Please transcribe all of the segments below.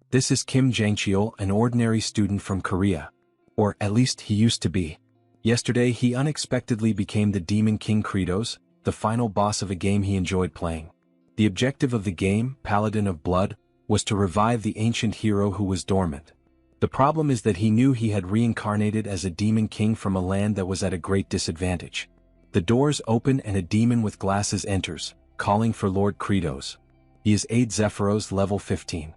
This is Kim Jang-cheol, an ordinary student from Korea. Or at least he used to be. Yesterday he unexpectedly became the Demon King Kratos, the final boss of a game he enjoyed playing. The objective of the game, Paladin of Blood, was to revive the ancient hero who was dormant. The problem is that he knew he had reincarnated as a demon king from a land that was at a great disadvantage. The doors open and a demon with glasses enters, calling for Lord Kratos. He is Aid Zephyros level 15.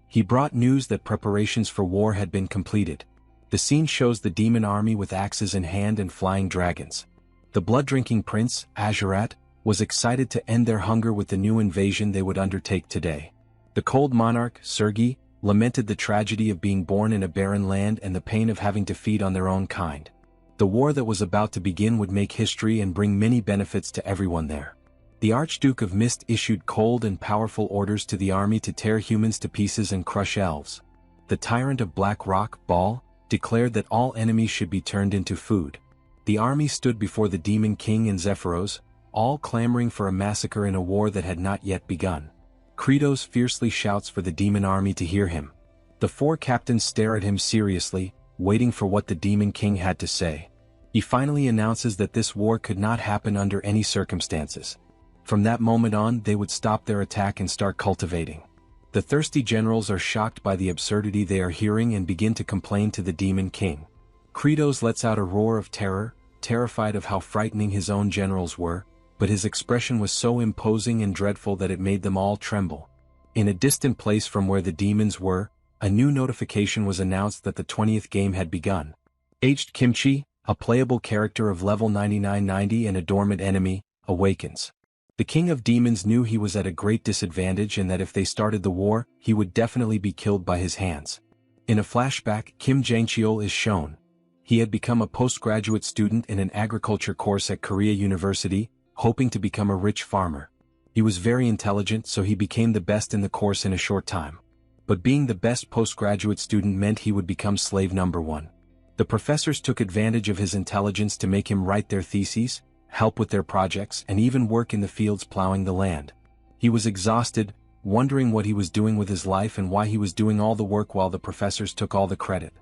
He brought news that preparations for war had been completed. The scene shows the demon army with axes in hand and flying dragons. The blood-drinking prince, Azurat, was excited to end their hunger with the new invasion they would undertake today. The cold monarch, Sergei, lamented the tragedy of being born in a barren land and the pain of having to feed on their own kind. The war that was about to begin would make history and bring many benefits to everyone there. The Archduke of Mist issued cold and powerful orders to the army to tear humans to pieces and crush elves. The tyrant of Black Rock, Baal, declared that all enemies should be turned into food. The army stood before the Demon King and Zephyros, all clamoring for a massacre in a war that had not yet begun. Kratos fiercely shouts for the demon army to hear him. The four captains stare at him seriously, waiting for what the Demon King had to say. He finally announces that this war could not happen under any circumstances. From that moment on, they would stop their attack and start cultivating. The thirsty generals are shocked by the absurdity they are hearing and begin to complain to the Demon King. Kratos lets out a roar of terror, terrified of how frightening his own generals were, but his expression was so imposing and dreadful that it made them all tremble. In a distant place from where the demons were, a new notification was announced that the 20th game had begun. Aged Kimchi, a playable character of level 9990 and a dormant enemy, awakens. The King of Demons knew he was at a great disadvantage and that if they started the war, he would definitely be killed by his hands. In a flashback, Kim Jang-cheol is shown. He had become a postgraduate student in an agriculture course at Korea University, hoping to become a rich farmer. He was very intelligent, so he became the best in the course in a short time. But being the best postgraduate student meant he would become slave number 1. The professors took advantage of his intelligence to make him write their theses, help with their projects, and even work in the fields plowing the land. He was exhausted, wondering what he was doing with his life and why he was doing all the work while the professors took all the credit.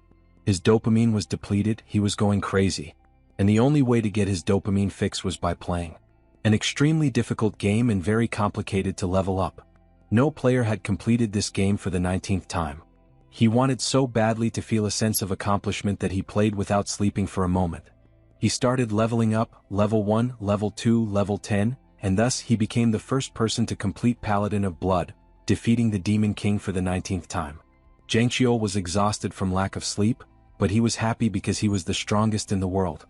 His dopamine was depleted, he was going crazy. And the only way to get his dopamine fix was by playing. An extremely difficult game and very complicated to level up. No player had completed this game for the 19th time. He wanted so badly to feel a sense of accomplishment that he played without sleeping for a moment. He started leveling up, level 1, level 2, level 10, and thus he became the first person to complete Paladin of Blood, defeating the Demon King for the 19th time. Jang-cheol was exhausted from lack of sleep, but he was happy because he was the strongest in the world.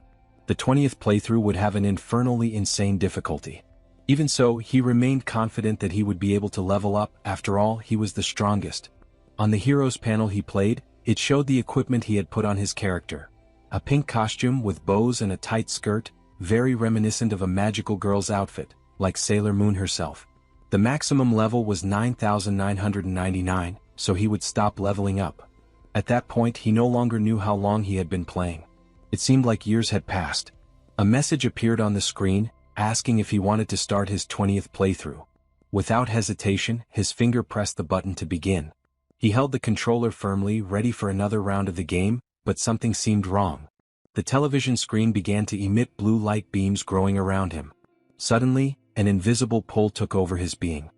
The 20th playthrough would have an infernally insane difficulty. Even so, he remained confident that he would be able to level up. After all, he was the strongest. On the heroes panel he played, it showed the equipment he had put on his character. A pink costume with bows and a tight skirt, very reminiscent of a magical girl's outfit, like Sailor Moon herself. The maximum level was 9,999, so he would stop leveling up. At that point he no longer knew how long he had been playing. It seemed like years had passed. A message appeared on the screen, asking if he wanted to start his 20th playthrough. Without hesitation, his finger pressed the button to begin. He held the controller firmly, ready for another round of the game, but something seemed wrong. The television screen began to emit blue light beams growing around him. Suddenly, an invisible pull took over his being.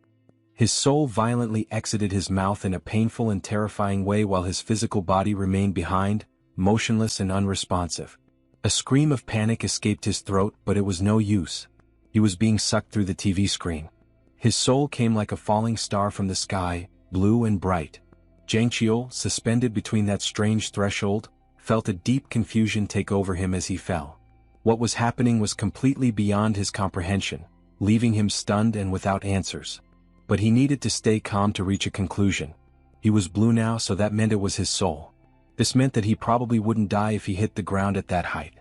His soul violently exited his mouth in a painful and terrifying way while his physical body remained behind, motionless and unresponsive. A scream of panic escaped his throat, but it was no use. He was being sucked through the TV screen. His soul came like a falling star from the sky, blue and bright. Jang-cheol, suspended between that strange threshold, felt a deep confusion take over him as he fell. What was happening was completely beyond his comprehension, leaving him stunned and without answers. But he needed to stay calm to reach a conclusion. He was blue now, so that meant it was his soul. This meant that he probably wouldn't die if he hit the ground at that height.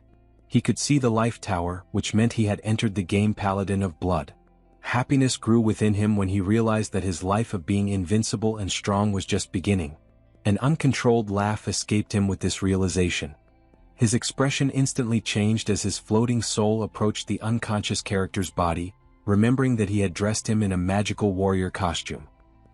He could see the life tower, which meant he had entered the game Paladin of Blood. Happiness grew within him when he realized that his life of being invincible and strong was just beginning. An uncontrolled laugh escaped him with this realization. His expression instantly changed as his floating soul approached the unconscious character's body, remembering that he had dressed him in a magical warrior costume.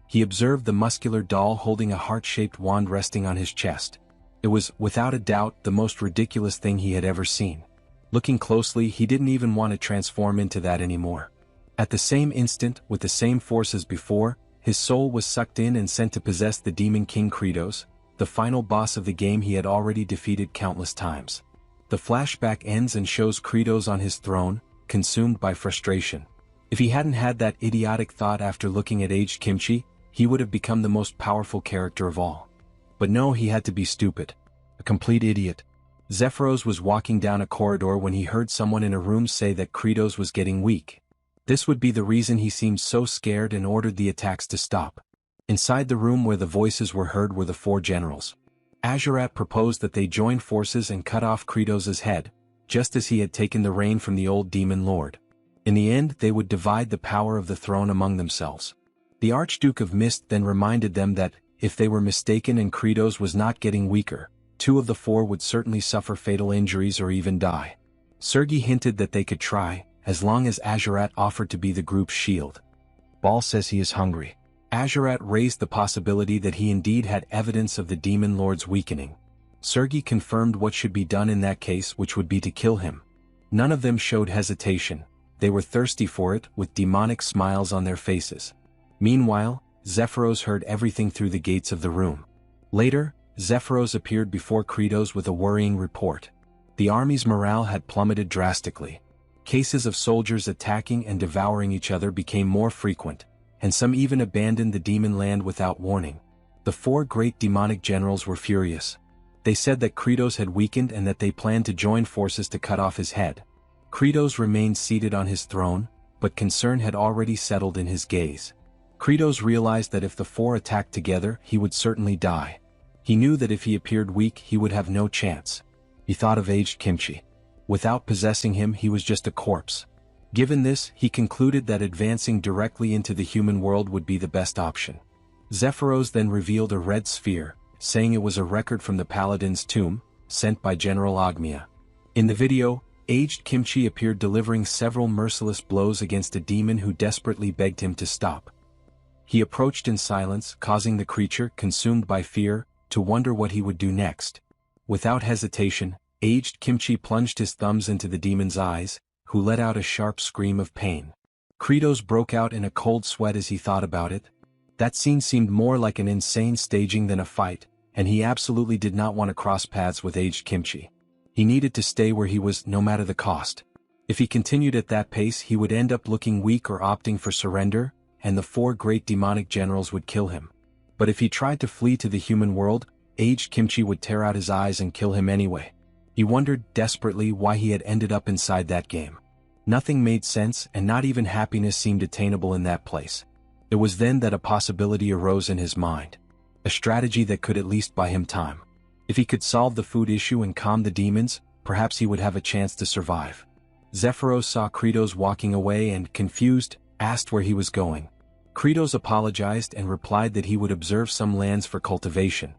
He observed the muscular doll holding a heart-shaped wand resting on his chest. It was, without a doubt, the most ridiculous thing he had ever seen. Looking closely, he didn't even want to transform into that anymore. At the same instant, with the same force as before, his soul was sucked in and sent to possess the Demon King Kratos, the final boss of the game he had already defeated countless times. The flashback ends and shows Kratos on his throne, consumed by frustration. If he hadn't had that idiotic thought after looking at aged Kimchi, he would have become the most powerful character of all. But no, he had to be stupid. A complete idiot. Zephyros was walking down a corridor when he heard someone in a room say that Kratos was getting weak. This would be the reason he seemed so scared and ordered the attacks to stop. Inside the room where the voices were heard were the four generals. Azurat proposed that they join forces and cut off Kratos' head, just as he had taken the reign from the old demon lord. In the end, they would divide the power of the throne among themselves. The Archduke of Mist then reminded them that, if they were mistaken and Kratos was not getting weaker, two of the four would certainly suffer fatal injuries or even die. Sergei hinted that they could try, as long as Azurat offered to be the group's shield. Ball says he is hungry. Azurat raised the possibility that he indeed had evidence of the demon lord's weakening. Sergei confirmed what should be done in that case, which would be to kill him. None of them showed hesitation. They were thirsty for it, with demonic smiles on their faces. Meanwhile, Zephyros heard everything through the gates of the room. Later, Zephyros appeared before Kratos with a worrying report. The army's morale had plummeted drastically. Cases of soldiers attacking and devouring each other became more frequent, and some even abandoned the demon land without warning. The four great demonic generals were furious. They said that Kratos had weakened and that they planned to join forces to cut off his head. Kratos remained seated on his throne, but concern had already settled in his gaze. Kratos realized that if the four attacked together, he would certainly die. He knew that if he appeared weak, he would have no chance. He thought of aged Kimchi. Without possessing him, he was just a corpse. Given this, he concluded that advancing directly into the human world would be the best option. Zephyros then revealed a red sphere, saying it was a record from the Paladin's tomb, sent by General Ogmia. In the video, aged Kimchi appeared delivering several merciless blows against a demon who desperately begged him to stop. He approached in silence, causing the creature, consumed by fear, to wonder what he would do next. Without hesitation, aged Kimchi plunged his thumbs into the demon's eyes, who let out a sharp scream of pain. Kratos broke out in a cold sweat as he thought about it. That scene seemed more like an insane staging than a fight, and he absolutely did not want to cross paths with aged Kimchi. He needed to stay where he was, no matter the cost. If he continued at that pace, he would end up looking weak or opting for surrender, and the four great demonic generals would kill him. But if he tried to flee to the human world, aged Kimchi would tear out his eyes and kill him anyway. He wondered desperately why he had ended up inside that game. Nothing made sense, and not even happiness seemed attainable in that place. It was then that a possibility arose in his mind. A strategy that could at least buy him time. If he could solve the food issue and calm the demons, perhaps he would have a chance to survive. Zephyros saw Kratos walking away and, confused, asked where he was going. Kratos apologized and replied that he would observe some lands for cultivation.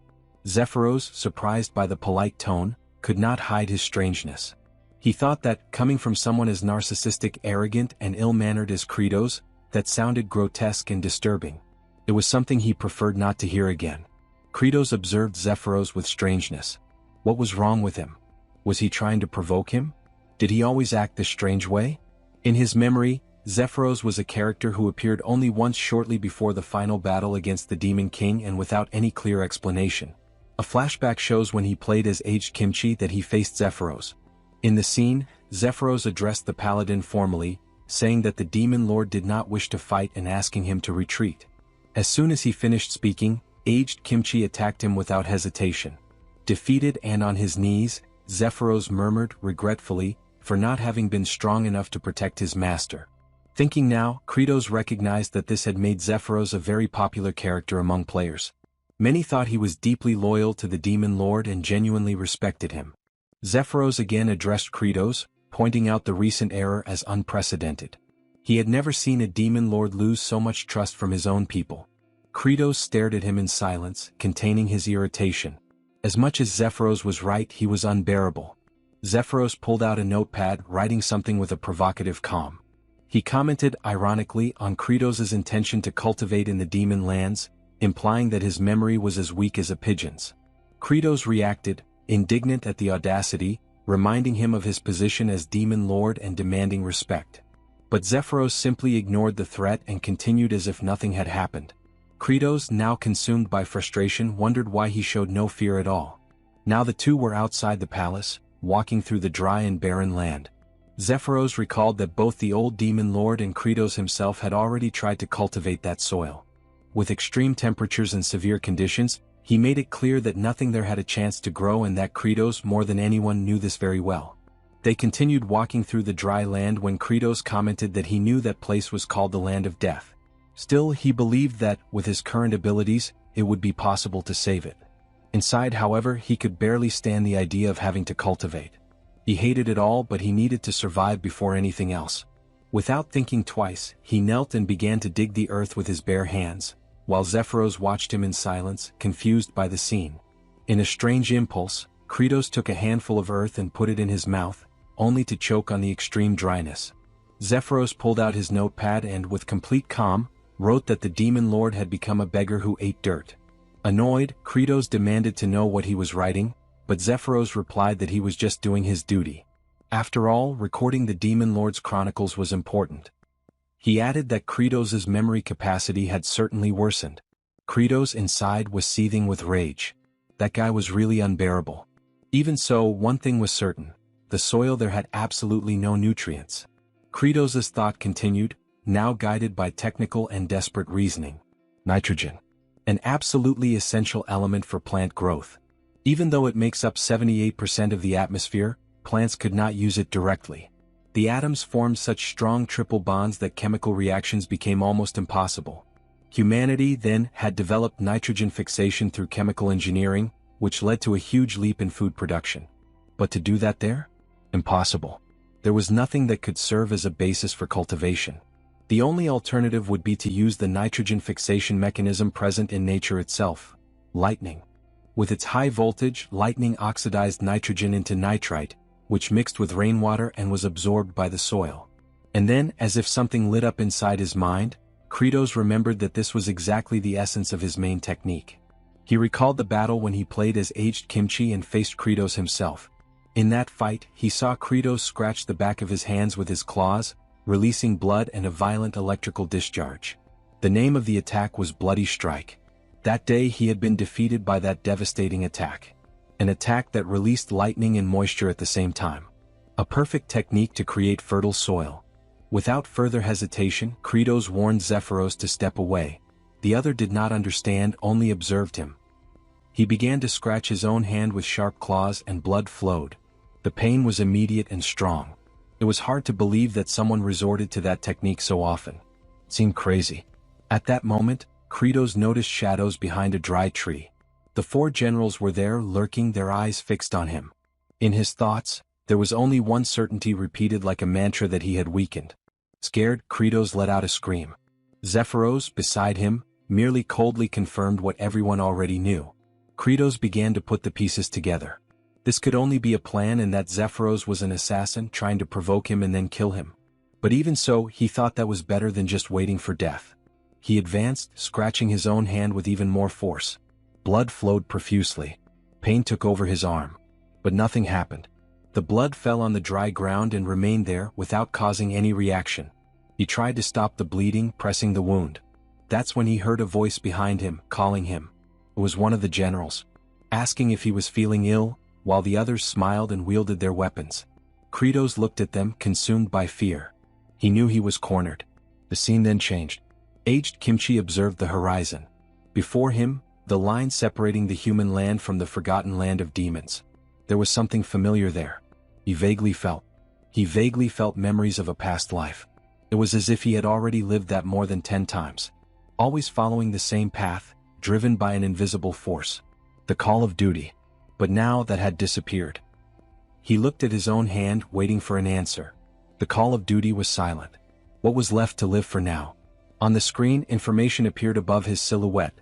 Zephyros, surprised by the polite tone, could not hide his strangeness. He thought that, coming from someone as narcissistic, arrogant, and ill-mannered as Kratos, that sounded grotesque and disturbing. It was something he preferred not to hear again. Kratos observed Zephyros with strangeness. What was wrong with him? Was he trying to provoke him? Did he always act this strange way? In his memory, Zephyros was a character who appeared only once shortly before the final battle against the Demon King and without any clear explanation. A flashback shows when he played as aged Kimchi that he faced Zephyros. In the scene, Zephyros addressed the Paladin formally, saying that the Demon Lord did not wish to fight and asking him to retreat. As soon as he finished speaking, aged Kimchi attacked him without hesitation. Defeated and on his knees, Zephyros murmured regretfully for not having been strong enough to protect his master. Thinking now, Kratos recognized that this had made Zephyros a very popular character among players. Many thought he was deeply loyal to the Demon Lord and genuinely respected him. Zephyros again addressed Kratos, pointing out the recent error as unprecedented. He had never seen a Demon Lord lose so much trust from his own people. Kratos stared at him in silence, containing his irritation. As much as Zephyros was right, he was unbearable. Zephyros pulled out a notepad, writing something with a provocative calm. He commented ironically on Kratos' intention to cultivate in the demon lands, implying that his memory was as weak as a pigeon's. Kratos reacted, indignant at the audacity, reminding him of his position as demon lord and demanding respect. But Zephyros simply ignored the threat and continued as if nothing had happened. Kratos, now consumed by frustration, wondered why he showed no fear at all. Now the two were outside the palace, walking through the dry and barren land. Zephyros recalled that both the old demon lord and Kratos himself had already tried to cultivate that soil. With extreme temperatures and severe conditions, he made it clear that nothing there had a chance to grow, and that Kratos more than anyone knew this very well. They continued walking through the dry land when Kratos commented that he knew that place was called the Land of Death. Still, he believed that, with his current abilities, it would be possible to save it. Inside, however, he could barely stand the idea of having to cultivate. He hated it all, but he needed to survive before anything else. Without thinking twice, he knelt and began to dig the earth with his bare hands, while Zephyros watched him in silence, confused by the scene. In a strange impulse, Kratos took a handful of earth and put it in his mouth, only to choke on the extreme dryness. Zephyros pulled out his notepad and, with complete calm, wrote that the demon lord had become a beggar who ate dirt. Annoyed, Kratos demanded to know what he was writing, but Zephyros replied that he was just doing his duty. After all, recording the demon lord's chronicles was important. He added that Kratos' memory capacity had certainly worsened. Kratos inside was seething with rage. That guy was really unbearable. Even so, one thing was certain: the soil there had absolutely no nutrients. Kratos' thought continued, now guided by technical and desperate reasoning. Nitrogen. An absolutely essential element for plant growth. Even though it makes up 78% of the atmosphere, plants could not use it directly. The atoms formed such strong triple bonds that chemical reactions became almost impossible. Humanity, then, had developed nitrogen fixation through chemical engineering, which led to a huge leap in food production. But to do that there? Impossible. There was nothing that could serve as a basis for cultivation. The only alternative would be to use the nitrogen fixation mechanism present in nature itself: lightning. With its high voltage, lightning oxidized nitrogen into nitrite, which mixed with rainwater and was absorbed by the soil. And then, as if something lit up inside his mind, Kratos remembered that this was exactly the essence of his main technique. He recalled the battle when he played as aged Kimchi and faced Kratos himself. In that fight, he saw Kratos scratch the back of his hands with his claws, releasing blood and a violent electrical discharge. The name of the attack was Bloody Strike. That day he had been defeated by that devastating attack. An attack that released lightning and moisture at the same time. A perfect technique to create fertile soil. Without further hesitation, Kratos warned Zephyros to step away. The other did not understand, only observed him. He began to scratch his own hand with sharp claws and blood flowed. The pain was immediate and strong. It was hard to believe that someone resorted to that technique so often. It seemed crazy. At that moment, Kratos noticed shadows behind a dry tree. The four generals were there, lurking, their eyes fixed on him. In his thoughts, there was only one certainty repeated like a mantra: that he had weakened. Scared, Kratos let out a scream. Zephyros, beside him, merely coldly confirmed what everyone already knew. Kratos began to put the pieces together. This could only be a plan, and that Zephyros was an assassin trying to provoke him and then kill him. But even so, he thought that was better than just waiting for death. He advanced, scratching his own hand with even more force. Blood flowed profusely. Pain took over his arm. But nothing happened. The blood fell on the dry ground and remained there without causing any reaction. He tried to stop the bleeding, pressing the wound. That's when he heard a voice behind him, calling him. It was one of the generals, asking if he was feeling ill, while the others smiled and wielded their weapons. Kratos looked at them, consumed by fear. He knew he was cornered. The scene then changed. Aged Kimchi observed the horizon. Before him, the line separating the human land from the forgotten land of demons. There was something familiar there. He vaguely felt memories of a past life. It was as if he had already lived that more than 10 times. Always following the same path, driven by an invisible force. The call of duty. But now that had disappeared. He looked at his own hand, waiting for an answer. The call of duty was silent. What was left to live for now? On the screen, information appeared above his silhouette.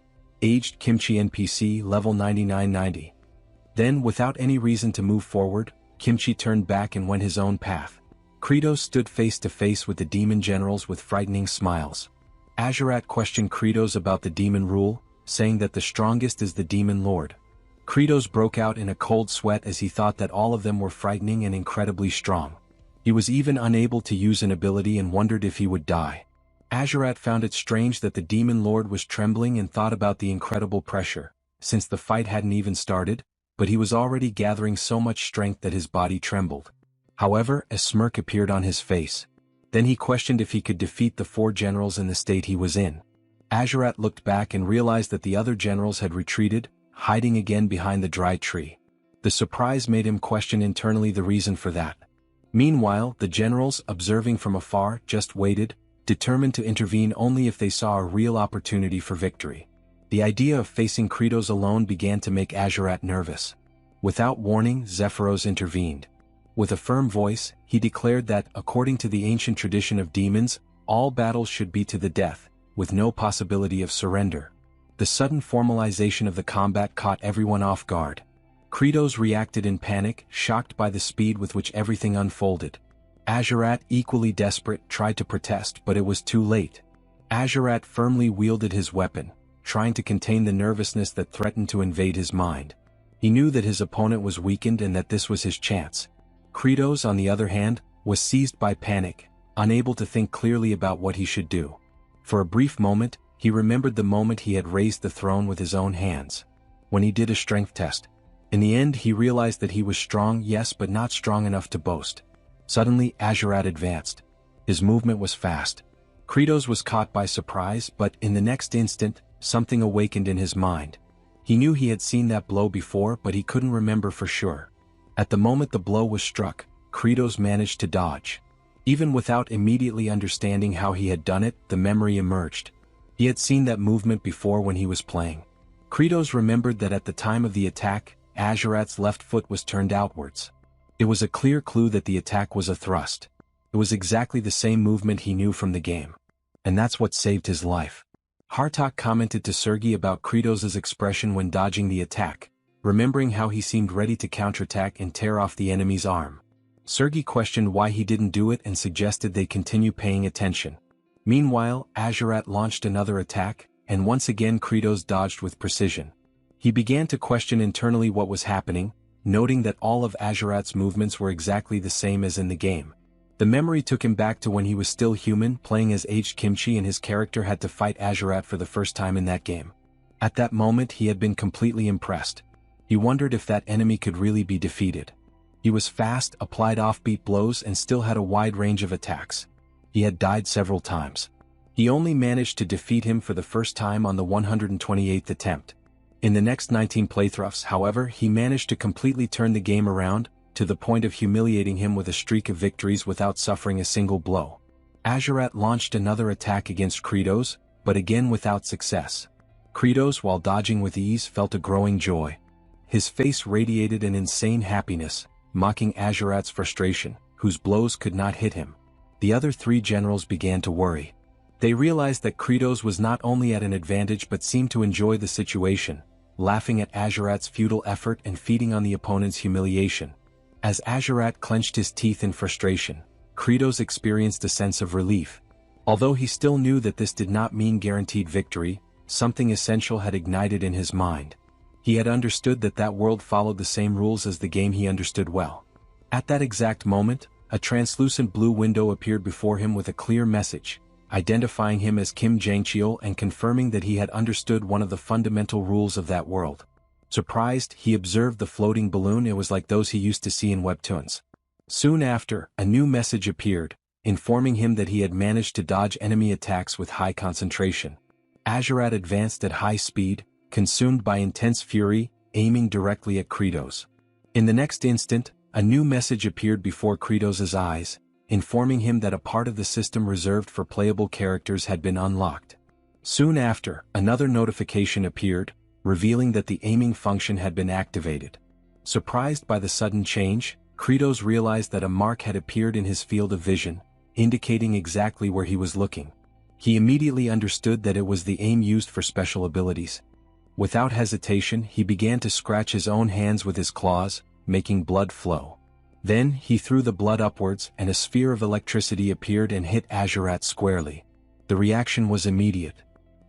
Aged Kimchi NPC level 9990. Then, without any reason to move forward, Kimchi turned back and went his own path. Kratos stood face to face with the demon generals with frightening smiles. Azurat questioned Kratos about the demon rule, saying that the strongest is the demon lord. Kratos broke out in a cold sweat as he thought that all of them were frightening and incredibly strong. He was even unable to use an ability and wondered if he would die. Azurat found it strange that the demon lord was trembling and thought about the incredible pressure, since the fight hadn't even started, but he was already gathering so much strength that his body trembled. However, a smirk appeared on his face. Then he questioned if he could defeat the 4 generals in the state he was in. Azurat looked back and realized that the other generals had retreated, hiding again behind the dry tree. The surprise made him question internally the reason for that. Meanwhile, the generals, observing from afar, just waited, determined to intervene only if they saw a real opportunity for victory. The idea of facing Kratos alone began to make Azurat nervous. Without warning, Zephyros intervened. With a firm voice, he declared that, according to the ancient tradition of demons, all battles should be to the death, with no possibility of surrender. The sudden formalization of the combat caught everyone off guard. Kratos reacted in panic, shocked by the speed with which everything unfolded. Azurat, equally desperate, tried to protest, but it was too late. Azurat firmly wielded his weapon, trying to contain the nervousness that threatened to invade his mind. He knew that his opponent was weakened and that this was his chance. Kratos, on the other hand, was seized by panic, unable to think clearly about what he should do. For a brief moment, he remembered the moment he had raised the throne with his own hands. When he did a strength test. In the end, he realized that he was strong, yes, but not strong enough to boast. Suddenly, Azurat advanced. His movement was fast. Kratos was caught by surprise, but in the next instant, something awakened in his mind. He knew he had seen that blow before, but he couldn't remember for sure. At the moment the blow was struck, Kratos managed to dodge. Even without immediately understanding how he had done it, the memory emerged. He had seen that movement before when he was playing. Kratos remembered that at the time of the attack, Azurat's left foot was turned outwards. It was a clear clue that the attack was a thrust. It was exactly the same movement he knew from the game. And that's what saved his life. Hartok commented to Sergei about Kratos' expression when dodging the attack, remembering how he seemed ready to counterattack and tear off the enemy's arm. Sergei questioned why he didn't do it and suggested they continue paying attention. Meanwhile, Azurat launched another attack, and once again Kratos dodged with precision. He began to question internally what was happening, noting that all of Azurat's movements were exactly the same as in the game. The memory took him back to when he was still human, playing as aged Kimchi, and his character had to fight Azurat for the first time in that game. At that moment he had been completely impressed. He wondered if that enemy could really be defeated. He was fast, applied offbeat blows, and still had a wide range of attacks. He had died several times. He only managed to defeat him for the first time on the 128th attempt. In the next 19 playthroughs, however, he managed to completely turn the game around, to the point of humiliating him with a streak of victories without suffering a single blow. Azurat launched another attack against Kratos, but again without success. Kratos, while dodging with ease, felt a growing joy. His face radiated an insane happiness, mocking Azurat's frustration, whose blows could not hit him. The other 3 generals began to worry. They realized that Kratos was not only at an advantage but seemed to enjoy the situation, laughing at Azurat's futile effort and feeding on the opponent's humiliation. As Azurat clenched his teeth in frustration, Kratos experienced a sense of relief. Although he still knew that this did not mean guaranteed victory, something essential had ignited in his mind. He had understood that that world followed the same rules as the game he understood well. At that exact moment, a translucent blue window appeared before him with a clear message, identifying him as Kim Jang-cheol and confirming that he had understood one of the fundamental rules of that world. Surprised, he observed the floating balloon. It was like those he used to see in webtoons. Soon after, a new message appeared, informing him that he had managed to dodge enemy attacks with high concentration. Azurat advanced at high speed, consumed by intense fury, aiming directly at Kratos. In the next instant, a new message appeared before Kratos' eyes, informing him that a part of the system reserved for playable characters had been unlocked. Soon after, another notification appeared, revealing that the aiming function had been activated. Surprised by the sudden change, Kratos realized that a mark had appeared in his field of vision, indicating exactly where he was looking. He immediately understood that it was the aim used for special abilities. Without hesitation, he began to scratch his own hands with his claws, making blood flow. Then, he threw the blood upwards and a sphere of electricity appeared and hit Azurat squarely. The reaction was immediate.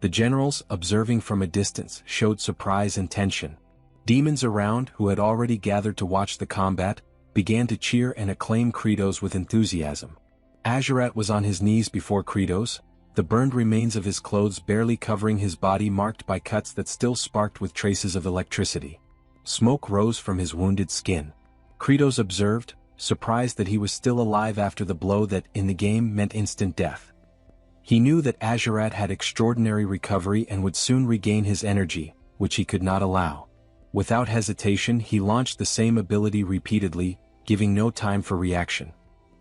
The generals, observing from a distance, showed surprise and tension. Demons around, who had already gathered to watch the combat, began to cheer and acclaim Kratos with enthusiasm. Azurat was on his knees before Kratos, the burned remains of his clothes barely covering his body marked by cuts that still sparked with traces of electricity. Smoke rose from his wounded skin. Kratos observed, surprised that he was still alive after the blow that, in the game, meant instant death. He knew that Azurat had extraordinary recovery and would soon regain his energy, which he could not allow. Without hesitation he launched the same ability repeatedly, giving no time for reaction.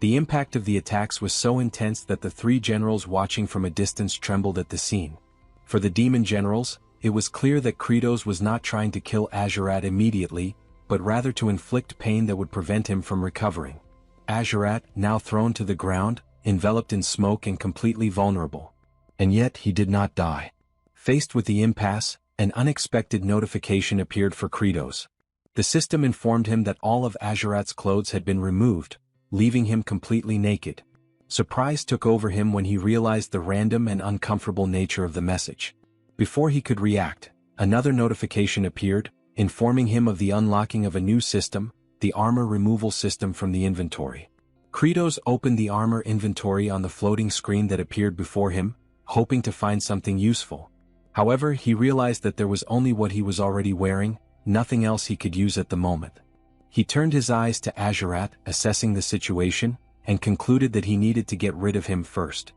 The impact of the attacks was so intense that the three generals watching from a distance trembled at the scene. For the demon generals, it was clear that Kratos was not trying to kill Azurat immediately, but rather to inflict pain that would prevent him from recovering. Azurat, now thrown to the ground, enveloped in smoke and completely vulnerable. And yet he did not die. Faced with the impasse, an unexpected notification appeared for Kratos. The system informed him that all of Azurat's clothes had been removed, leaving him completely naked. Surprise took over him when he realized the random and uncomfortable nature of the message. Before he could react, another notification appeared, informing him of the unlocking of a new system, the armor removal system from the inventory. Kratos opened the armor inventory on the floating screen that appeared before him, hoping to find something useful. However, he realized that there was only what he was already wearing, nothing else he could use at the moment. He turned his eyes to Azurat, assessing the situation, and concluded that he needed to get rid of him first.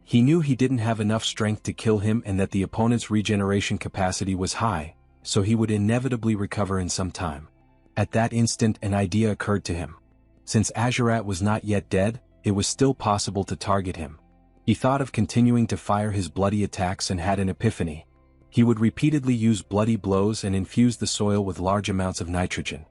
He knew he didn't have enough strength to kill him and that the opponent's regeneration capacity was high, so he would inevitably recover in some time. At that instant an idea occurred to him. Since Azurat was not yet dead, it was still possible to target him. He thought of continuing to fire his bloody attacks and had an epiphany. He would repeatedly use bloody blows and infuse the soil with large amounts of nitrogen.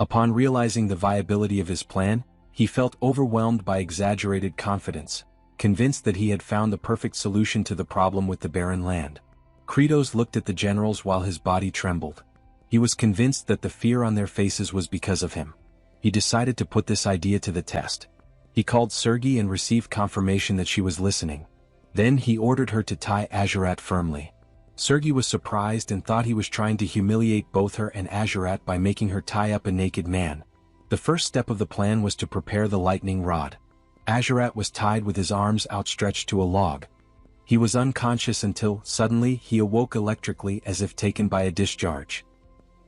Upon realizing the viability of his plan, he felt overwhelmed by exaggerated confidence, convinced that he had found the perfect solution to the problem with the barren land. Kratos looked at the generals while his body trembled. He was convinced that the fear on their faces was because of him. He decided to put this idea to the test. He called Sergei and received confirmation that she was listening. Then he ordered her to tie Azurat firmly. Sergei was surprised and thought he was trying to humiliate both her and Azurat by making her tie up a naked man. The first step of the plan was to prepare the lightning rod. Azurat was tied with his arms outstretched to a log. He was unconscious until, suddenly, he awoke electrically as if taken by a discharge.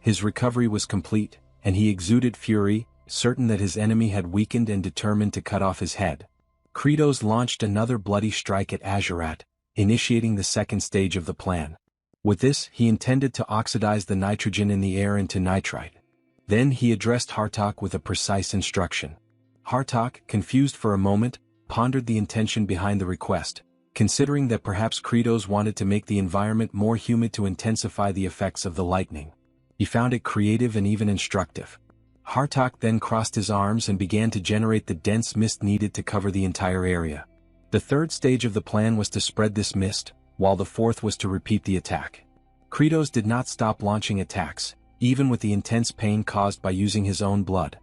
His recovery was complete, and he exuded fury, certain that his enemy had weakened and determined to cut off his head. Kratos launched another bloody strike at Azurat, initiating the second stage of the plan. With this, he intended to oxidize the nitrogen in the air into nitrite. Then he addressed Hartok with a precise instruction. Hartok, confused for a moment, pondered the intention behind the request, considering that perhaps Kratos wanted to make the environment more humid to intensify the effects of the lightning. He found it creative and even instructive. Hartok then crossed his arms and began to generate the dense mist needed to cover the entire area. The third stage of the plan was to spread this mist, while the fourth was to repeat the attack. Kratos did not stop launching attacks, even with the intense pain caused by using his own blood.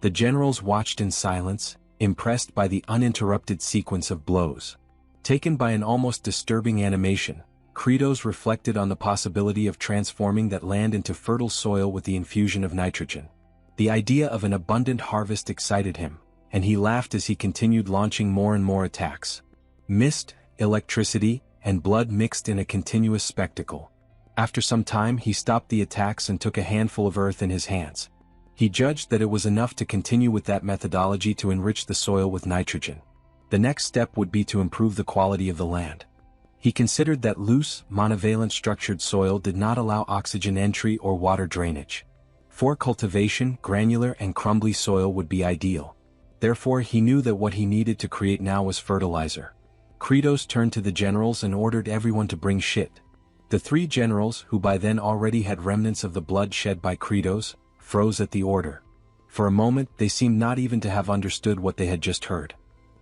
The generals watched in silence, impressed by the uninterrupted sequence of blows. Taken by an almost disturbing animation, Kratos reflected on the possibility of transforming that land into fertile soil with the infusion of nitrogen. The idea of an abundant harvest excited him, and he laughed as he continued launching more and more attacks. Mist, electricity, and blood mixed in a continuous spectacle. After some time he stopped the attacks and took a handful of earth in his hands. He judged that it was enough to continue with that methodology to enrich the soil with nitrogen. The next step would be to improve the quality of the land. He considered that loose, monovalent structured soil did not allow oxygen entry or water drainage. For cultivation, granular and crumbly soil would be ideal. Therefore he knew that what he needed to create now was fertilizer. Kratos turned to the generals and ordered everyone to bring shit. The three generals, who by then already had remnants of the blood shed by Kratos, froze at the order. For a moment they seemed not even to have understood what they had just heard.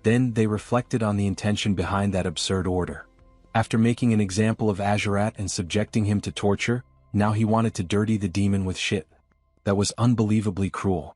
Then they reflected on the intention behind that absurd order. After making an example of Azurat and subjecting him to torture, now he wanted to dirty the demon with shit. That was unbelievably cruel.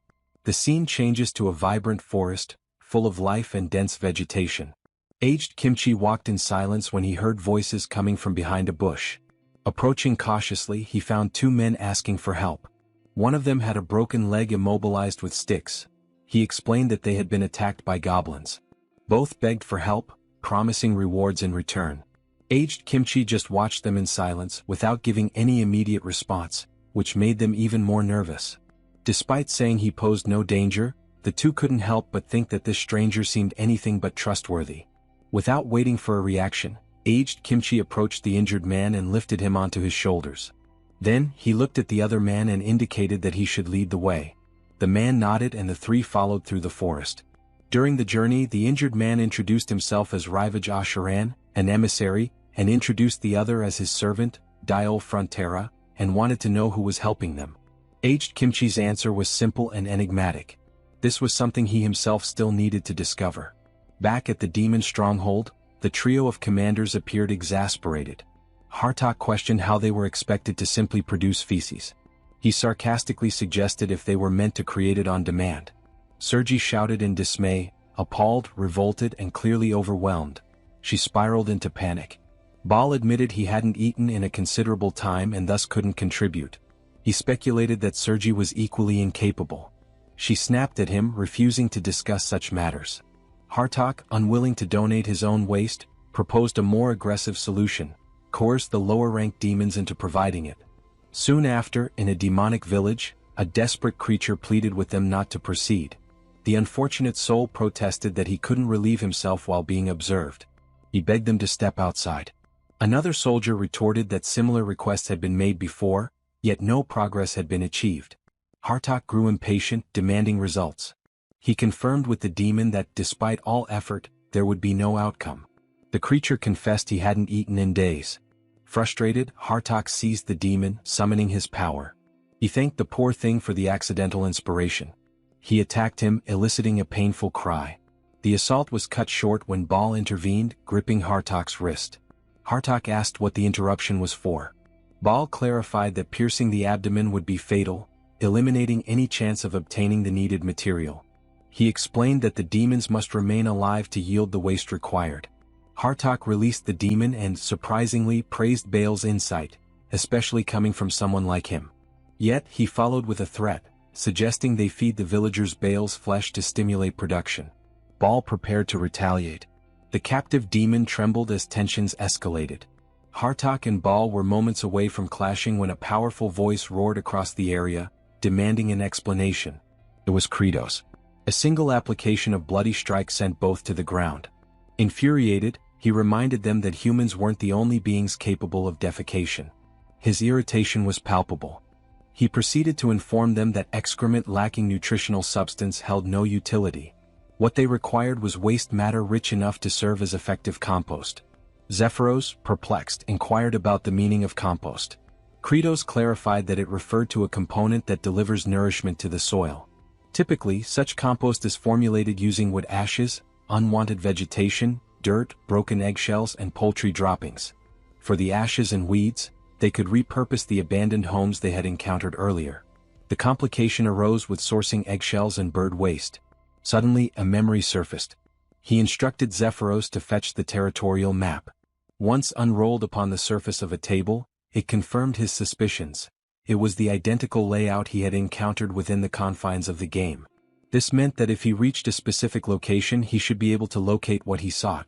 The scene changes to a vibrant forest, full of life and dense vegetation. Aged Kimchi walked in silence when he heard voices coming from behind a bush. Approaching cautiously, he found two men asking for help. One of them had a broken leg immobilized with sticks. He explained that they had been attacked by goblins. Both begged for help, promising rewards in return. Aged Kimchi just watched them in silence without giving any immediate response, which made them even more nervous. Despite saying he posed no danger, the two couldn't help but think that this stranger seemed anything but trustworthy. Without waiting for a reaction, Aged Kimchi approached the injured man and lifted him onto his shoulders. Then, he looked at the other man and indicated that he should lead the way. The man nodded and the three followed through the forest. During the journey, the injured man introduced himself as Rivage Asheran, an emissary, and introduced the other as his servant, Diol Frontera, and wanted to know who was helping them. Aged Kimchi's answer was simple and enigmatic. This was something he himself still needed to discover. Back at the demon stronghold, the trio of commanders appeared exasperated. Hartok questioned how they were expected to simply produce feces. He sarcastically suggested if they were meant to create it on demand. Sergi shouted in dismay, appalled, revolted, and clearly overwhelmed. She spiraled into panic. Bal admitted he hadn't eaten in a considerable time and thus couldn't contribute. He speculated that Sergi was equally incapable. She snapped at him, refusing to discuss such matters. Hartok, unwilling to donate his own waste, proposed a more aggressive solution, coerced the lower-ranked demons into providing it. Soon after, in a demonic village, a desperate creature pleaded with them not to proceed. The unfortunate soul protested that he couldn't relieve himself while being observed. He begged them to step outside. Another soldier retorted that similar requests had been made before, yet no progress had been achieved. Hartok grew impatient, demanding results. He confirmed with the demon that, despite all effort, there would be no outcome. The creature confessed he hadn't eaten in days. Frustrated, Hartok seized the demon, summoning his power. He thanked the poor thing for the accidental inspiration. He attacked him, eliciting a painful cry. The assault was cut short when Bal intervened, gripping Hartok's wrist. Hartok asked what the interruption was for. Bal clarified that piercing the abdomen would be fatal, eliminating any chance of obtaining the needed material. He explained that the demons must remain alive to yield the waste required. Hartok released the demon and, surprisingly, praised Bal's insight, especially coming from someone like him. Yet, he followed with a threat, suggesting they feed the villagers Bal's flesh to stimulate production. Bal prepared to retaliate. The captive demon trembled as tensions escalated. Hartok and Bal were moments away from clashing when a powerful voice roared across the area, demanding an explanation. It was Kratos. A single application of Bloody Strike sent both to the ground. Infuriated, he reminded them that humans weren't the only beings capable of defecation. His irritation was palpable. He proceeded to inform them that excrement lacking nutritional substance held no utility. What they required was waste matter rich enough to serve as effective compost. Zephyros, perplexed, inquired about the meaning of compost. Kratos clarified that it referred to a component that delivers nourishment to the soil. Typically, such compost is formulated using wood ashes, unwanted vegetation, dirt, broken eggshells, and poultry droppings. For the ashes and weeds, they could repurpose the abandoned homes they had encountered earlier. The complication arose with sourcing eggshells and bird waste. Suddenly, a memory surfaced. He instructed Zephyros to fetch the territorial map. Once unrolled upon the surface of a table, it confirmed his suspicions. It was the identical layout he had encountered within the confines of the game. This meant that if he reached a specific location, he should be able to locate what he sought.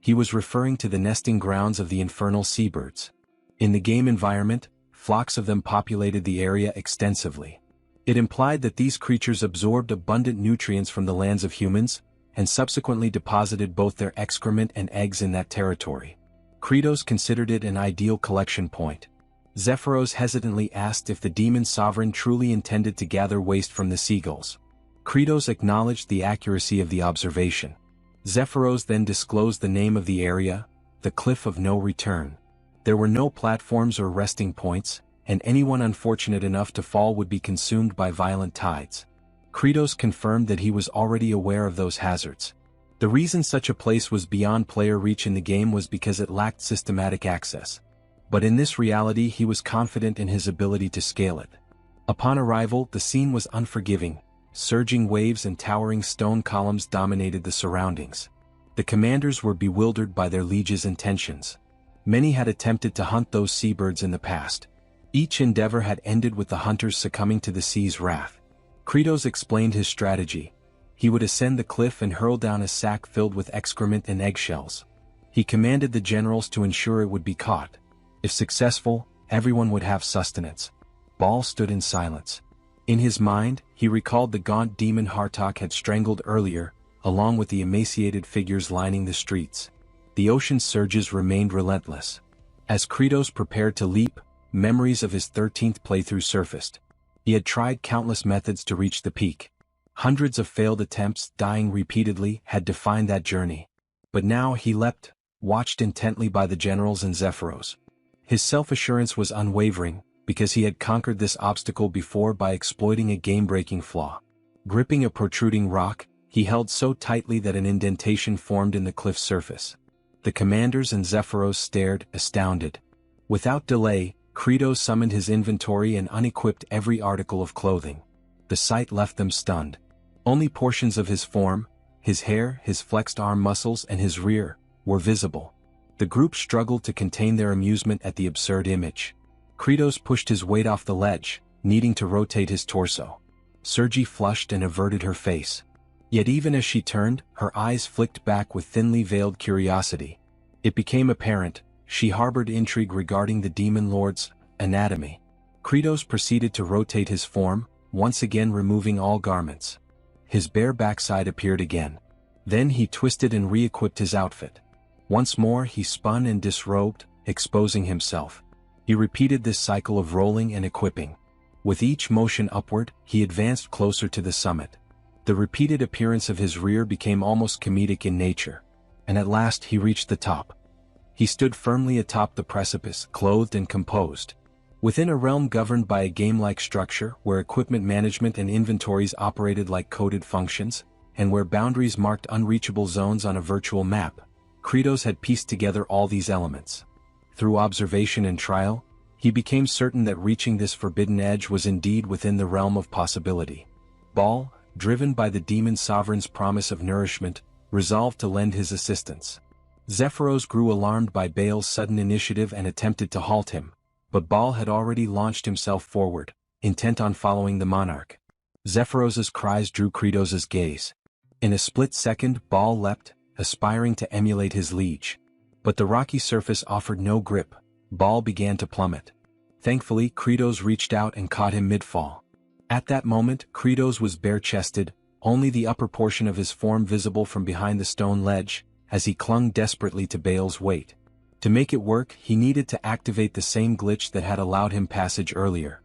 He was referring to the nesting grounds of the infernal seabirds. In the game environment, flocks of them populated the area extensively. It implied that these creatures absorbed abundant nutrients from the lands of humans, and subsequently deposited both their excrement and eggs in that territory. Kratos considered it an ideal collection point. Zephyros hesitantly asked if the demon sovereign truly intended to gather waste from the seagulls. Kratos acknowledged the accuracy of the observation. Zephyros then disclosed the name of the area, the Cliff of No Return. There were no platforms or resting points, and anyone unfortunate enough to fall would be consumed by violent tides. Kratos confirmed that he was already aware of those hazards. The reason such a place was beyond player reach in the game was because it lacked systematic access. But in this reality he was confident in his ability to scale it. Upon arrival, the scene was unforgiving, Surging waves and towering stone columns dominated the surroundings. The commanders were bewildered by their liege's intentions. Many had attempted to hunt those seabirds in the past. Each endeavor had ended with the hunters succumbing to the sea's wrath. Kratos explained his strategy. He would ascend the cliff and hurl down a sack filled with excrement and eggshells. He commanded the generals to ensure it would be caught. If successful, everyone would have sustenance. Ball stood in silence. In his mind, he recalled the gaunt demon Hartok had strangled earlier, along with the emaciated figures lining the streets. The ocean's surges remained relentless. As Kratos prepared to leap, memories of his 13th playthrough surfaced. He had tried countless methods to reach the peak. Hundreds of failed attempts, dying repeatedly, had defined that journey. But now he leapt, watched intently by the generals and Zephyros. His self-assurance was unwavering, because he had conquered this obstacle before by exploiting a game-breaking flaw. Gripping a protruding rock, he held so tightly that an indentation formed in the cliff's surface. The commanders and Zephyros stared, astounded. Without delay, Kratos summoned his inventory and unequipped every article of clothing. The sight left them stunned. Only portions of his form, his hair, his flexed arm muscles, and his rear, were visible. The group struggled to contain their amusement at the absurd image. Kratos pushed his weight off the ledge, needing to rotate his torso. Sergi flushed and averted her face. Yet even as she turned, her eyes flicked back with thinly veiled curiosity. It became apparent, she harbored intrigue regarding the demon lord's anatomy. Kratos proceeded to rotate his form, once again removing all garments. His bare backside appeared again. Then he twisted and re-equipped his outfit. Once more he spun and disrobed, exposing himself. He repeated this cycle of rolling and equipping. With each motion upward, he advanced closer to the summit. The repeated appearance of his rear became almost comedic in nature. And at last he reached the top. He stood firmly atop the precipice, clothed and composed. Within a realm governed by a game-like structure, where equipment management and inventories operated like coded functions, and where boundaries marked unreachable zones on a virtual map, Kratos had pieced together all these elements. Through observation and trial, he became certain that reaching this forbidden edge was indeed within the realm of possibility. Baal, driven by the demon sovereign's promise of nourishment, resolved to lend his assistance. Zephyros grew alarmed by Baal's sudden initiative and attempted to halt him, but Baal had already launched himself forward, intent on following the monarch. Zephyros's cries drew Kratos' gaze. In a split second, Baal leapt, aspiring to emulate his liege. But the rocky surface offered no grip. Baal began to plummet. Thankfully, Kratos reached out and caught him mid-fall. At that moment, Kratos was bare-chested, only the upper portion of his form visible from behind the stone ledge, as he clung desperately to Baal's weight. To make it work, he needed to activate the same glitch that had allowed him passage earlier.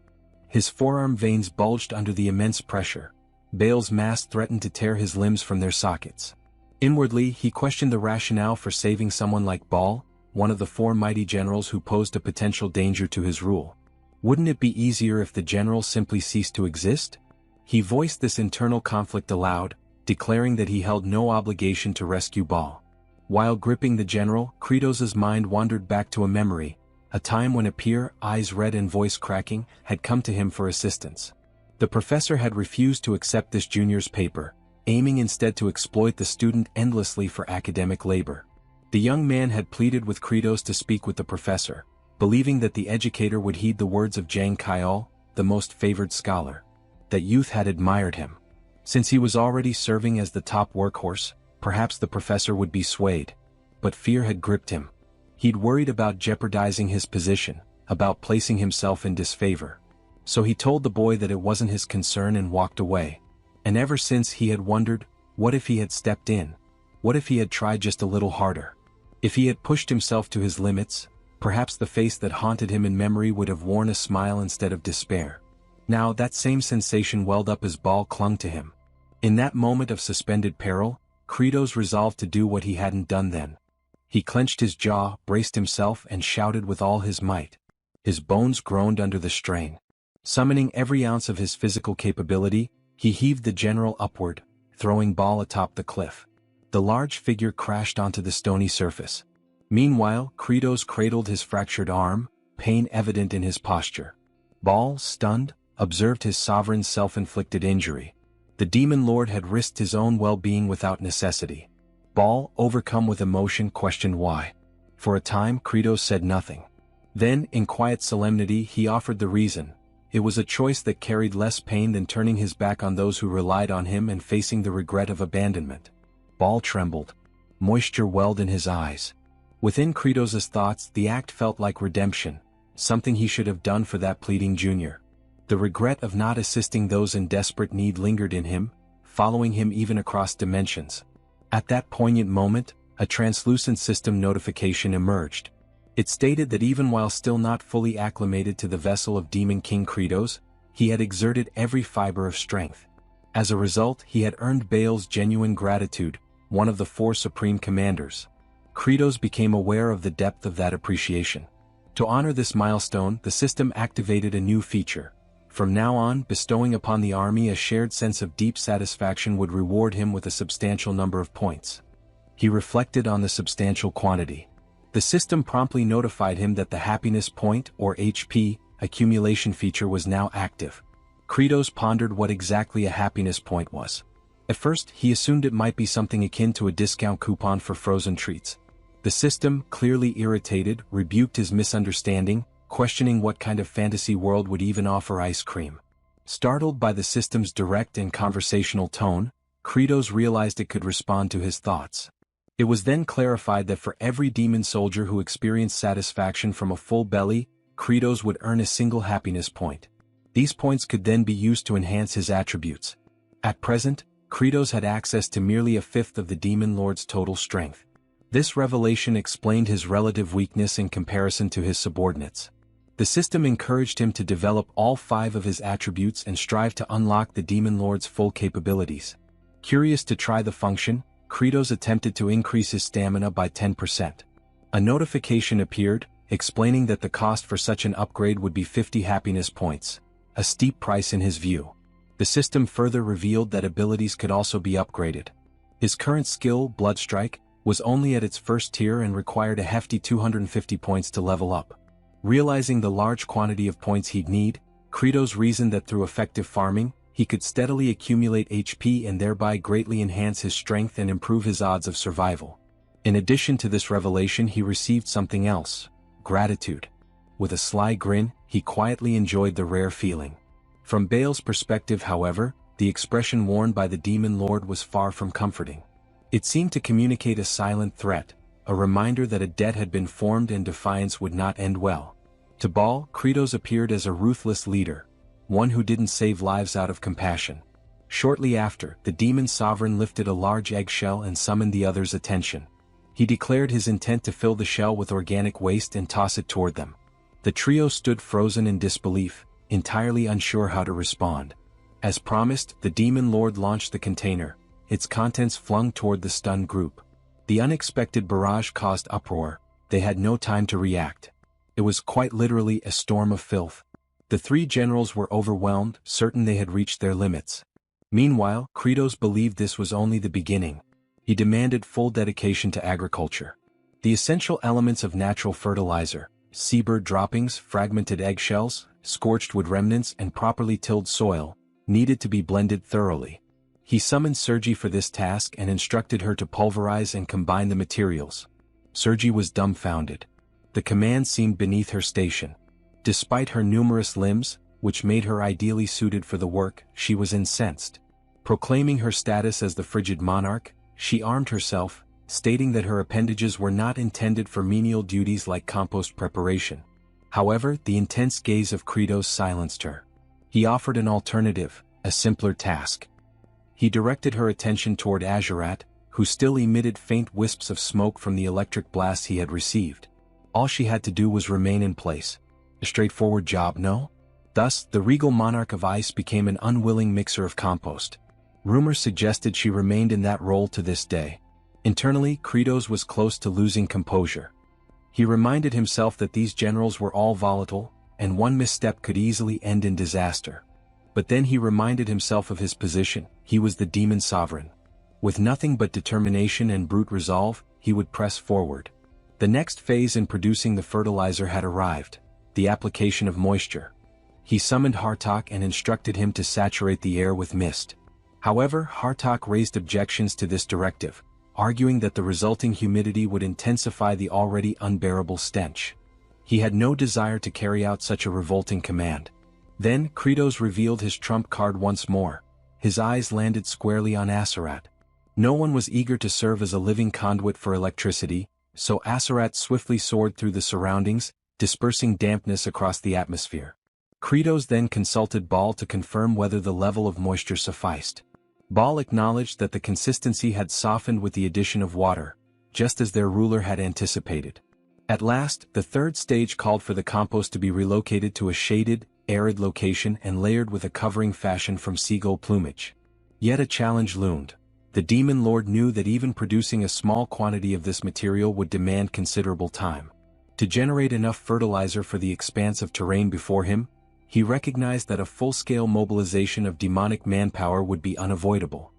His forearm veins bulged under the immense pressure. Baal's mass threatened to tear his limbs from their sockets. Inwardly, he questioned the rationale for saving someone like Baal, one of the four mighty generals who posed a potential danger to his rule. Wouldn't it be easier if the general simply ceased to exist? He voiced this internal conflict aloud, declaring that he held no obligation to rescue Baal. While gripping the general, Kratos' mind wandered back to a memory, a time when a peer, eyes red and voice cracking, had come to him for assistance. The professor had refused to accept this junior's paper, aiming instead to exploit the student endlessly for academic labor. The young man had pleaded with Kratos to speak with the professor, believing that the educator would heed the words of Jang Kyol, the most favored scholar. That youth had admired him. Since he was already serving as the top workhorse, perhaps the professor would be swayed. But fear had gripped him. He'd worried about jeopardizing his position, about placing himself in disfavor. So he told the boy that it wasn't his concern and walked away. And ever since he had wondered, what if he had stepped in? What if he had tried just a little harder? If he had pushed himself to his limits, perhaps the face that haunted him in memory would have worn a smile instead of despair. Now that same sensation welled up as Baal clung to him. In that moment of suspended peril, Kratos resolved to do what he hadn't done then. He clenched his jaw, braced himself, and shouted with all his might. His bones groaned under the strain. Summoning every ounce of his physical capability, he heaved the general upward, throwing Baal atop the cliff. The large figure crashed onto the stony surface. Meanwhile, Kratos cradled his fractured arm, pain evident in his posture. Baal, stunned, observed his sovereign's self-inflicted injury. The demon lord had risked his own well-being without necessity. Ball, overcome with emotion, questioned why. For a time, Kratos said nothing. Then, in quiet solemnity, he offered the reason. It was a choice that carried less pain than turning his back on those who relied on him and facing the regret of abandonment. Ball trembled. Moisture welled in his eyes. Within Kratos' thoughts, the act felt like redemption, something he should have done for that pleading junior. The regret of not assisting those in desperate need lingered in him, following him even across dimensions. At that poignant moment, a translucent system notification emerged. It stated that even while still not fully acclimated to the vessel of Demon King Kratos, he had exerted every fiber of strength. As a result, he had earned Baal's genuine gratitude, one of the 4 supreme commanders. Kratos became aware of the depth of that appreciation. To honor this milestone, the system activated a new feature. From now on, bestowing upon the army a shared sense of deep satisfaction would reward him with a substantial number of points. He reflected on the substantial quantity. The system promptly notified him that the happiness point, or HP, accumulation feature was now active. Kratos pondered what exactly a happiness point was. At first, he assumed it might be something akin to a discount coupon for frozen treats. The system, clearly irritated, rebuked his misunderstanding, questioning what kind of fantasy world would even offer ice cream. Startled by the system's direct and conversational tone, Kratos realized it could respond to his thoughts. It was then clarified that for every demon soldier who experienced satisfaction from a full belly, Kratos would earn a single happiness point. These points could then be used to enhance his attributes. At present, Kratos had access to merely a fifth of the demon lord's total strength. This revelation explained his relative weakness in comparison to his subordinates. The system encouraged him to develop all 5 of his attributes and strive to unlock the demon lord's full capabilities. Curious to try the function, Kratos attempted to increase his stamina by 10%. A notification appeared, explaining that the cost for such an upgrade would be 50 happiness points, a steep price in his view. The system further revealed that abilities could also be upgraded. His current skill, Bloodstrike, was only at its first tier and required a hefty 250 points to level up. Realizing the large quantity of points he'd need, Kratos reasoned that through effective farming, he could steadily accumulate HP and thereby greatly enhance his strength and improve his odds of survival. In addition to this revelation, he received something else: gratitude. With a sly grin, he quietly enjoyed the rare feeling. From Baal's perspective, however, the expression worn by the demon lord was far from comforting. It seemed to communicate a silent threat, a reminder that a debt had been formed and defiance would not end well. To Baal, Kratos appeared as a ruthless leader, one who didn't save lives out of compassion. Shortly after, the demon sovereign lifted a large eggshell and summoned the others' attention. He declared his intent to fill the shell with organic waste and toss it toward them. The trio stood frozen in disbelief, entirely unsure how to respond. As promised, the demon lord launched the container, its contents flung toward the stunned group. The unexpected barrage caused uproar. They had no time to react. It was quite literally a storm of filth. The 3 generals were overwhelmed, certain they had reached their limits. Meanwhile, Kratos believed this was only the beginning. He demanded full dedication to agriculture. The essential elements of natural fertilizer, seabird droppings, fragmented eggshells, scorched wood remnants, and properly tilled soil, needed to be blended thoroughly. He summoned Sergi for this task and instructed her to pulverize and combine the materials. Sergi was dumbfounded. The command seemed beneath her station. Despite her numerous limbs, which made her ideally suited for the work, she was incensed. Proclaiming her status as the frigid monarch, she armed herself, stating that her appendages were not intended for menial duties like compost preparation. However, the intense gaze of Kratos silenced her. He offered an alternative, a simpler task. He directed her attention toward Azurat, who still emitted faint wisps of smoke from the electric blasts he had received. All she had to do was remain in place. A straightforward job, no? Thus, the regal monarch of ice became an unwilling mixer of compost. Rumor suggested she remained in that role to this day. Internally, Kratos was close to losing composure. He reminded himself that these generals were all volatile, and one misstep could easily end in disaster. But then he reminded himself of his position. He was the demon sovereign. With nothing but determination and brute resolve, he would press forward. The next phase in producing the fertilizer had arrived, the application of moisture. He summoned Hartok and instructed him to saturate the air with mist. However, Hartok raised objections to this directive, arguing that the resulting humidity would intensify the already unbearable stench. He had no desire to carry out such a revolting command. Then, Kratos revealed his trump card once more. His eyes landed squarely on Aserat. No one was eager to serve as a living conduit for electricity, so Aserat swiftly soared through the surroundings, dispersing dampness across the atmosphere. Kratos then consulted Baal to confirm whether the level of moisture sufficed. Baal acknowledged that the consistency had softened with the addition of water, just as their ruler had anticipated. At last, the third stage called for the compost to be relocated to a shaded, arid location and layered with a covering fashioned from seagull plumage. Yet a challenge loomed. The demon lord knew that even producing a small quantity of this material would demand considerable time. To generate enough fertilizer for the expanse of terrain before him, he recognized that a full-scale mobilization of demonic manpower would be unavoidable.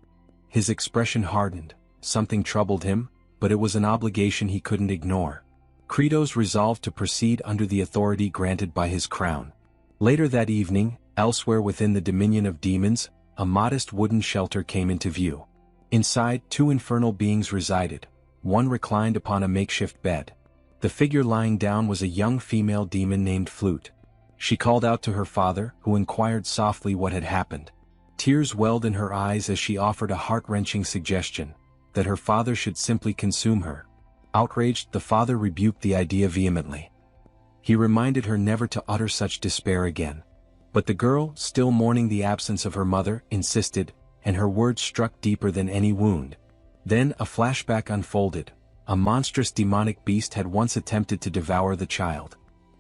His expression hardened. Something troubled him, but it was an obligation he couldn't ignore. Kratos resolved to proceed under the authority granted by his crown. Later that evening, elsewhere within the dominion of demons, a modest wooden shelter came into view. Inside, two infernal beings resided. One reclined upon a makeshift bed. The figure lying down was a young female demon named Flute. She called out to her father, who inquired softly what had happened. Tears welled in her eyes as she offered a heart-wrenching suggestion, that her father should simply consume her. Outraged, the father rebuked the idea vehemently. He reminded her never to utter such despair again. But the girl, still mourning the absence of her mother, insisted, and her words struck deeper than any wound. Then a flashback unfolded. A monstrous demonic beast had once attempted to devour the child.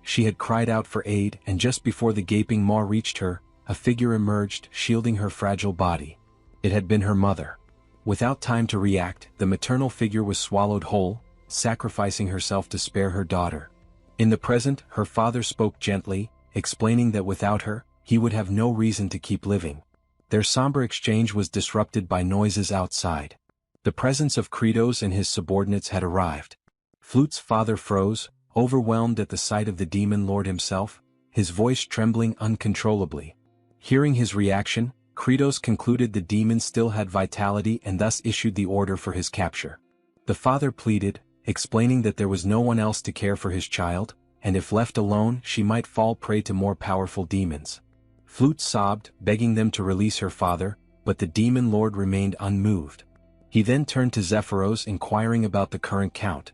She had cried out for aid, and just before the gaping maw reached her, a figure emerged, shielding her fragile body. It had been her mother. Without time to react, the maternal figure was swallowed whole, sacrificing herself to spare her daughter. In the present, her father spoke gently, explaining that without her, he would have no reason to keep living. Their somber exchange was disrupted by noises outside. The presence of Kratos and his subordinates had arrived. Flute's father froze, overwhelmed at the sight of the demon lord himself, his voice trembling uncontrollably. Hearing his reaction, Kratos concluded the demon still had vitality and thus issued the order for his capture. The father pleaded, explaining that there was no one else to care for his child, and if left alone she might fall prey to more powerful demons. Flute sobbed, begging them to release her father, but the demon lord remained unmoved. He then turned to Zephyros inquiring about the current count.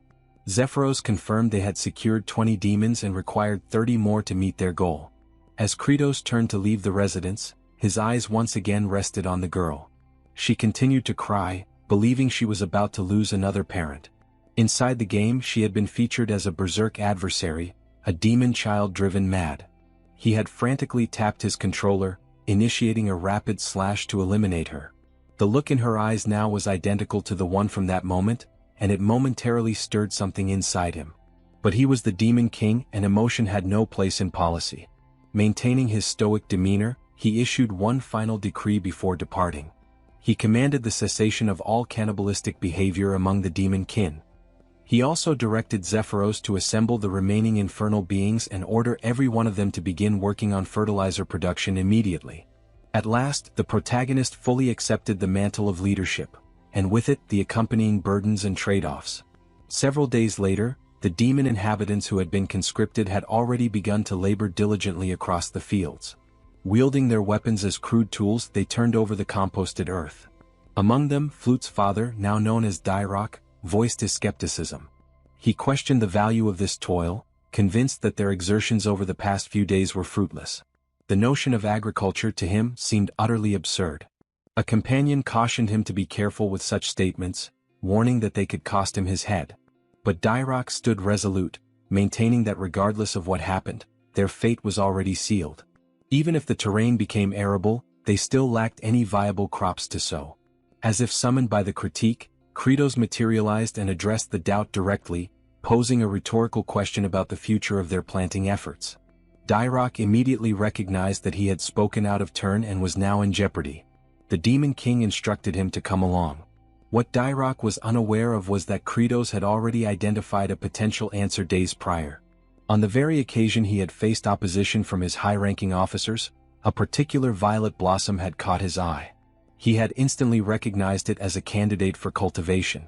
Zephyros confirmed they had secured 20 demons and required 30 more to meet their goal. As Kratos turned to leave the residence, his eyes once again rested on the girl. She continued to cry, believing she was about to lose another parent. Inside the game she had been featured as a berserk adversary, a demon child driven mad. He had frantically tapped his controller, initiating a rapid slash to eliminate her. The look in her eyes now was identical to the one from that moment, and it momentarily stirred something inside him. But he was the Demon King and emotion had no place in policy. Maintaining his stoic demeanor, he issued one final decree before departing. He commanded the cessation of all cannibalistic behavior among the demon kin. He also directed Zephyros to assemble the remaining infernal beings and order every one of them to begin working on fertilizer production immediately. At last, the protagonist fully accepted the mantle of leadership, and with it the accompanying burdens and trade-offs. Several days later, the demon inhabitants who had been conscripted had already begun to labor diligently across the fields. Wielding their weapons as crude tools, they turned over the composted earth. Among them, Flute's father, now known as Dyrok, voiced his skepticism. He questioned the value of this toil, convinced that their exertions over the past few days were fruitless. The notion of agriculture to him seemed utterly absurd. A companion cautioned him to be careful with such statements, warning that they could cost him his head. But Dyrok stood resolute, maintaining that regardless of what happened, their fate was already sealed. Even if the terrain became arable, they still lacked any viable crops to sow. As if summoned by the critique, Kratos materialized and addressed the doubt directly, posing a rhetorical question about the future of their planting efforts. Dyrok immediately recognized that he had spoken out of turn and was now in jeopardy. The Demon King instructed him to come along. What Dyrok was unaware of was that Kratos had already identified a potential answer days prior. On the very occasion he had faced opposition from his high-ranking officers, a particular violet blossom had caught his eye. He had instantly recognized it as a candidate for cultivation.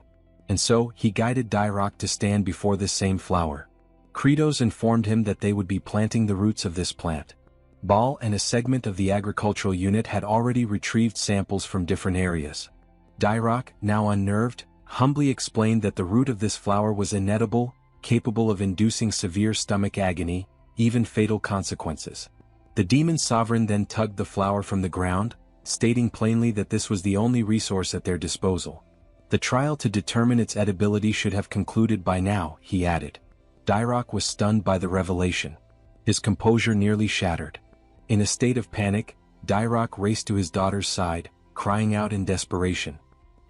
And so, he guided Dairock to stand before this same flower. Kratos informed him that they would be planting the roots of this plant. Bal and a segment of the agricultural unit had already retrieved samples from different areas. Dairock, now unnerved, humbly explained that the root of this flower was inedible, capable of inducing severe stomach agony, even fatal consequences. The demon sovereign then tugged the flower from the ground, stating plainly that this was the only resource at their disposal. The trial to determine its edibility should have concluded by now, he added. Dairock was stunned by the revelation. His composure nearly shattered. In a state of panic, Dairock raced to his daughter's side, crying out in desperation.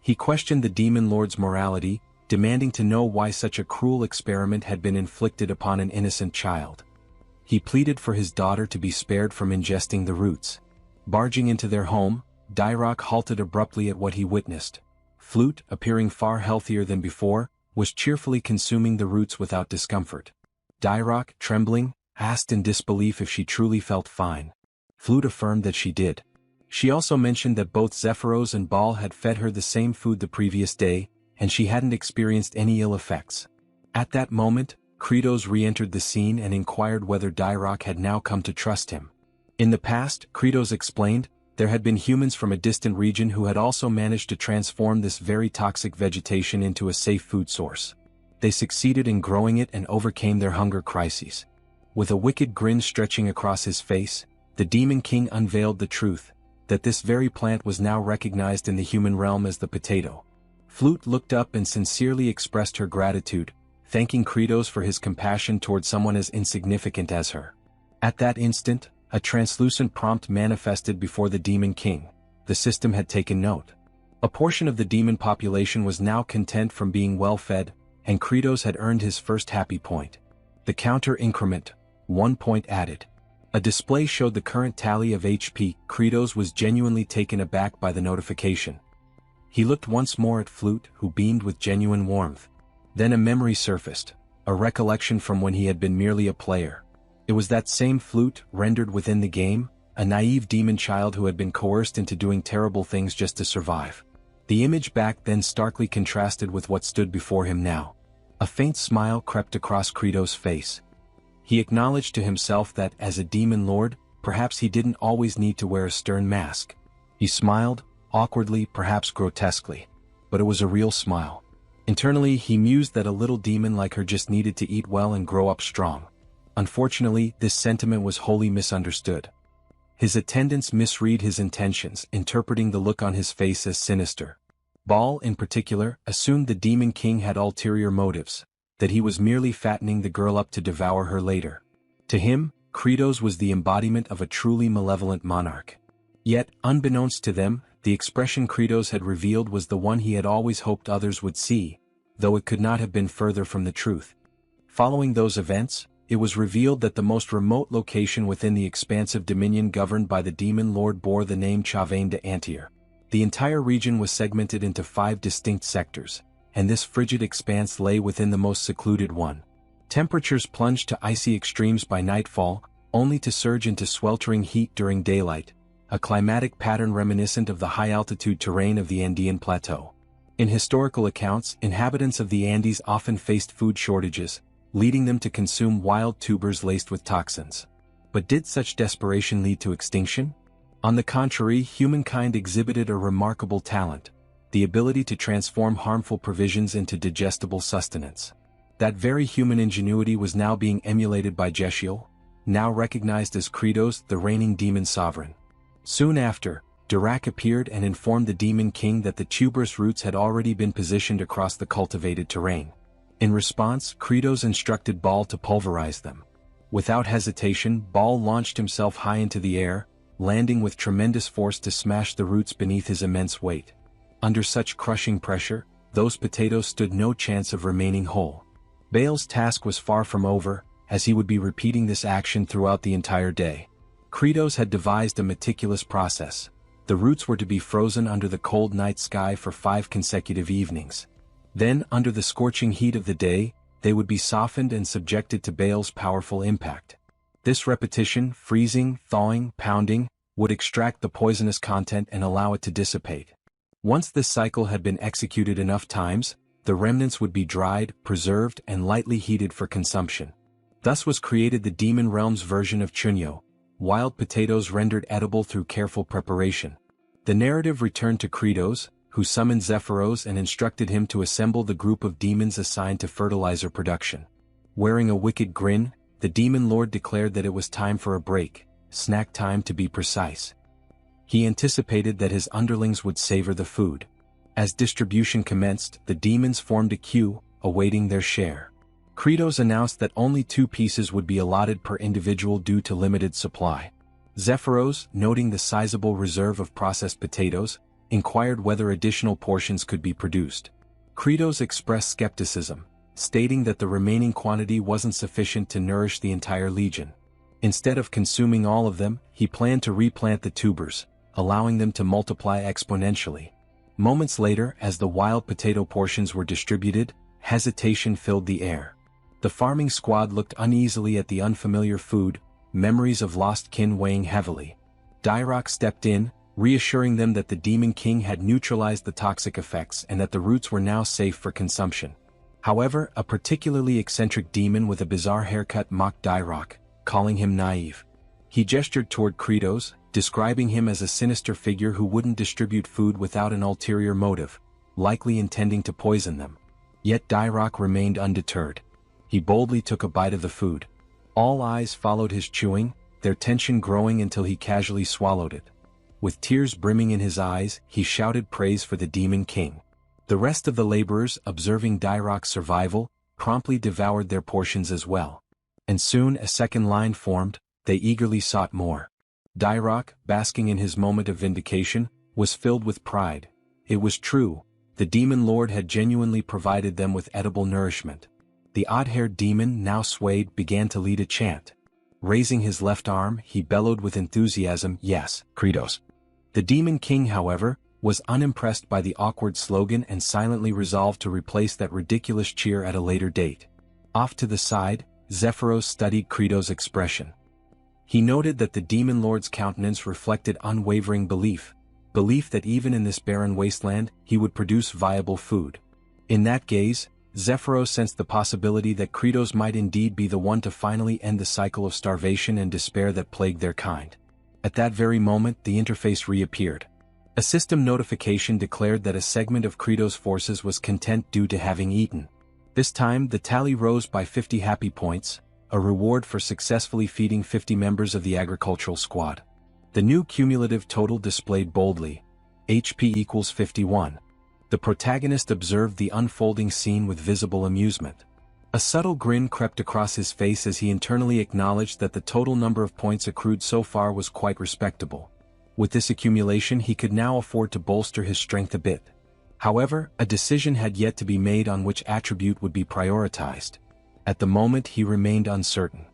He questioned the demon lord's morality, demanding to know why such a cruel experiment had been inflicted upon an innocent child. He pleaded for his daughter to be spared from ingesting the roots. Barging into their home, Dairock halted abruptly at what he witnessed. Flute, appearing far healthier than before, was cheerfully consuming the roots without discomfort. Dairock, trembling, asked in disbelief if she truly felt fine. Flute affirmed that she did. She also mentioned that both Zephyros and Bal had fed her the same food the previous day, and she hadn't experienced any ill effects. At that moment, Kratos re-entered the scene and inquired whether Dairock had now come to trust him. In the past, Kratos explained, there had been humans from a distant region who had also managed to transform this very toxic vegetation into a safe food source. They succeeded in growing it and overcame their hunger crises. With a wicked grin stretching across his face, the Demon King unveiled the truth, that this very plant was now recognized in the human realm as the potato. Flute looked up and sincerely expressed her gratitude, thanking Kratos for his compassion toward someone as insignificant as her. At that instant, a translucent prompt manifested before the Demon King. The system had taken note. A portion of the demon population was now content from being well fed, and Kratos had earned his first happy point. The counter increment, 1 point added. A display showed the current tally of HP. Kratos was genuinely taken aback by the notification. He looked once more at Flute, who beamed with genuine warmth. Then a memory surfaced, a recollection from when he had been merely a player. It was that same Flute, rendered within the game, a naive demon child who had been coerced into doing terrible things just to survive. The image back then starkly contrasted with what stood before him now. A faint smile crept across Kratos' face. He acknowledged to himself that, as a demon lord, perhaps he didn't always need to wear a stern mask. He smiled, awkwardly, perhaps grotesquely. But it was a real smile. Internally, he mused that a little demon like her just needed to eat well and grow up strong. Unfortunately, this sentiment was wholly misunderstood. His attendants misread his intentions, interpreting the look on his face as sinister. Bal, in particular, assumed the Demon King had ulterior motives, that he was merely fattening the girl up to devour her later. To him, Kratos was the embodiment of a truly malevolent monarch. Yet, unbeknownst to them, the expression Kratos had revealed was the one he had always hoped others would see, though it could not have been further from the truth. Following those events, it was revealed that the most remote location within the expansive dominion governed by the Demon Lord bore the name Chavain de Antir. The entire region was segmented into 5 distinct sectors, and this frigid expanse lay within the most secluded one. Temperatures plunged to icy extremes by nightfall, only to surge into sweltering heat during daylight, a climatic pattern reminiscent of the high-altitude terrain of the Andean Plateau. In historical accounts, inhabitants of the Andes often faced food shortages, leading them to consume wild tubers laced with toxins. But did such desperation lead to extinction? On the contrary, humankind exhibited a remarkable talent, the ability to transform harmful provisions into digestible sustenance. That very human ingenuity was now being emulated by Jeshiel, now recognized as Kratos, the reigning demon sovereign. Soon after, Dirac appeared and informed the Demon King that the tuberous roots had already been positioned across the cultivated terrain. In response, Kratos instructed Bal to pulverize them. Without hesitation, Bal launched himself high into the air, landing with tremendous force to smash the roots beneath his immense weight. Under such crushing pressure, those potatoes stood no chance of remaining whole. Bal's task was far from over, as he would be repeating this action throughout the entire day. Kratos had devised a meticulous process. The roots were to be frozen under the cold night sky for 5 consecutive evenings. Then, under the scorching heat of the day, they would be softened and subjected to Bal's powerful impact. This repetition, freezing, thawing, pounding, would extract the poisonous content and allow it to dissipate. Once this cycle had been executed enough times, the remnants would be dried, preserved, and lightly heated for consumption. Thus was created the Demon Realm's version of chunyo, wild potatoes rendered edible through careful preparation. The narrative returned to Kratos, who summoned Zephyros and instructed him to assemble the group of demons assigned to fertilizer production. Wearing a wicked grin, the demon lord declared that it was time for a break, snack time to be precise. He anticipated that his underlings would savor the food. As distribution commenced, the demons formed a queue, awaiting their share. Kratos announced that only 2 pieces would be allotted per individual due to limited supply. Zephyros, noting the sizable reserve of processed potatoes, inquired whether additional portions could be produced. Kratos expressed skepticism, stating that the remaining quantity wasn't sufficient to nourish the entire legion. Instead of consuming all of them, he planned to replant the tubers, allowing them to multiply exponentially. Moments later, as the wild potato portions were distributed, hesitation filled the air. The farming squad looked uneasily at the unfamiliar food, memories of lost kin weighing heavily. Dyrok stepped in, reassuring them that the Demon King had neutralized the toxic effects and that the roots were now safe for consumption. However, a particularly eccentric demon with a bizarre haircut mocked Dyrok, calling him naive. He gestured toward Kratos, describing him as a sinister figure who wouldn't distribute food without an ulterior motive, likely intending to poison them. Yet Dyrok remained undeterred. He boldly took a bite of the food. All eyes followed his chewing, their tension growing until he casually swallowed it. With tears brimming in his eyes, he shouted praise for the Demon King. The rest of the laborers, observing Dyrok's survival, promptly devoured their portions as well. And soon a second line formed, they eagerly sought more. Dyrok, basking in his moment of vindication, was filled with pride. It was true, the Demon Lord had genuinely provided them with edible nourishment. The odd-haired demon, now swayed, began to lead a chant. Raising his left arm, he bellowed with enthusiasm, "Yes, Kratos." The Demon King, however, was unimpressed by the awkward slogan and silently resolved to replace that ridiculous cheer at a later date. Off to the side, Zephyros studied Kratos' expression. He noted that the Demon Lord's countenance reflected unwavering belief that even in this barren wasteland, he would produce viable food. In that gaze, Zephyros sensed the possibility that Kratos might indeed be the one to finally end the cycle of starvation and despair that plagued their kind. At that very moment, the interface reappeared. A system notification declared that a segment of Kratos' forces was content due to having eaten. This time, the tally rose by 50 happy points, a reward for successfully feeding 50 members of the agricultural squad. The new cumulative total displayed boldly: HP equals 51. The protagonist observed the unfolding scene with visible amusement. A subtle grin crept across his face as he internally acknowledged that the total number of points accrued so far was quite respectable. With this accumulation, he could now afford to bolster his strength a bit. However, a decision had yet to be made on which attribute would be prioritized. At the moment, he remained uncertain.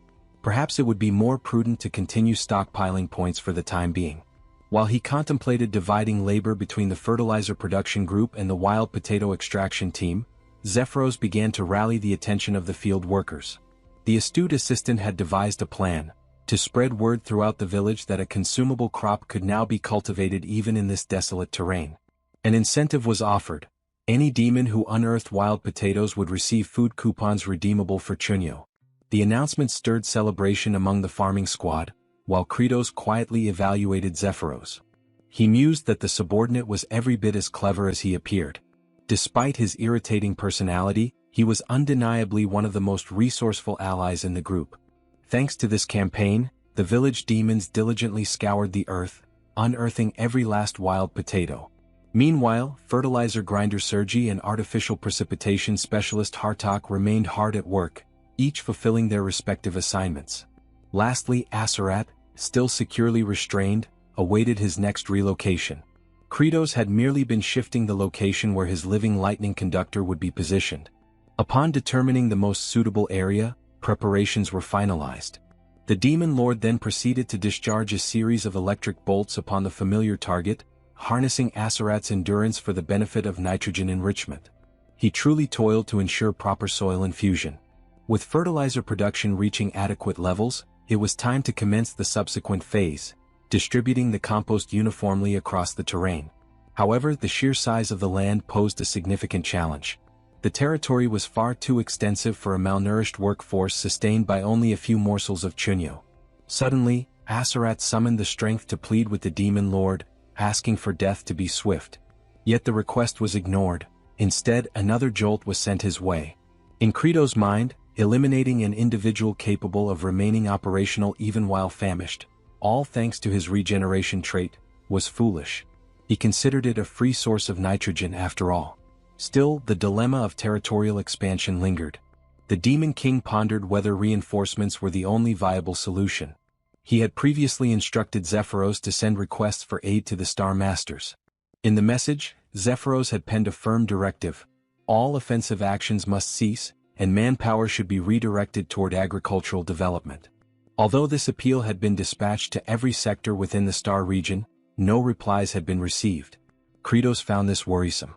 Perhaps it would be more prudent to continue stockpiling points for the time being. While he contemplated dividing labor between the fertilizer production group and the wild potato extraction team, Zephyros began to rally the attention of the field workers. The astute assistant had devised a plan to spread word throughout the village that a consumable crop could now be cultivated even in this desolate terrain. An incentive was offered. Any demon who unearthed wild potatoes would receive food coupons redeemable for chunyo. The announcement stirred celebration among the farming squad, while Kratos quietly evaluated Zephyros. He mused that the subordinate was every bit as clever as he appeared. Despite his irritating personality, he was undeniably one of the most resourceful allies in the group. Thanks to this campaign, the village demons diligently scoured the earth, unearthing every last wild potato. Meanwhile, fertilizer grinder Sergi and artificial precipitation specialist Hartok remained hard at work, each fulfilling their respective assignments. Lastly, Aserat, still securely restrained, awaited his next relocation. Kratos had merely been shifting the location where his living lightning conductor would be positioned. Upon determining the most suitable area, preparations were finalized. The Demon Lord then proceeded to discharge a series of electric bolts upon the familiar target, harnessing Aserat's endurance for the benefit of nitrogen enrichment. He truly toiled to ensure proper soil infusion. With fertilizer production reaching adequate levels, it was time to commence the subsequent phase: distributing the compost uniformly across the terrain. However, the sheer size of the land posed a significant challenge. The territory was far too extensive for a malnourished workforce sustained by only a few morsels of chunyo. Suddenly, Asarat summoned the strength to plead with the demon lord, asking for death to be swift. Yet the request was ignored. Instead, another jolt was sent his way. In Credo's mind, eliminating an individual capable of remaining operational even while famished, all thanks to his regeneration trait, was foolish. He considered it a free source of nitrogen after all. Still, the dilemma of territorial expansion lingered. The Demon King pondered whether reinforcements were the only viable solution. He had previously instructed Zephyros to send requests for aid to the Star Masters. In the message, Zephyros had penned a firm directive: all offensive actions must cease, and manpower should be redirected toward agricultural development. Although this appeal had been dispatched to every sector within the Star region, no replies had been received. Kratos found this worrisome.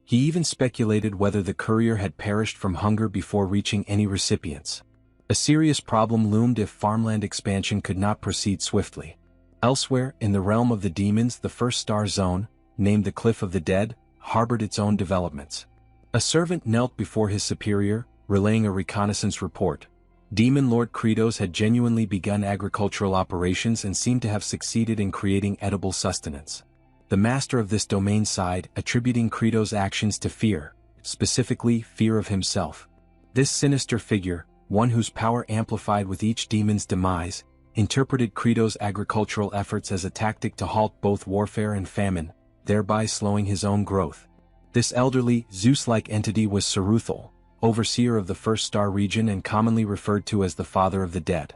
He even speculated whether the courier had perished from hunger before reaching any recipients. A serious problem loomed if farmland expansion could not proceed swiftly. Elsewhere, in the realm of the demons, the first star zone, named the Cliff of the Dead, harbored its own developments. A servant knelt before his superior, relaying a reconnaissance report. Demon Lord Kratos had genuinely begun agricultural operations and seemed to have succeeded in creating edible sustenance. The master of this domain sighed, attributing Kratos' actions to fear, specifically fear of himself. This sinister figure, one whose power amplified with each demon's demise, interpreted Kratos' agricultural efforts as a tactic to halt both warfare and famine, thereby slowing his own growth. This elderly, Zeus-like entity was Saruthal, overseer of the First Star region and commonly referred to as the Father of the Dead.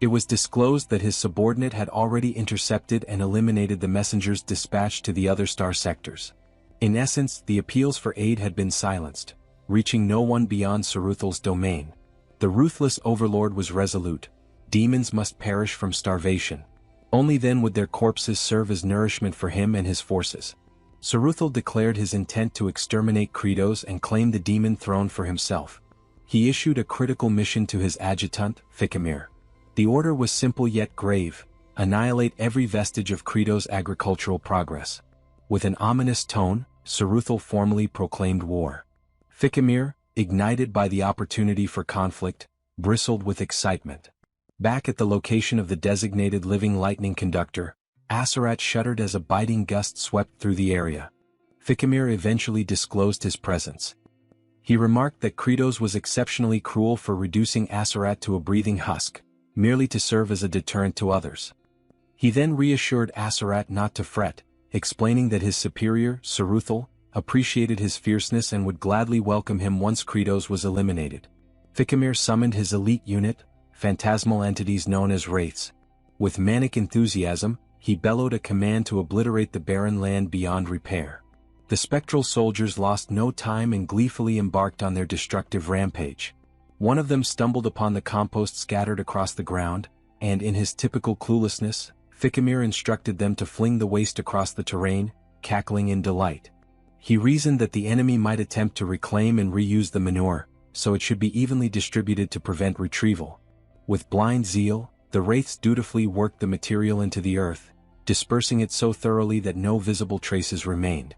It was disclosed that his subordinate had already intercepted and eliminated the messengers dispatched to the other star sectors. In essence, the appeals for aid had been silenced, reaching no one beyond Saruthal's domain. The ruthless overlord was resolute: demons must perish from starvation. Only then would their corpses serve as nourishment for him and his forces. Saruthal declared his intent to exterminate Kratos and claim the demon throne for himself. He issued a critical mission to his adjutant, Fikimir. The order was simple yet grave: annihilate every vestige of Kratos' agricultural progress. With an ominous tone, Saruthal formally proclaimed war. Fikimir, ignited by the opportunity for conflict, bristled with excitement. Back at the location of the designated living lightning conductor, Asarat shuddered as a biting gust swept through the area. Fikimir eventually disclosed his presence. He remarked that Kratos was exceptionally cruel for reducing Asarat to a breathing husk, merely to serve as a deterrent to others. He then reassured Asarat not to fret, explaining that his superior, Saruthal, appreciated his fierceness and would gladly welcome him once Kratos was eliminated. Fikimir summoned his elite unit, phantasmal entities known as wraiths. With manic enthusiasm, he bellowed a command to obliterate the barren land beyond repair. The spectral soldiers lost no time and gleefully embarked on their destructive rampage. One of them stumbled upon the compost scattered across the ground, and in his typical cluelessness, Fikimir instructed them to fling the waste across the terrain, cackling in delight. He reasoned that the enemy might attempt to reclaim and reuse the manure, so it should be evenly distributed to prevent retrieval. With blind zeal, the wraiths dutifully worked the material into the earth, dispersing it so thoroughly that no visible traces remained.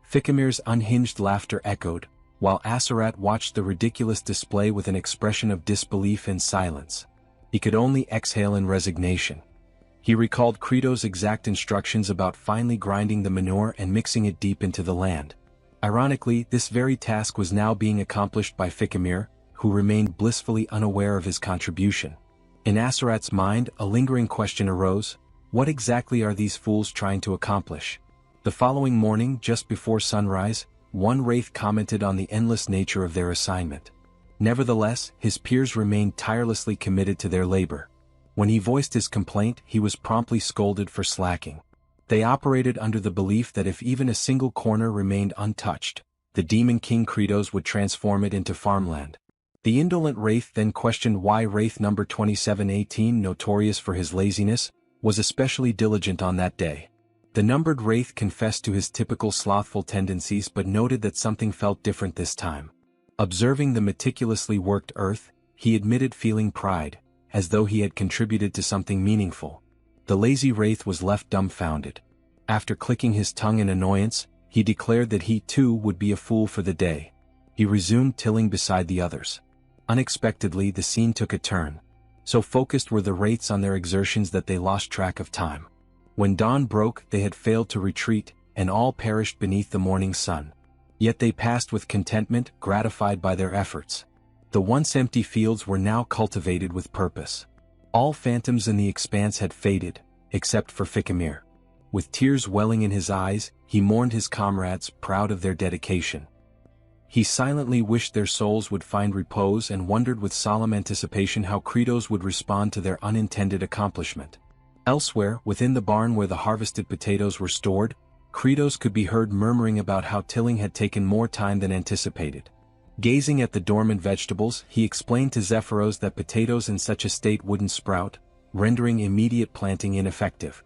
Fikimir's unhinged laughter echoed, while Asarat watched the ridiculous display with an expression of disbelief and silence. He could only exhale in resignation. He recalled Kratos' exact instructions about finely grinding the manure and mixing it deep into the land. Ironically, this very task was now being accomplished by Fikimir, who remained blissfully unaware of his contribution. In Asarat's mind, a lingering question arose: what exactly are these fools trying to accomplish? The following morning, just before sunrise, one wraith commented on the endless nature of their assignment. Nevertheless, his peers remained tirelessly committed to their labor. When he voiced his complaint, he was promptly scolded for slacking. They operated under the belief that if even a single corner remained untouched, the Demon King Kratos would transform it into farmland. The indolent wraith then questioned why Wraith number 2718, notorious for his laziness, was especially diligent on that day. The numbered wraith confessed to his typical slothful tendencies but noted that something felt different this time. Observing the meticulously worked earth, he admitted feeling pride, as though he had contributed to something meaningful. The lazy wraith was left dumbfounded. After clicking his tongue in annoyance, he declared that he too would be a fool for the day. He resumed tilling beside the others. Unexpectedly, the scene took a turn. So focused were the wraiths on their exertions that they lost track of time. When dawn broke, they had failed to retreat, and all perished beneath the morning sun. Yet they passed with contentment, gratified by their efforts. The once empty fields were now cultivated with purpose. All phantoms in the expanse had faded, except for Fikimir. With tears welling in his eyes, he mourned his comrades, proud of their dedication. He silently wished their souls would find repose and wondered with solemn anticipation how Kratos would respond to their unintended accomplishment. Elsewhere, within the barn where the harvested potatoes were stored, Kratos could be heard murmuring about how tilling had taken more time than anticipated. Gazing at the dormant vegetables, he explained to Zephyros that potatoes in such a state wouldn't sprout, rendering immediate planting ineffective.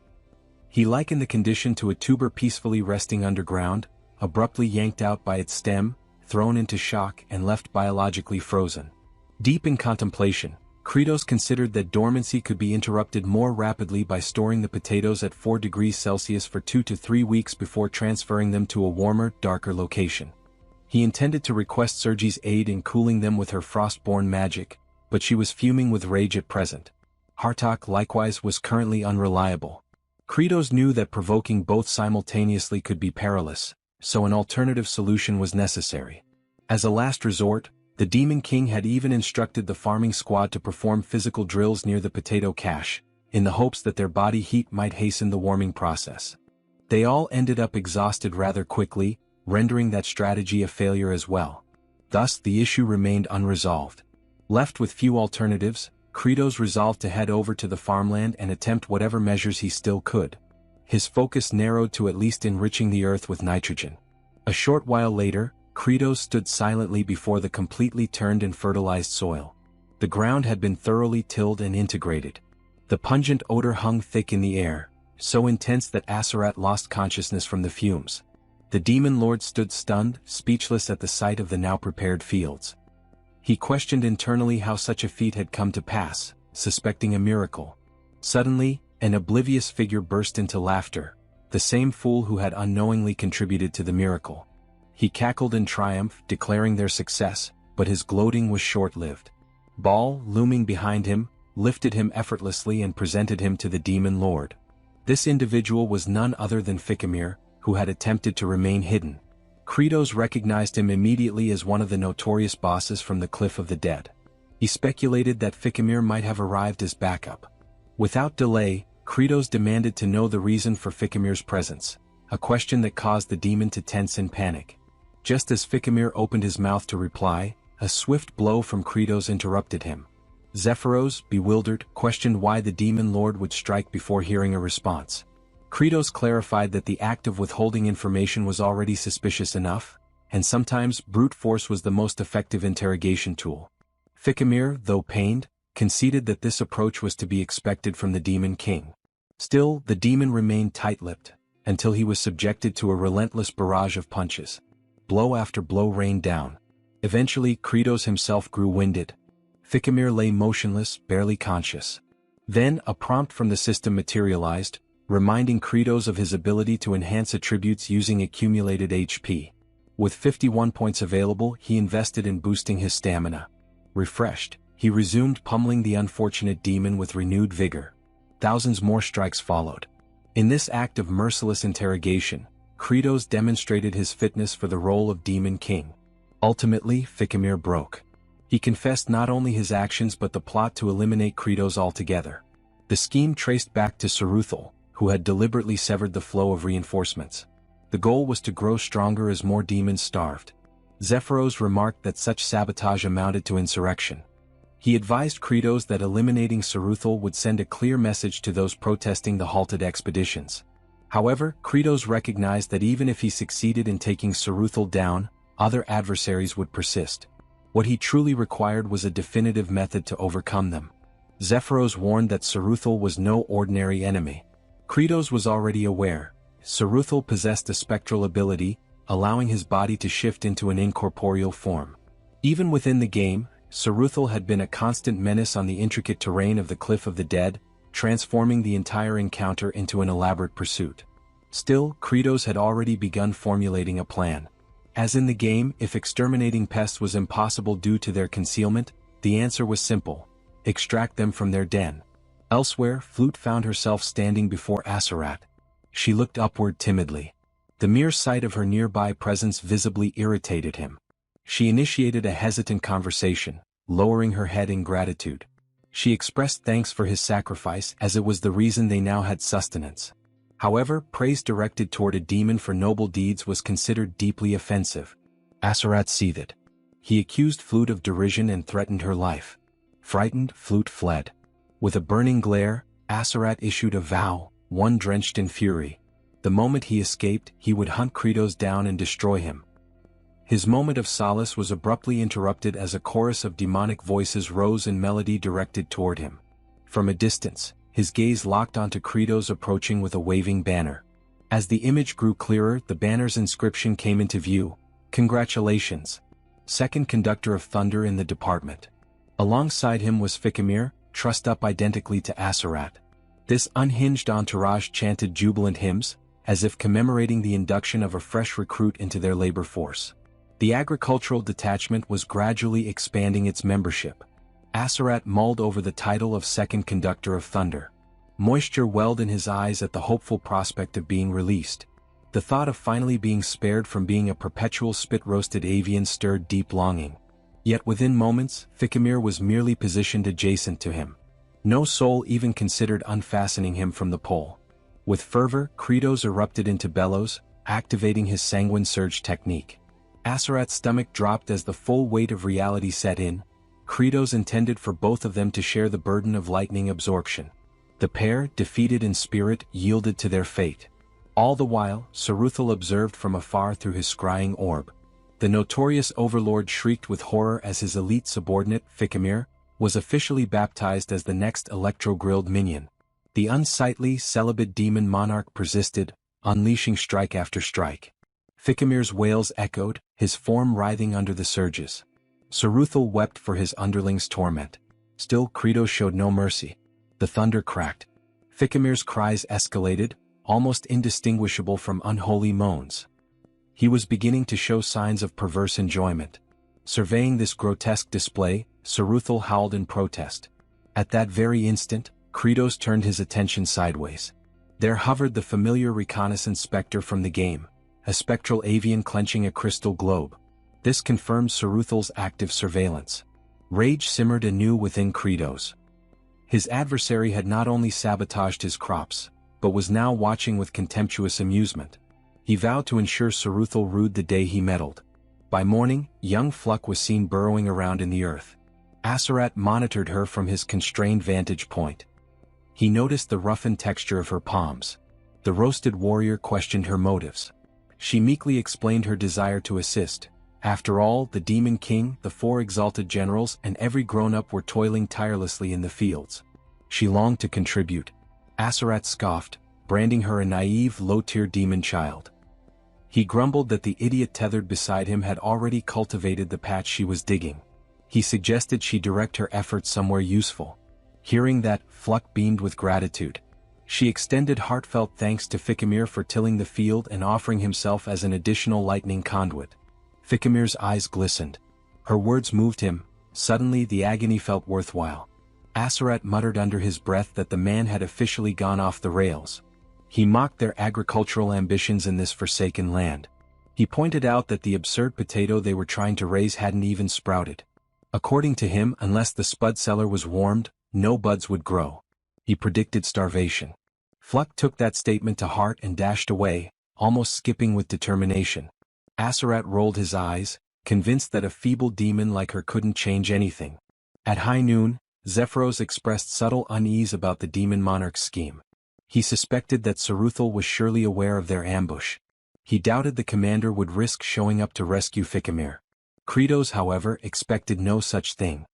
He likened the condition to a tuber peacefully resting underground, abruptly yanked out by its stem, thrown into shock and left biologically frozen. Deep in contemplation, Kratos considered that dormancy could be interrupted more rapidly by storing the potatoes at 4 degrees Celsius for 2 to 3 weeks before transferring them to a warmer, darker location. He intended to request Sergi's aid in cooling them with her frostborn magic, but she was fuming with rage at present. Hartok likewise was currently unreliable. Kratos knew that provoking both simultaneously could be perilous, so an alternative solution was necessary. As a last resort, the Demon King had even instructed the farming squad to perform physical drills near the potato cache, in the hopes that their body heat might hasten the warming process. They all ended up exhausted rather quickly, rendering that strategy a failure as well. Thus the issue remained unresolved. Left with few alternatives, Kratos resolved to head over to the farmland and attempt whatever measures he still could. His focus narrowed to at least enriching the earth with nitrogen. A short while later, Kratos stood silently before the completely turned and fertilized soil. The ground had been thoroughly tilled and integrated. The pungent odor hung thick in the air, so intense that Aserat lost consciousness from the fumes. The demon lord stood stunned, speechless at the sight of the now prepared fields. He questioned internally how such a feat had come to pass, suspecting a miracle. Suddenly, an oblivious figure burst into laughter, the same fool who had unknowingly contributed to the miracle. He cackled in triumph, declaring their success, but his gloating was short-lived. Baal, looming behind him, lifted him effortlessly and presented him to the demon lord. This individual was none other than Fikimir, who had attempted to remain hidden. Kratos recognized him immediately as one of the notorious bosses from the Cliff of the Dead. He speculated that Fikimir might have arrived as backup. Without delay, Kratos demanded to know the reason for Fikimir's presence, a question that caused the demon to tense in panic. Just as Fikimir opened his mouth to reply, a swift blow from Kratos interrupted him. Zephyros, bewildered, questioned why the demon lord would strike before hearing a response. Kratos clarified that the act of withholding information was already suspicious enough, and sometimes brute force was the most effective interrogation tool. Fikimir, though pained, conceded that this approach was to be expected from the Demon King. Still, the demon remained tight-lipped, until he was subjected to a relentless barrage of punches. Blow after blow rained down. Eventually, Kratos himself grew winded. Fikimir lay motionless, barely conscious. Then, a prompt from the system materialized, reminding Kratos of his ability to enhance attributes using accumulated HP. With 51 points available, he invested in boosting his stamina. Refreshed, he resumed pummeling the unfortunate demon with renewed vigor. Thousands more strikes followed. In this act of merciless interrogation, Kratos demonstrated his fitness for the role of Demon King. Ultimately, Fikimir broke. He confessed not only his actions but the plot to eliminate Kratos altogether. The scheme traced back to Saruthal, who had deliberately severed the flow of reinforcements. The goal was to grow stronger as more demons starved. Zephyros remarked that such sabotage amounted to insurrection. He advised Kratos that eliminating Saruthal would send a clear message to those protesting the halted expeditions. However, Kratos recognized that even if he succeeded in taking Saruthal down, other adversaries would persist. What he truly required was a definitive method to overcome them. Zephyros warned that Saruthal was no ordinary enemy. Kratos was already aware. Saruthal possessed a spectral ability, allowing his body to shift into an incorporeal form. Even within the game, Saruthal had been a constant menace on the intricate terrain of the Cliff of the Dead, transforming the entire encounter into an elaborate pursuit. Still, Kratos had already begun formulating a plan. As in the game, if exterminating pests was impossible due to their concealment, the answer was simple: extract them from their den. Elsewhere, Flute found herself standing before Aserat. She looked upward timidly. The mere sight of her nearby presence visibly irritated him. She initiated a hesitant conversation, lowering her head in gratitude. She expressed thanks for his sacrifice as it was the reason they now had sustenance. However, praise directed toward a demon for noble deeds was considered deeply offensive. Aserat seethed. He accused Flute of derision and threatened her life. Frightened, Flute fled. With a burning glare, Aserat issued a vow, one drenched in fury. The moment he escaped, he would hunt Kratos down and destroy him. His moment of solace was abruptly interrupted as a chorus of demonic voices rose in melody directed toward him. From a distance, his gaze locked onto Kratos approaching with a waving banner. As the image grew clearer, the banner's inscription came into view: "Congratulations, second conductor of thunder in the department." Alongside him was Fikimir, trussed up identically to Aserat. This unhinged entourage chanted jubilant hymns, as if commemorating the induction of a fresh recruit into their labor force. The agricultural detachment was gradually expanding its membership. Aserat mulled over the title of second conductor of thunder. Moisture welled in his eyes at the hopeful prospect of being released. The thought of finally being spared from being a perpetual spit-roasted avian stirred deep longing. Yet within moments, Fikimir was merely positioned adjacent to him. No soul even considered unfastening him from the pole. With fervor, Kratos erupted into bellows, activating his sanguine surge technique. Aserat's stomach dropped as the full weight of reality set in. Kratos intended for both of them to share the burden of lightning absorption. The pair, defeated in spirit, yielded to their fate. All the while, Saruthal observed from afar through his scrying orb. The notorious overlord shrieked with horror as his elite subordinate, Fikimir, was officially baptized as the next electro-grilled minion. The unsightly, celibate demon monarch persisted, unleashing strike after strike. Fikimir's wails echoed, his form writhing under the surges. Saruthal wept for his underling's torment. Still, Kratos showed no mercy. The thunder cracked. Fikimir's cries escalated, almost indistinguishable from unholy moans. He was beginning to show signs of perverse enjoyment. Surveying this grotesque display, Saruthal howled in protest. At that very instant, Kratos turned his attention sideways. There hovered the familiar reconnaissance specter from the game, a spectral avian clenching a crystal globe. This confirmed Saruthal's active surveillance. Rage simmered anew within Kratos. His adversary had not only sabotaged his crops, but was now watching with contemptuous amusement. He vowed to ensure Saruthal rued the day he meddled. By morning, young Fluck was seen burrowing around in the earth. Aserat monitored her from his constrained vantage point. He noticed the roughened texture of her palms. The roasted warrior questioned her motives. She meekly explained her desire to assist. After all, the Demon King, the 4 exalted generals, and every grown-up were toiling tirelessly in the fields. She longed to contribute. Aserat scoffed, branding her a naive, low-tier demon child. He grumbled that the idiot tethered beside him had already cultivated the patch she was digging. He suggested she direct her efforts somewhere useful. Hearing that, Fluck beamed with gratitude. She extended heartfelt thanks to Fikimir for tilling the field and offering himself as an additional lightning conduit. Fikimir's eyes glistened. Her words moved him. Suddenly the agony felt worthwhile. Aserat muttered under his breath that the man had officially gone off the rails. He mocked their agricultural ambitions in this forsaken land. He pointed out that the absurd potato they were trying to raise hadn't even sprouted. According to him, unless the spud cellar was warmed, no buds would grow. He predicted starvation. Fluck took that statement to heart and dashed away, almost skipping with determination. Aserat rolled his eyes, convinced that a feeble demon like her couldn't change anything. At high noon, Zephyros expressed subtle unease about the demon monarch's scheme. He suspected that Saruthal was surely aware of their ambush. He doubted the commander would risk showing up to rescue Fikimir. Kratos, however, expected no such thing.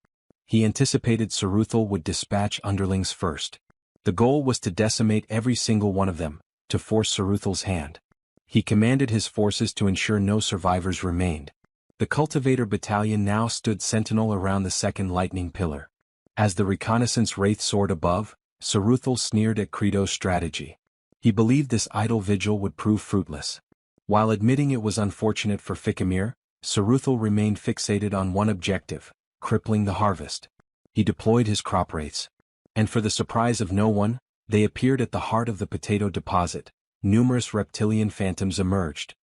He anticipated Saruthal would dispatch underlings first. The goal was to decimate every single one of them, to force Saruthal's hand. He commanded his forces to ensure no survivors remained. The cultivator battalion now stood sentinel around the second lightning pillar. As the reconnaissance wraith soared above, Saruthal sneered at Credo's strategy. He believed this idle vigil would prove fruitless. While admitting it was unfortunate for Fikimir, Saruthal remained fixated on one objective, crippling the harvest. He deployed his crop wraiths. And for the surprise of no one, they appeared at the heart of the potato deposit. Numerous reptilian phantoms emerged.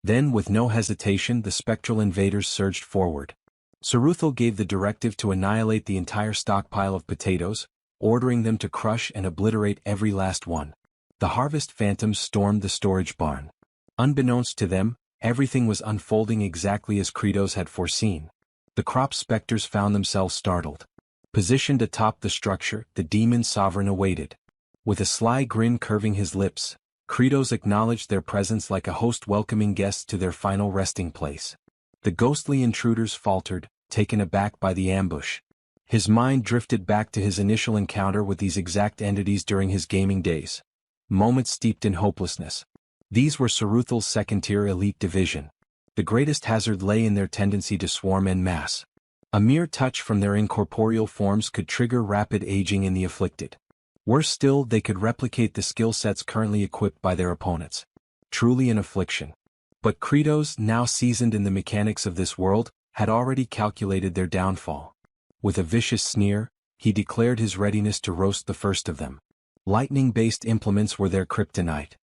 Then, with no hesitation, the spectral invaders surged forward. Saruthal gave the directive to annihilate the entire stockpile of potatoes, ordering them to crush and obliterate every last one. The harvest phantoms stormed the storage barn. Unbeknownst to them, everything was unfolding exactly as Credos had foreseen. The crop specters found themselves startled. Positioned atop the structure, the demon sovereign awaited. With a sly grin curving his lips, Credos acknowledged their presence like a host welcoming guests to their final resting place. The ghostly intruders faltered, taken aback by the ambush. His mind drifted back to his initial encounter with these exact entities during his gaming days. Moments steeped in hopelessness. These were Saruthal's second-tier elite division. The greatest hazard lay in their tendency to swarm en masse. A mere touch from their incorporeal forms could trigger rapid aging in the afflicted. Worse still, they could replicate the skill sets currently equipped by their opponents. Truly an affliction. But Credos, now seasoned in the mechanics of this world, had already calculated their downfall. With a vicious sneer, he declared his readiness to roast the first of them. Lightning-based implements were their kryptonite.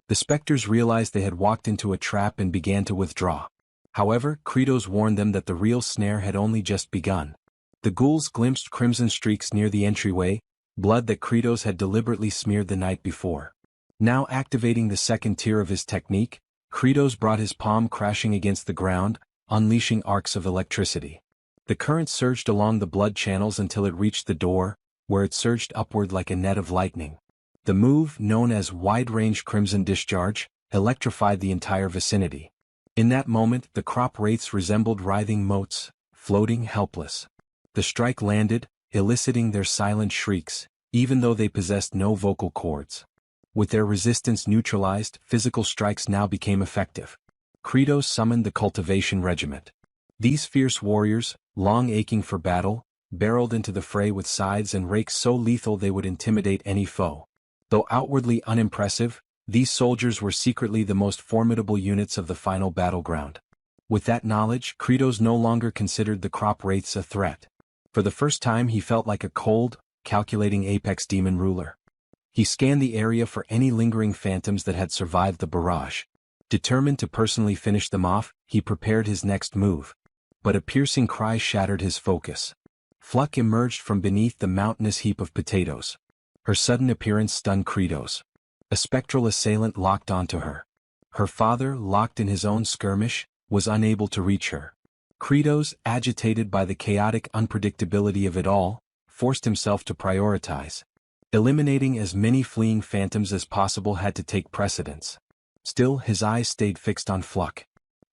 The specters realized they had walked into a trap and began to withdraw. However, Credos warned them that the real snare had only just begun. The ghouls glimpsed crimson streaks near the entryway, blood that Credos had deliberately smeared the night before. Now activating the second tier of his technique, Credos brought his palm crashing against the ground, unleashing arcs of electricity. The current surged along the blood channels until it reached the door, where it surged upward like a net of lightning. The move, known as wide-range crimson discharge, electrified the entire vicinity. In that moment, the crop wraiths resembled writhing motes, floating helpless. The strike landed, eliciting their silent shrieks, even though they possessed no vocal cords. With their resistance neutralized, physical strikes now became effective. Credos summoned the cultivation regiment. These fierce warriors, long aching for battle, barreled into the fray with scythes and rakes so lethal they would intimidate any foe. Though outwardly unimpressive, these soldiers were secretly the most formidable units of the final battleground. With that knowledge, Credos no longer considered the crop wraiths a threat. For the first time he felt like a cold, calculating apex demon ruler. He scanned the area for any lingering phantoms that had survived the barrage. Determined to personally finish them off, he prepared his next move. But a piercing cry shattered his focus. Fluck emerged from beneath the mountainous heap of potatoes. Her sudden appearance stunned Credos. A spectral assailant locked onto her. Her father, locked in his own skirmish, was unable to reach her. Credos, agitated by the chaotic unpredictability of it all, forced himself to prioritize. Eliminating as many fleeing phantoms as possible had to take precedence. Still, his eyes stayed fixed on Fluck.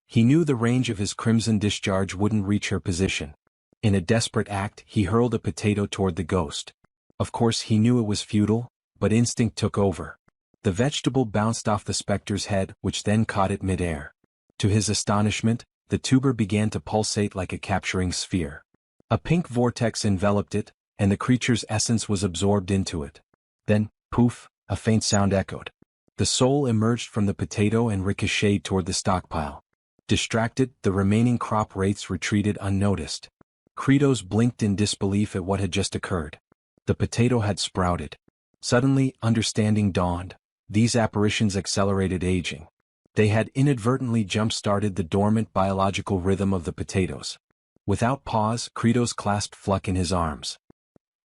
He knew the range of his crimson discharge wouldn't reach her position. In a desperate act, he hurled a potato toward the ghost. Of course he knew it was futile, but instinct took over. The vegetable bounced off the specter's head, which then caught it mid-air. To his astonishment, the tuber began to pulsate like a capturing sphere. A pink vortex enveloped it, and the creature's essence was absorbed into it. Then, poof, a faint sound echoed. The soul emerged from the potato and ricocheted toward the stockpile. Distracted, the remaining crop wraiths retreated unnoticed. Credos blinked in disbelief at what had just occurred. The potato had sprouted. Suddenly, understanding dawned. These apparitions accelerated aging. They had inadvertently jump-started the dormant biological rhythm of the potatoes. Without pause, Credos clasped Fluck in his arms.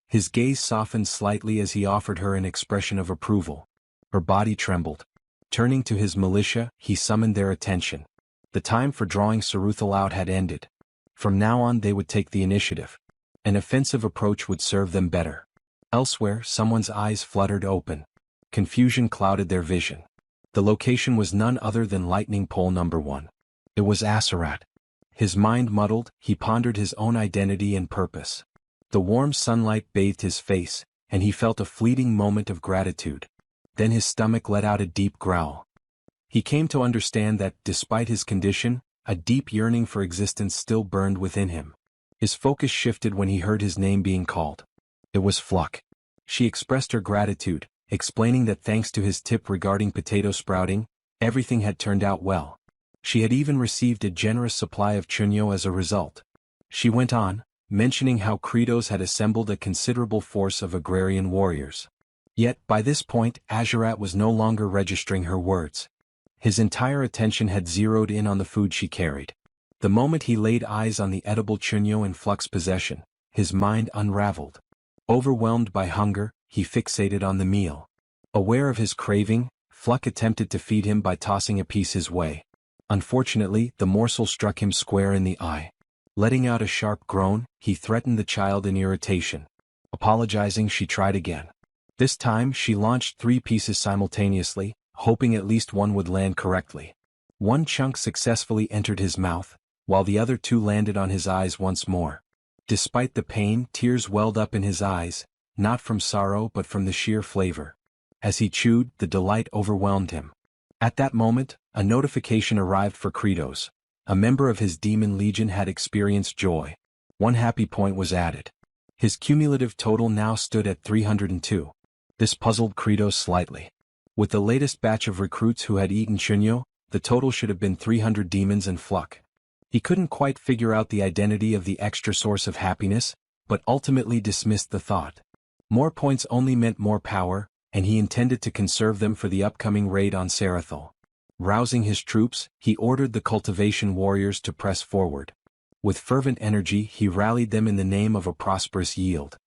His gaze softened slightly as he offered her an expression of approval. Her body trembled. Turning to his militia, he summoned their attention. The time for drawing Saruthal out had ended. From now on they would take the initiative. An offensive approach would serve them better. Elsewhere, someone's eyes fluttered open. Confusion clouded their vision. The location was none other than lightning pole number 1. It was Asarat. His mind muddled, he pondered his own identity and purpose. The warm sunlight bathed his face, and he felt a fleeting moment of gratitude. Then his stomach let out a deep growl. He came to understand that, despite his condition, a deep yearning for existence still burned within him. His focus shifted when he heard his name being called. It was Fluck. She expressed her gratitude, explaining that thanks to his tip regarding potato sprouting, everything had turned out well. She had even received a generous supply of chunyo as a result. She went on, mentioning how Kratos had assembled a considerable force of agrarian warriors. Yet, by this point, Azurat was no longer registering her words. His entire attention had zeroed in on the food she carried. The moment he laid eyes on the edible chunyo in Flux's possession, his mind unraveled. Overwhelmed by hunger, he fixated on the meal. Aware of his craving, Flux attempted to feed him by tossing a piece his way. Unfortunately, the morsel struck him square in the eye. Letting out a sharp groan, he threatened the child in irritation. Apologizing, she tried again. This time, she launched 3 pieces simultaneously, hoping at least one would land correctly. One chunk successfully entered his mouth, while the other 2 landed on his eyes once more. Despite the pain, tears welled up in his eyes, not from sorrow but from the sheer flavor. As he chewed, the delight overwhelmed him. At that moment, a notification arrived for Kratos. A member of his demon legion had experienced joy. 1 happy point was added. His cumulative total now stood at 302. This puzzled Kratos slightly. With the latest batch of recruits who had eaten chunyo, the total should have been 300 demons and Flux. He couldn't quite figure out the identity of the extra source of happiness, but ultimately dismissed the thought. More points only meant more power, and he intended to conserve them for the upcoming raid on Sarathol. Rousing his troops, he ordered the cultivation warriors to press forward. With fervent energy, he rallied them in the name of a prosperous yield.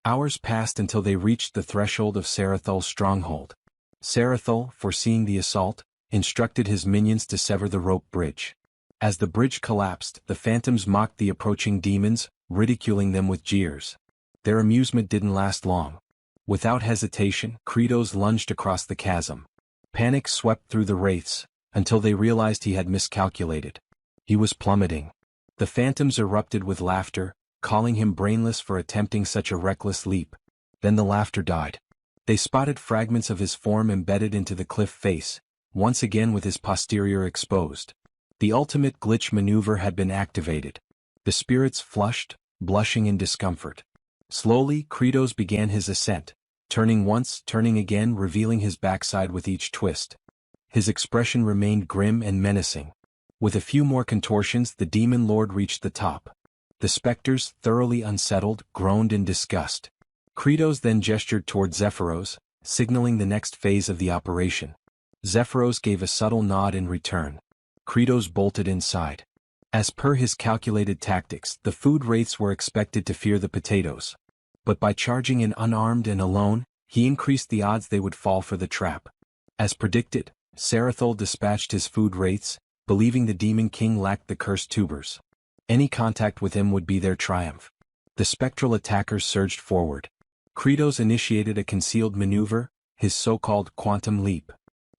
Hours passed until they reached the threshold of Sarathol's stronghold. Sarathol, foreseeing the assault, instructed his minions to sever the rope bridge. As the bridge collapsed, the phantoms mocked the approaching demons, ridiculing them with jeers. Their amusement didn't last long. Without hesitation, Kratos lunged across the chasm. Panic swept through the wraiths, until they realized he had miscalculated. He was plummeting. The phantoms erupted with laughter, calling him brainless for attempting such a reckless leap. Then the laughter died. They spotted fragments of his form embedded into the cliff face, once again with his posterior exposed. The ultimate glitch maneuver had been activated. The spirits flushed, blushing in discomfort. Slowly, Kratos began his ascent, turning once, turning again, revealing his backside with each twist. His expression remained grim and menacing. With a few more contortions, the demon lord reached the top. The specters, thoroughly unsettled, groaned in disgust. Kratos then gestured toward Zephyros, signaling the next phase of the operation. Zephyros gave a subtle nod in return. Kratos bolted inside. As per his calculated tactics, the food wraiths were expected to fear the potatoes. But by charging in unarmed and alone, he increased the odds they would fall for the trap. As predicted, Sarathol dispatched his food wraiths, believing the demon king lacked the cursed tubers. Any contact with him would be their triumph. The spectral attackers surged forward. Kratos initiated a concealed maneuver, his so-called quantum leap.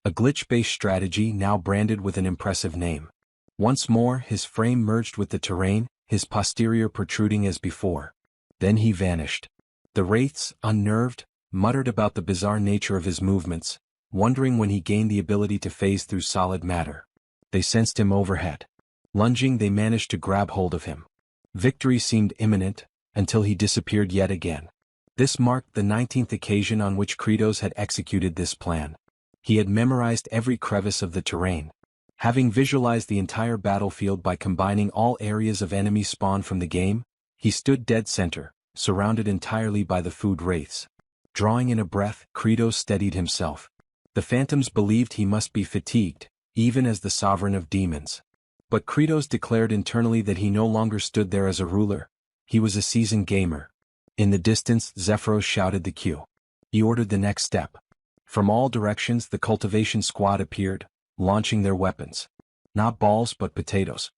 A glitch-based strategy now branded with an impressive name. Once more, his frame merged with the terrain, his posterior protruding as before. Then he vanished. The wraiths, unnerved, muttered about the bizarre nature of his movements, wondering when he gained the ability to phase through solid matter. They sensed him overhead. Lunging, they managed to grab hold of him. Victory seemed imminent, until he disappeared yet again. This marked the 19th occasion on which Kratos had executed this plan. He had memorized every crevice of the terrain. Having visualized the entire battlefield by combining all areas of enemy spawn from the game, he stood dead center, surrounded entirely by the food wraiths. Drawing in a breath, Kratos steadied himself. The phantoms believed he must be fatigued, even as the sovereign of demons. But Kratos declared internally that he no longer stood there as a ruler. He was a seasoned gamer. In the distance, Zephyros shouted the cue. He ordered the next step. From all directions, the cultivation squad appeared, launching their weapons. Not balls but potatoes.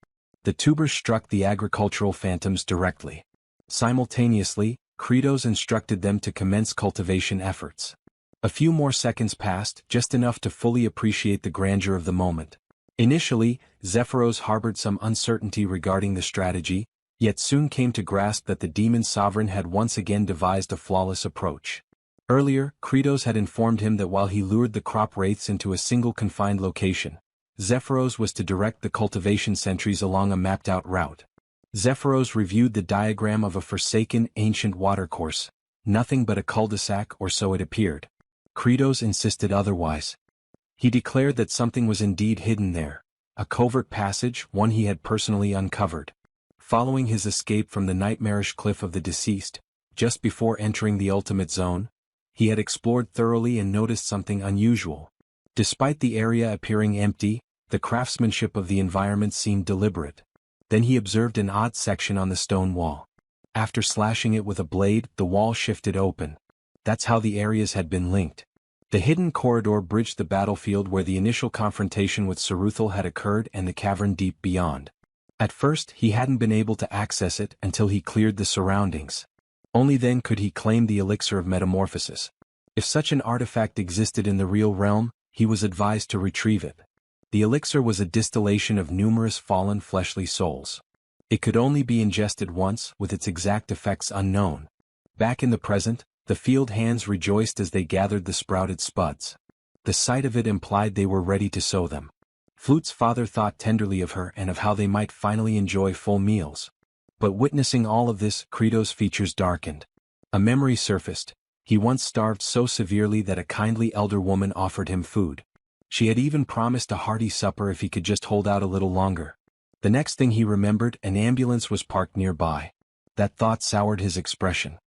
The tubers struck the agricultural phantoms directly. Simultaneously, Kratos instructed them to commence cultivation efforts. A few more seconds passed, just enough to fully appreciate the grandeur of the moment. Initially, Zephyros harbored some uncertainty regarding the strategy, yet soon came to grasp that the demon sovereign had once again devised a flawless approach. Earlier, Kratos had informed him that while he lured the crop wraiths into a single confined location, Zephyros was to direct the cultivation sentries along a mapped-out route. Zephyros reviewed the diagram of a forsaken, ancient watercourse, nothing but a cul-de-sac, or so it appeared. Kratos insisted otherwise. He declared that something was indeed hidden there, a covert passage, one he had personally uncovered. Following his escape from the nightmarish cliff of the deceased, just before entering the ultimate zone, he had explored thoroughly and noticed something unusual. Despite the area appearing empty, the craftsmanship of the environment seemed deliberate. Then he observed an odd section on the stone wall. After slashing it with a blade, the wall shifted open. That's how the areas had been linked. The hidden corridor bridged the battlefield where the initial confrontation with Saruthal had occurred and the cavern deep beyond. At first, he hadn't been able to access it until he cleared the surroundings. Only then could he claim the elixir of metamorphosis. If such an artifact existed in the real realm, he was advised to retrieve it. The elixir was a distillation of numerous fallen fleshly souls. It could only be ingested once, with its exact effects unknown. Back in the present, the field hands rejoiced as they gathered the sprouted spuds. The sight of it implied they were ready to sow them. Flute's father thought tenderly of her and of how they might finally enjoy full meals. But witnessing all of this, Kratos' features darkened. A memory surfaced. He once starved so severely that a kindly elder woman offered him food. She had even promised a hearty supper if he could just hold out a little longer. The next thing he remembered, an ambulance was parked nearby. That thought soured his expression.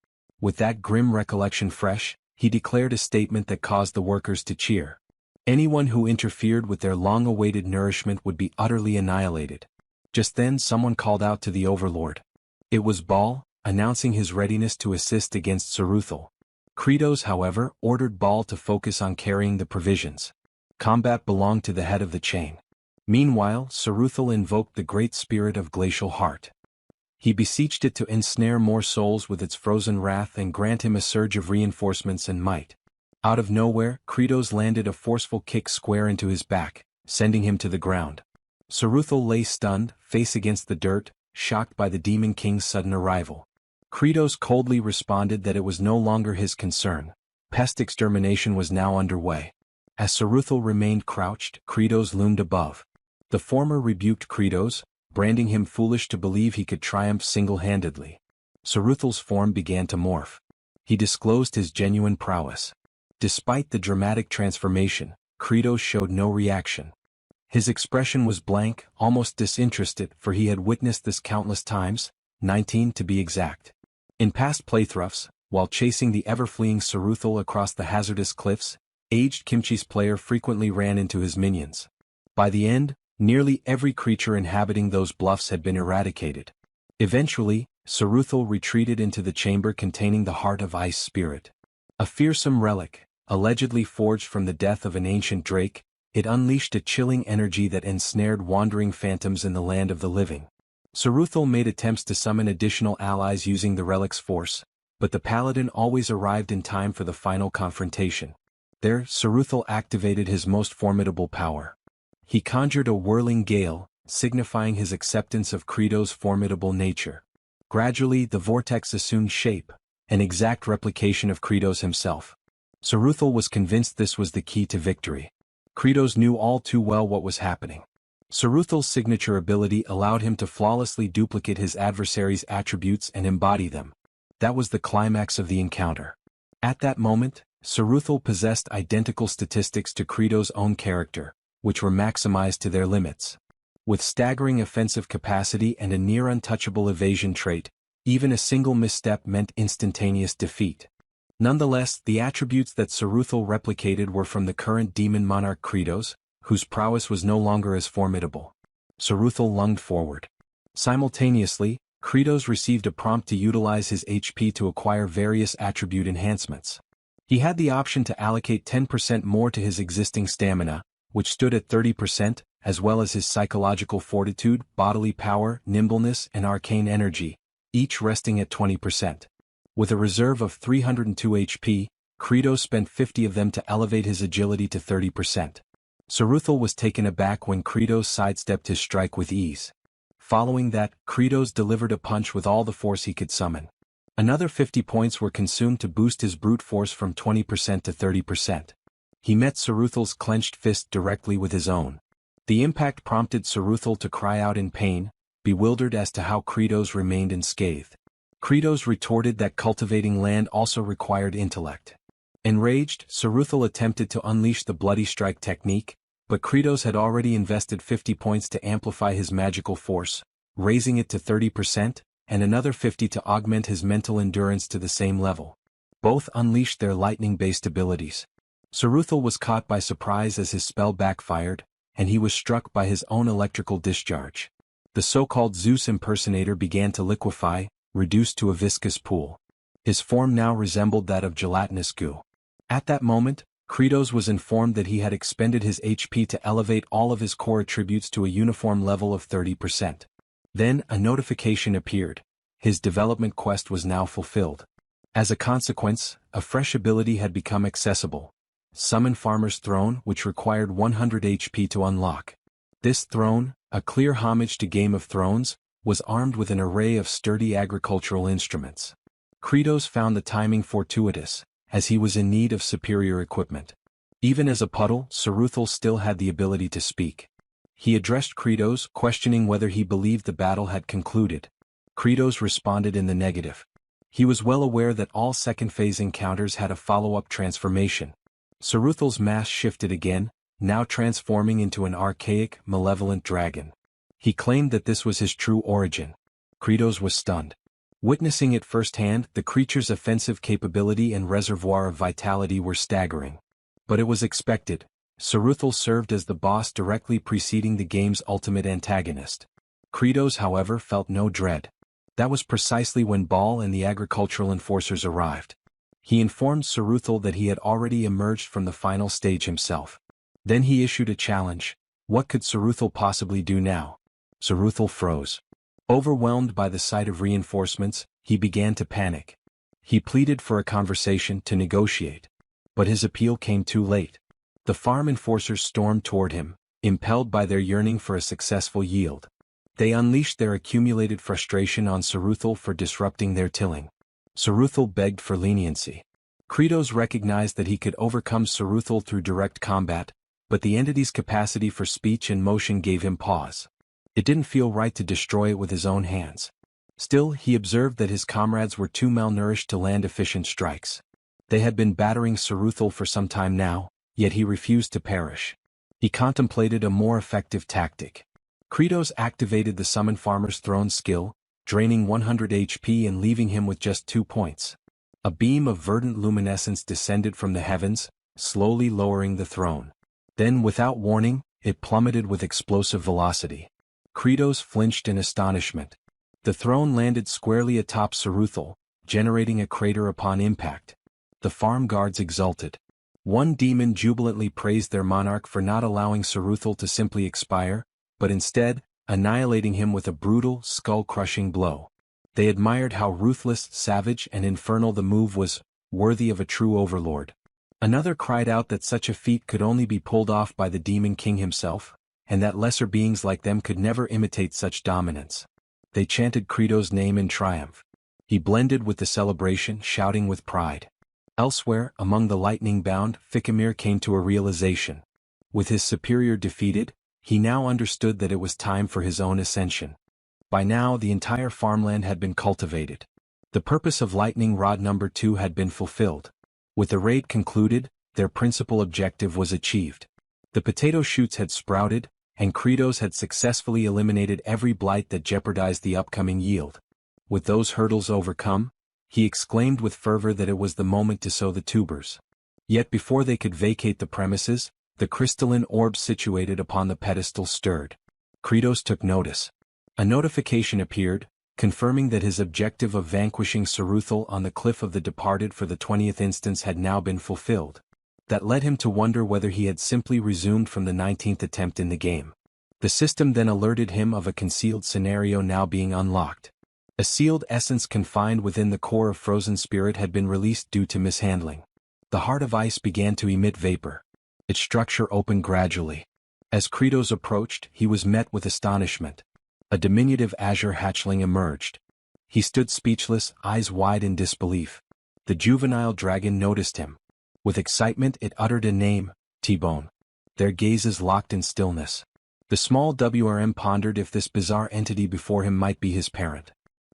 With that grim recollection fresh, he declared a statement that caused the workers to cheer. Anyone who interfered with their long-awaited nourishment would be utterly annihilated. Just then someone called out to the overlord. It was Baal, announcing his readiness to assist against Saruthal. Kratos, however, ordered Baal to focus on carrying the provisions. Combat belonged to the head of the chain. Meanwhile, Saruthal invoked the great spirit of glacial heart. He beseeched it to ensnare more souls with its frozen wrath and grant him a surge of reinforcements and might. Out of nowhere, Kratos landed a forceful kick square into his back, sending him to the ground. Saruthal lay stunned, face against the dirt, shocked by the Demon King's sudden arrival. Kratos coldly responded that it was no longer his concern. Pest extermination was now underway. As Saruthal remained crouched, Kratos loomed above. The former rebuked Kratos, branding him foolish to believe he could triumph single-handedly. Saruthal's form began to morph. He disclosed his genuine prowess. Despite the dramatic transformation, Kratos showed no reaction. His expression was blank, almost disinterested, for he had witnessed this countless times, 19 to be exact. In past playthroughs, while chasing the ever-fleeing Saruthal across the hazardous cliffs, aged Kimchi's player frequently ran into his minions. By the end, nearly every creature inhabiting those bluffs had been eradicated. Eventually, Saruthal retreated into the chamber containing the Heart of Ice Spirit. A fearsome relic, allegedly forged from the death of an ancient drake, it unleashed a chilling energy that ensnared wandering phantoms in the land of the living. Saruthal made attempts to summon additional allies using the relic's force, but the paladin always arrived in time for the final confrontation. There, Saruthal activated his most formidable power. He conjured a whirling gale, signifying his acceptance of Kratos' formidable nature. Gradually, the vortex assumed shape, an exact replication of Kratos himself. Saruthal was convinced this was the key to victory. Kratos knew all too well what was happening. Saruthal's signature ability allowed him to flawlessly duplicate his adversary's attributes and embody them. That was the climax of the encounter. At that moment, Saruthal possessed identical statistics to Kratos' own character, which were maximized to their limits. With staggering offensive capacity and a near-untouchable evasion trait, even a single misstep meant instantaneous defeat. Nonetheless, the attributes that Saruthal replicated were from the current demon monarch Kratos, whose prowess was no longer as formidable. Saruthal lunged forward. Simultaneously, Kratos received a prompt to utilize his HP to acquire various attribute enhancements. He had the option to allocate 10% more to his existing stamina, which stood at 30%, as well as his psychological fortitude, bodily power, nimbleness, and arcane energy, each resting at 20%. With a reserve of 302 HP, Kratos spent 50 of them to elevate his agility to 30%. Saruthal was taken aback when Kratos sidestepped his strike with ease. Following that, Kratos delivered a punch with all the force he could summon. Another 50 points were consumed to boost his brute force from 20% to 30%. He met Saruthal's clenched fist directly with his own. The impact prompted Saruthal to cry out in pain, bewildered as to how Kratos remained unscathed. Kratos retorted that cultivating land also required intellect. Enraged, Saruthal attempted to unleash the bloody strike technique, but Kratos had already invested 50 points to amplify his magical force, raising it to 30%, and another 50 to augment his mental endurance to the same level. Both unleashed their lightning-based abilities. Saruthal was caught by surprise as his spell backfired, and he was struck by his own electrical discharge. The so-called Zeus impersonator began to liquefy, reduced to a viscous pool. His form now resembled that of gelatinous goo. At that moment, Kratos was informed that he had expended his HP to elevate all of his core attributes to a uniform level of 30%. Then, a notification appeared. His development quest was now fulfilled. As a consequence, a fresh ability had become accessible. Summon Farmer's Throne, which required 100 HP to unlock. This throne, a clear homage to Game of Thrones, was armed with an array of sturdy agricultural instruments. Kratos found the timing fortuitous, as he was in need of superior equipment. Even as a puddle, Saruthal still had the ability to speak. He addressed Kratos, questioning whether he believed the battle had concluded. Kratos responded in the negative. He was well aware that all second-phase encounters had a follow-up transformation. Saruthal's mass shifted again, now transforming into an archaic, malevolent dragon. He claimed that this was his true origin. Kratos was stunned. Witnessing it firsthand, the creature's offensive capability and reservoir of vitality were staggering. But it was expected. Saruthal served as the boss directly preceding the game's ultimate antagonist. Kratos, however, felt no dread. That was precisely when Baal and the agricultural enforcers arrived. He informed Saruthal that he had already emerged from the final stage himself. Then he issued a challenge. What could Saruthal possibly do now? Saruthal froze. Overwhelmed by the sight of reinforcements, he began to panic. He pleaded for a conversation to negotiate. But his appeal came too late. The farm enforcers stormed toward him, impelled by their yearning for a successful yield. They unleashed their accumulated frustration on Saruthal for disrupting their tilling. Saruthal begged for leniency. Kratos recognized that he could overcome Saruthal through direct combat, but the entity's capacity for speech and motion gave him pause. It didn't feel right to destroy it with his own hands. Still, he observed that his comrades were too malnourished to land efficient strikes. They had been battering Saruthal for some time now, yet he refused to perish. He contemplated a more effective tactic. Kratos activated the Summon Farmer's Throne skill, draining 100 HP and leaving him with just 2 points. A beam of verdant luminescence descended from the heavens, slowly lowering the throne. Then, without warning, it plummeted with explosive velocity. Kratos flinched in astonishment. The throne landed squarely atop Saruthal, generating a crater upon impact. The farm guards exulted. One demon jubilantly praised their monarch for not allowing Saruthal to simply expire, but instead, annihilating him with a brutal, skull-crushing blow. They admired how ruthless, savage, and infernal the move was, worthy of a true overlord. Another cried out that such a feat could only be pulled off by the Demon King himself, and that lesser beings like them could never imitate such dominance. They chanted Kratos' name in triumph. He blended with the celebration, shouting with pride. Elsewhere, among the lightning-bound, Fikimir came to a realization. With his superior defeated, he now understood that it was time for his own ascension. By now the entire farmland had been cultivated. The purpose of Lightning Rod No. 2 had been fulfilled. With the raid concluded, their principal objective was achieved. The potato shoots had sprouted, and Kratos had successfully eliminated every blight that jeopardized the upcoming yield. With those hurdles overcome, he exclaimed with fervor that it was the moment to sow the tubers. Yet before they could vacate the premises, the crystalline orbs situated upon the pedestal stirred. Kratos took notice. A notification appeared, confirming that his objective of vanquishing Saruthal on the Cliff of the Departed for the 20th instance had now been fulfilled. That led him to wonder whether he had simply resumed from the 19th attempt in the game. The system then alerted him of a concealed scenario now being unlocked. A sealed essence confined within the core of Frozen Spirit had been released due to mishandling. The Heart of Ice began to emit vapor. Its structure opened gradually. As Kratos approached, he was met with astonishment. A diminutive azure hatchling emerged. He stood speechless, eyes wide in disbelief. The juvenile dragon noticed him. With excitement it uttered a name, T-Bone. Their gazes locked in stillness. The small WRM pondered if this bizarre entity before him might be his parent.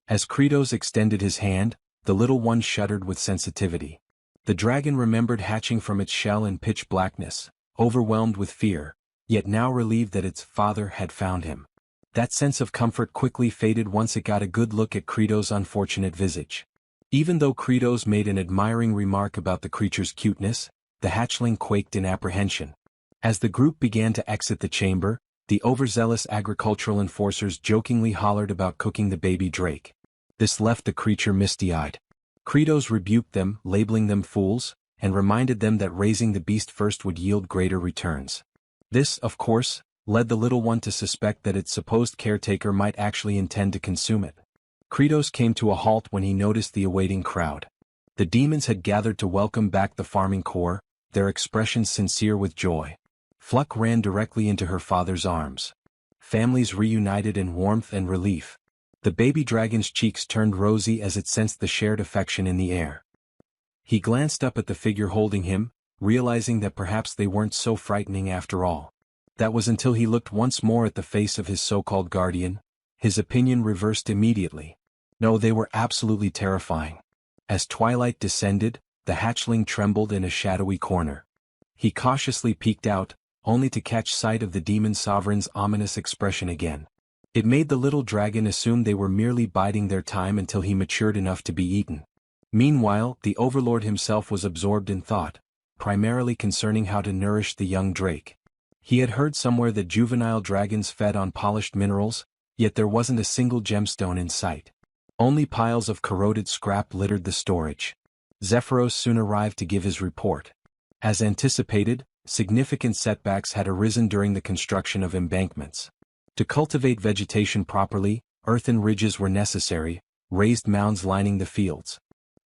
As Kratos extended his hand, the little one shuddered with sensitivity. The dragon remembered hatching from its shell in pitch blackness, overwhelmed with fear, yet now relieved that its father had found him. That sense of comfort quickly faded once it got a good look at Kratos' unfortunate visage. Even though Kratos made an admiring remark about the creature's cuteness, the hatchling quaked in apprehension. As the group began to exit the chamber, the overzealous agricultural enforcers jokingly hollered about cooking the baby drake. This left the creature misty-eyed. Kratos rebuked them, labeling them fools, and reminded them that raising the beast first would yield greater returns. This, of course, led the little one to suspect that its supposed caretaker might actually intend to consume it. Kratos came to a halt when he noticed the awaiting crowd. The demons had gathered to welcome back the farming corps, their expressions sincere with joy. Fluck ran directly into her father's arms. Families reunited in warmth and relief. The baby dragon's cheeks turned rosy as it sensed the shared affection in the air. He glanced up at the figure holding him, realizing that perhaps they weren't so frightening after all. That was until he looked once more at the face of his so-called guardian. His opinion reversed immediately. No, they were absolutely terrifying. As twilight descended, the hatchling trembled in a shadowy corner. He cautiously peeked out, only to catch sight of the demon sovereign's ominous expression again. It made the little dragon assume they were merely biding their time until he matured enough to be eaten. Meanwhile, the overlord himself was absorbed in thought, primarily concerning how to nourish the young drake. He had heard somewhere that juvenile dragons fed on polished minerals, yet there wasn't a single gemstone in sight. Only piles of corroded scrap littered the storage. Zephyros soon arrived to give his report. As anticipated, significant setbacks had arisen during the construction of embankments. To cultivate vegetation properly, earthen ridges were necessary, raised mounds lining the fields.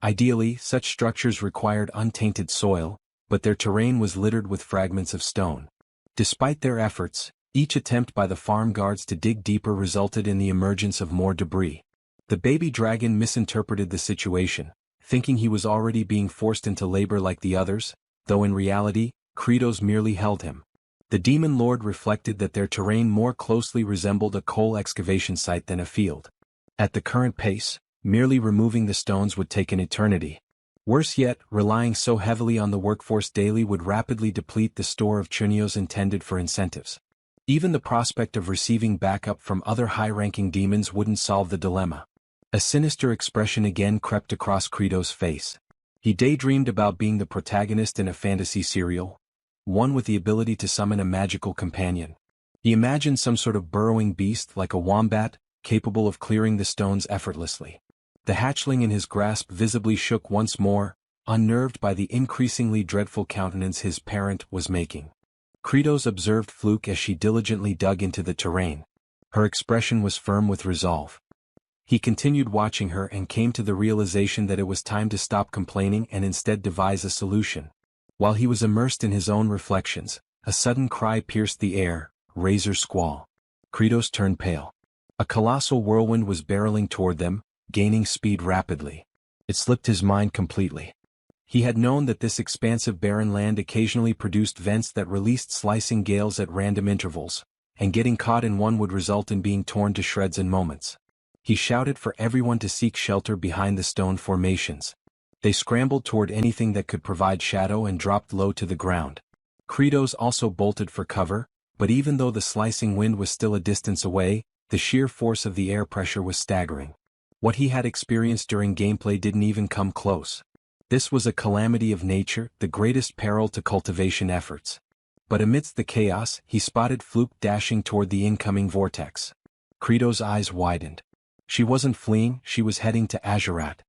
Ideally, such structures required untainted soil, but their terrain was littered with fragments of stone. Despite their efforts, each attempt by the farm guards to dig deeper resulted in the emergence of more debris. The baby dragon misinterpreted the situation, thinking he was already being forced into labor like the others, though in reality, Kratos merely held him. The demon lord reflected that their terrain more closely resembled a coal excavation site than a field. At the current pace, merely removing the stones would take an eternity. Worse yet, relying so heavily on the workforce daily would rapidly deplete the store of chunios intended for incentives. Even the prospect of receiving backup from other high-ranking demons wouldn't solve the dilemma. A sinister expression again crept across Kratos' face. He daydreamed about being the protagonist in a fantasy serial, one with the ability to summon a magical companion. He imagined some sort of burrowing beast like a wombat, capable of clearing the stones effortlessly. The hatchling in his grasp visibly shook once more, unnerved by the increasingly dreadful countenance his parent was making. Kratos observed Fluke as she diligently dug into the terrain. Her expression was firm with resolve. He continued watching her and came to the realization that it was time to stop complaining and instead devise a solution. While he was immersed in his own reflections, a sudden cry pierced the air, razor squall. Kratos turned pale. A colossal whirlwind was barreling toward them, gaining speed rapidly. It slipped his mind completely. He had known that this expansive barren land occasionally produced vents that released slicing gales at random intervals, and getting caught in one would result in being torn to shreds in moments. He shouted for everyone to seek shelter behind the stone formations. They scrambled toward anything that could provide shadow and dropped low to the ground. Kratos also bolted for cover, but even though the slicing wind was still a distance away, the sheer force of the air pressure was staggering. What he had experienced during gameplay didn't even come close. This was a calamity of nature, the greatest peril to cultivation efforts. But amidst the chaos, he spotted Fluke dashing toward the incoming vortex. Kratos' eyes widened. She wasn't fleeing, she was heading to Azurat.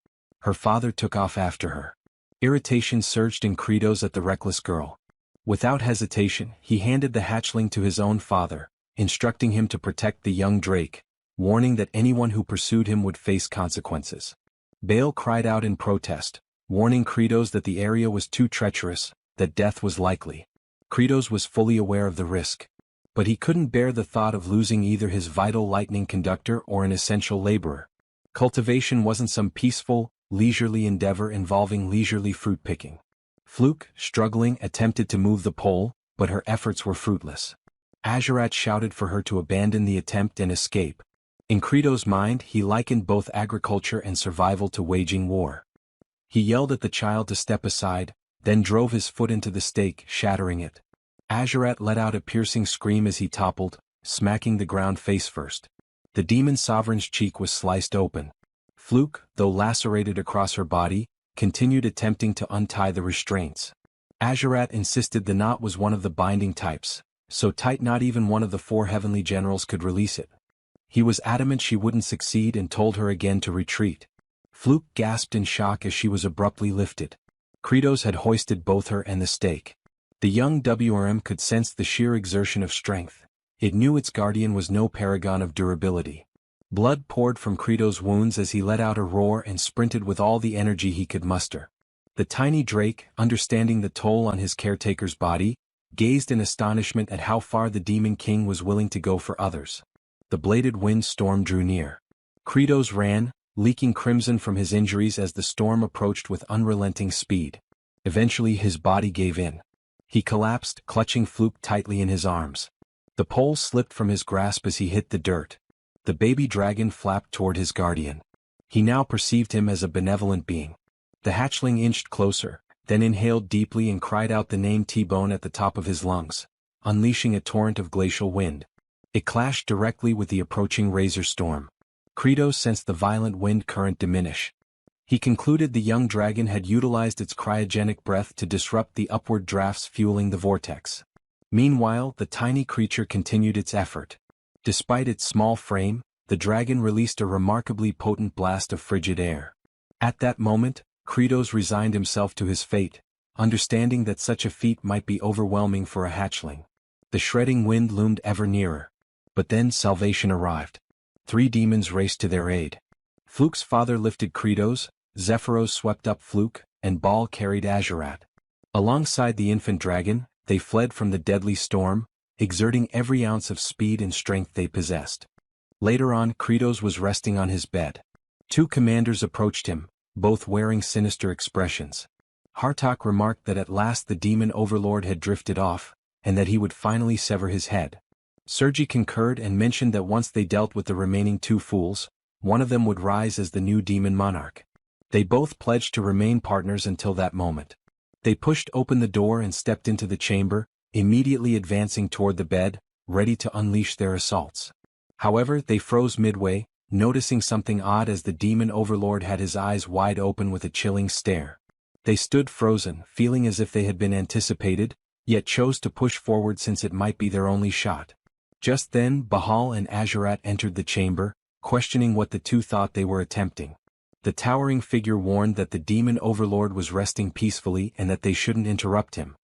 Her father took off after her. Irritation surged in Kratos at the reckless girl. Without hesitation, he handed the hatchling to his own father, instructing him to protect the young drake, warning that anyone who pursued him would face consequences. Bale cried out in protest, warning Kratos that the area was too treacherous, that death was likely. Kratos was fully aware of the risk. But he couldn't bear the thought of losing either his vital lightning conductor or an essential laborer. Cultivation wasn't some peaceful, leisurely endeavor involving leisurely fruit picking. Fluke, struggling, attempted to move the pole, but her efforts were fruitless. Azurat shouted for her to abandon the attempt and escape. In Credo's mind, he likened both agriculture and survival to waging war. He yelled at the child to step aside, then drove his foot into the stake, shattering it. Azurat let out a piercing scream as he toppled, smacking the ground face first. The demon sovereign's cheek was sliced open. Fluke, though lacerated across her body, continued attempting to untie the restraints. Azurat insisted the knot was one of the binding types, so tight not even one of the 4 heavenly generals could release it. He was adamant she wouldn't succeed and told her again to retreat. Fluke gasped in shock as she was abruptly lifted. Credos had hoisted both her and the stake. The young WRM could sense the sheer exertion of strength. It knew its guardian was no paragon of durability. Blood poured from Credo's wounds as he let out a roar and sprinted with all the energy he could muster. The tiny Drake, understanding the toll on his caretaker's body, gazed in astonishment at how far the Demon King was willing to go for others. The bladed wind storm drew near. Credos ran, leaking crimson from his injuries as the storm approached with unrelenting speed. Eventually his body gave in. He collapsed, clutching Fluke tightly in his arms. The pole slipped from his grasp as he hit the dirt. The baby dragon flapped toward his guardian. He now perceived him as a benevolent being. The hatchling inched closer, then inhaled deeply and cried out the name T-Bone at the top of his lungs, unleashing a torrent of glacial wind. It clashed directly with the approaching razor storm. Credos sensed the violent wind current diminish. He concluded the young dragon had utilized its cryogenic breath to disrupt the upward drafts fueling the vortex. Meanwhile, the tiny creature continued its effort. Despite its small frame, the dragon released a remarkably potent blast of frigid air. At that moment, Credos resigned himself to his fate, understanding that such a feat might be overwhelming for a hatchling. The shredding wind loomed ever nearer. But then salvation arrived. 3 demons raced to their aid. Fluke's father lifted Credos, Zephyros swept up Fluke, and Baal carried Azurat. Alongside the infant dragon, they fled from the deadly storm, exerting every ounce of speed and strength they possessed. Later on, Credos was resting on his bed. 2 commanders approached him, both wearing sinister expressions. Hartok remarked that at last the demon overlord had drifted off, and that he would finally sever his head. Sergi concurred and mentioned that once they dealt with the remaining 2 fools, one of them would rise as the new demon monarch. They both pledged to remain partners until that moment. They pushed open the door and stepped into the chamber, immediately advancing toward the bed, ready to unleash their assaults. However, they froze midway, noticing something odd as the demon overlord had his eyes wide open with a chilling stare. They stood frozen, feeling as if they had been anticipated, yet chose to push forward since it might be their only shot. Just then, Bahal and Azurat entered the chamber, questioning what the 2 thought they were attempting. The towering figure warned that the demon overlord was resting peacefully and that they shouldn't interrupt him.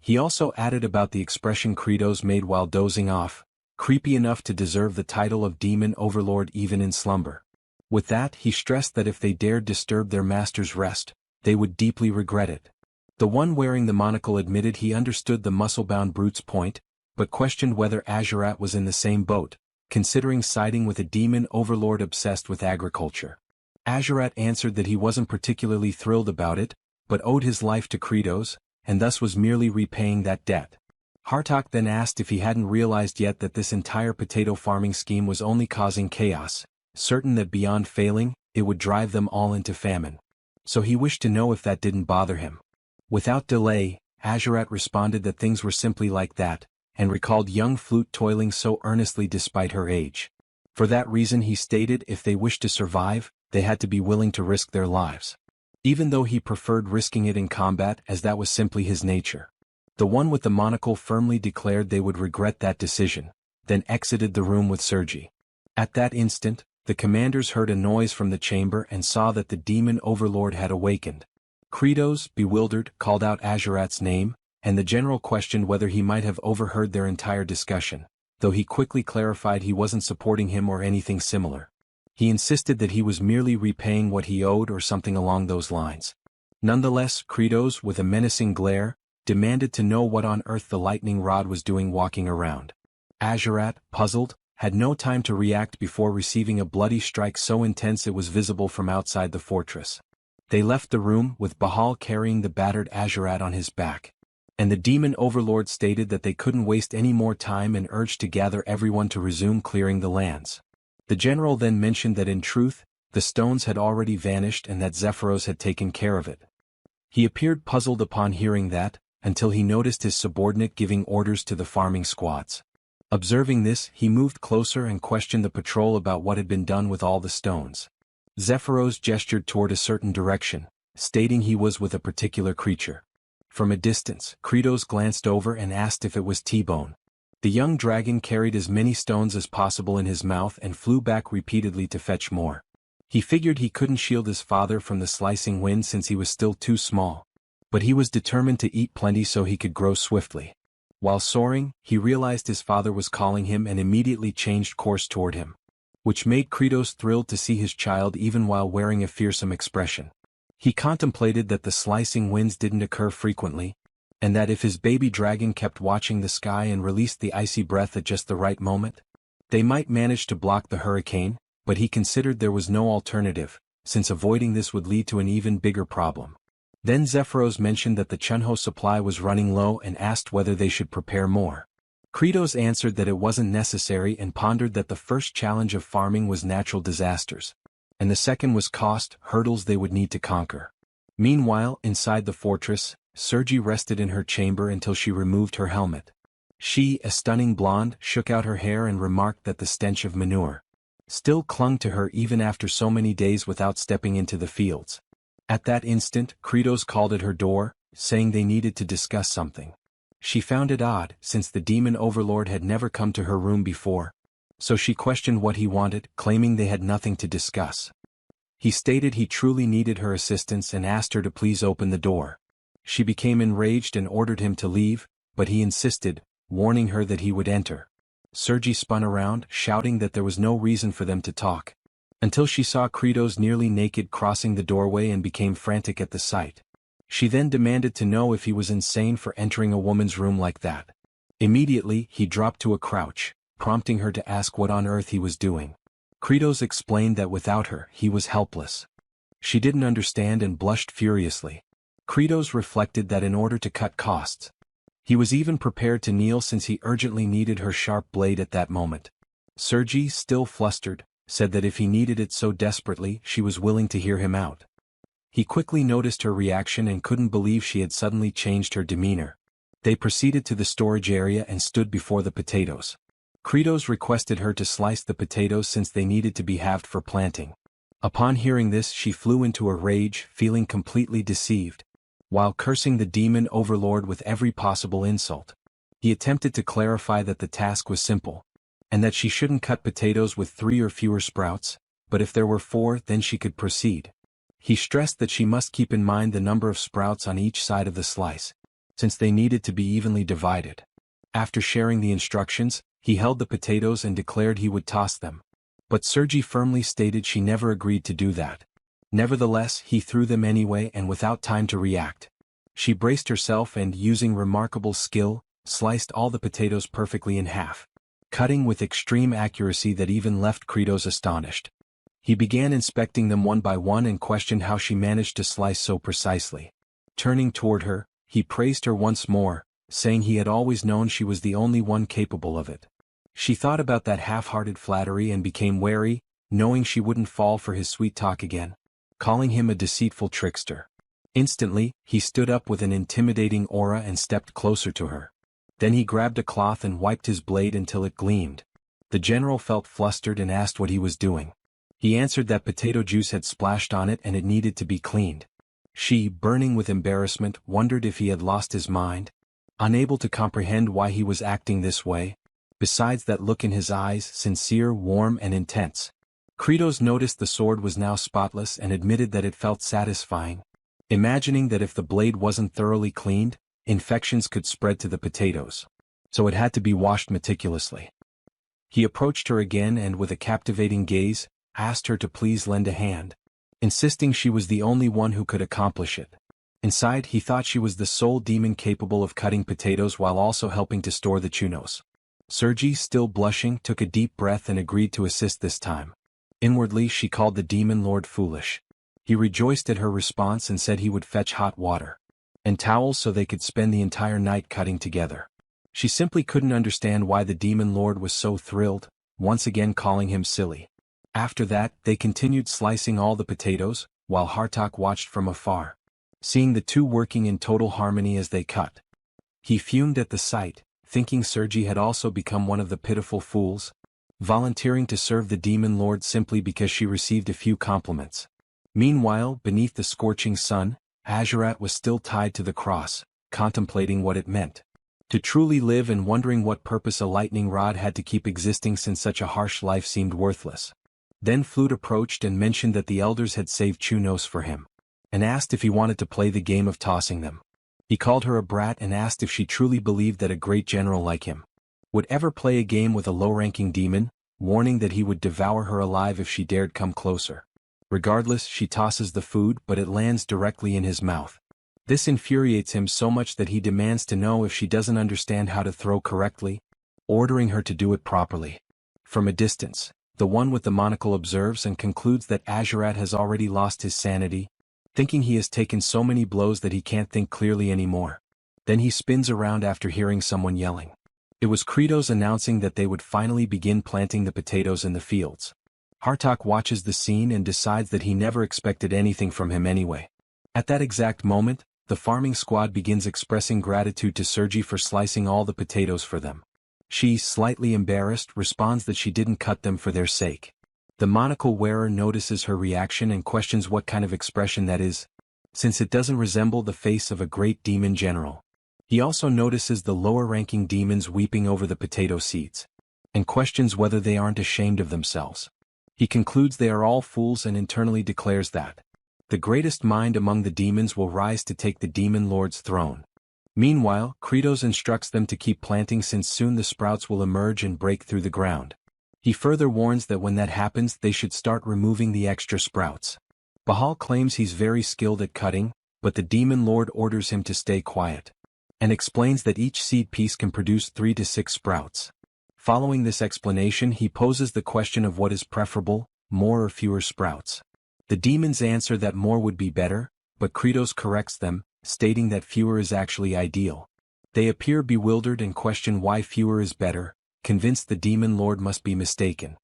He also added about the expression Credos made while dozing off, creepy enough to deserve the title of demon overlord even in slumber. With that, he stressed that if they dared disturb their master's rest, they would deeply regret it. The one wearing the monocle admitted he understood the muscle-bound brute's point, but questioned whether Azurat was in the same boat, considering siding with a demon overlord obsessed with agriculture. Azurat answered that he wasn't particularly thrilled about it, but owed his life to Credos, and thus was merely repaying that debt. Hartok then asked if he hadn't realized yet that this entire potato farming scheme was only causing chaos, certain that beyond failing, it would drive them all into famine. So he wished to know if that didn't bother him. Without delay, Azurat responded that things were simply like that, and recalled young Flute toiling so earnestly despite her age. For that reason he stated if they wished to survive, they had to be willing to risk their lives. Even though he preferred risking it in combat as that was simply his nature. The one with the monocle firmly declared they would regret that decision, then exited the room with Sergi. At that instant, the commanders heard a noise from the chamber and saw that the demon overlord had awakened. Credos, bewildered, called out Azurat's name, and the general questioned whether he might have overheard their entire discussion, though he quickly clarified he wasn't supporting him or anything similar. He insisted that he was merely repaying what he owed or something along those lines. Nonetheless, Credos, with a menacing glare, demanded to know what on earth the lightning rod was doing walking around. Azurat, puzzled, had no time to react before receiving a bloody strike so intense it was visible from outside the fortress. They left the room, with Bahal carrying the battered Azurat on his back. And the demon overlord stated that they couldn't waste any more time and urged to gather everyone to resume clearing the lands. The general then mentioned that in truth, the stones had already vanished and that Zephyros had taken care of it. He appeared puzzled upon hearing that, until he noticed his subordinate giving orders to the farming squads. Observing this, he moved closer and questioned the patrol about what had been done with all the stones. Zephyros gestured toward a certain direction, stating he was with a particular creature. From a distance, Kratos glanced over and asked if it was T-Bone. The young dragon carried as many stones as possible in his mouth and flew back repeatedly to fetch more. He figured he couldn't shield his father from the slicing wind since he was still too small. But he was determined to eat plenty so he could grow swiftly. While soaring, he realized his father was calling him and immediately changed course toward him, which made Kratos thrilled to see his child even while wearing a fearsome expression. He contemplated that the slicing winds didn't occur frequently, and that if his baby dragon kept watching the sky and released the icy breath at just the right moment, they might manage to block the hurricane, but he considered there was no alternative, since avoiding this would lead to an even bigger problem. Then Zephyros mentioned that the Chunho supply was running low and asked whether they should prepare more. Kratos answered that it wasn't necessary and pondered that the first challenge of farming was natural disasters, and the second was cost, hurdles they would need to conquer. Meanwhile, inside the fortress, Sergi rested in her chamber until she removed her helmet. She, a stunning blonde, shook out her hair and remarked that the stench of manure still clung to her even after so many days without stepping into the fields. At that instant, Kratos called at her door, saying they needed to discuss something. She found it odd, since the demon overlord had never come to her room before, so she questioned what he wanted, claiming they had nothing to discuss. He stated he truly needed her assistance and asked her to please open the door. She became enraged and ordered him to leave, but he insisted, warning her that he would enter. Sergi spun around, shouting that there was no reason for them to talk, until she saw Kratos nearly naked crossing the doorway and became frantic at the sight. She then demanded to know if he was insane for entering a woman's room like that. Immediately, he dropped to a crouch, prompting her to ask what on earth he was doing. Kratos explained that without her, he was helpless. She didn't understand and blushed furiously. Kratos reflected that in order to cut costs, he was even prepared to kneel since he urgently needed her sharp blade at that moment. Sergi, still flustered, said that if he needed it so desperately, she was willing to hear him out. He quickly noticed her reaction and couldn't believe she had suddenly changed her demeanor. They proceeded to the storage area and stood before the potatoes. Kratos requested her to slice the potatoes since they needed to be halved for planting. Upon hearing this, she flew into a rage, feeling completely deceived, while cursing the demon overlord with every possible insult. He attempted to clarify that the task was simple, and that she shouldn't cut potatoes with 3 or fewer sprouts, but if there were 4, then she could proceed. He stressed that she must keep in mind the number of sprouts on each side of the slice, since they needed to be evenly divided. After sharing the instructions, he held the potatoes and declared he would toss them. But Sergi firmly stated she never agreed to do that. Nevertheless, he threw them anyway and without time to react. She braced herself and, using remarkable skill, sliced all the potatoes perfectly in half, cutting with extreme accuracy that even left Kratos astonished. He began inspecting them one by one and questioned how she managed to slice so precisely. Turning toward her, he praised her once more, saying he had always known she was the only one capable of it. She thought about that half-hearted flattery and became wary, knowing she wouldn't fall for his sweet talk again, calling him a deceitful trickster. Instantly, he stood up with an intimidating aura and stepped closer to her. Then he grabbed a cloth and wiped his blade until it gleamed. The general felt flustered and asked what he was doing. He answered that potato juice had splashed on it and it needed to be cleaned. She, burning with embarrassment, wondered if he had lost his mind, unable to comprehend why he was acting this way. Besides that look in his eyes, sincere, warm, and intense. Kratos noticed the sword was now spotless and admitted that it felt satisfying, imagining that if the blade wasn't thoroughly cleaned, infections could spread to the potatoes. So it had to be washed meticulously. He approached her again and, with a captivating gaze, asked her to please lend a hand, insisting she was the only one who could accomplish it. Inside, he thought she was the sole demon capable of cutting potatoes while also helping to store the chunos. Sergi, still blushing, took a deep breath and agreed to assist this time. Inwardly, she called the demon lord foolish. He rejoiced at her response and said he would fetch hot water and towels so they could spend the entire night cutting together. She simply couldn't understand why the demon lord was so thrilled, once again calling him silly. After that, they continued slicing all the potatoes, while Hartak watched from afar. Seeing the two working in total harmony as they cut, he fumed at the sight, thinking Sergi had also become one of the pitiful fools, volunteering to serve the demon lord simply because she received a few compliments. Meanwhile, beneath the scorching sun, Azurat was still tied to the cross, contemplating what it meant to truly live and wondering what purpose a lightning rod had to keep existing since such a harsh life seemed worthless. Then Flute approached and mentioned that the elders had saved Chunos for him, and asked if he wanted to play the game of tossing them. He called her a brat and asked if she truly believed that a great general like him would ever play a game with a low-ranking demon, warning that he would devour her alive if she dared come closer. Regardless, she tosses the food, but it lands directly in his mouth. This infuriates him so much that he demands to know if she doesn't understand how to throw correctly, ordering her to do it properly. From a distance, the one with the monocle observes and concludes that Azurat has already lost his sanity, thinking he has taken so many blows that he can't think clearly anymore. Then he spins around after hearing someone yelling. It was Kratos announcing that they would finally begin planting the potatoes in the fields. Hartak watches the scene and decides that he never expected anything from him anyway. At that exact moment, the farming squad begins expressing gratitude to Sergi for slicing all the potatoes for them. She, slightly embarrassed, responds that she didn't cut them for their sake. The monocle wearer notices her reaction and questions what kind of expression that is, since it doesn't resemble the face of a great demon general. He also notices the lower-ranking demons weeping over the potato seeds, and questions whether they aren't ashamed of themselves. He concludes they are all fools and internally declares that the greatest mind among the demons will rise to take the demon lord's throne. Meanwhile, Kratos instructs them to keep planting since soon the sprouts will emerge and break through the ground. He further warns that when that happens they should start removing the extra sprouts. Bahal claims he's very skilled at cutting, but the demon lord orders him to stay quiet, and explains that each seed piece can produce 3 to 6 sprouts. Following this explanation, he poses the question of what is preferable, more or fewer sprouts. The demons answer that more would be better, but Kratos corrects them, stating that fewer is actually ideal. They appear bewildered and question why fewer is better, convinced the demon lord must be mistaken.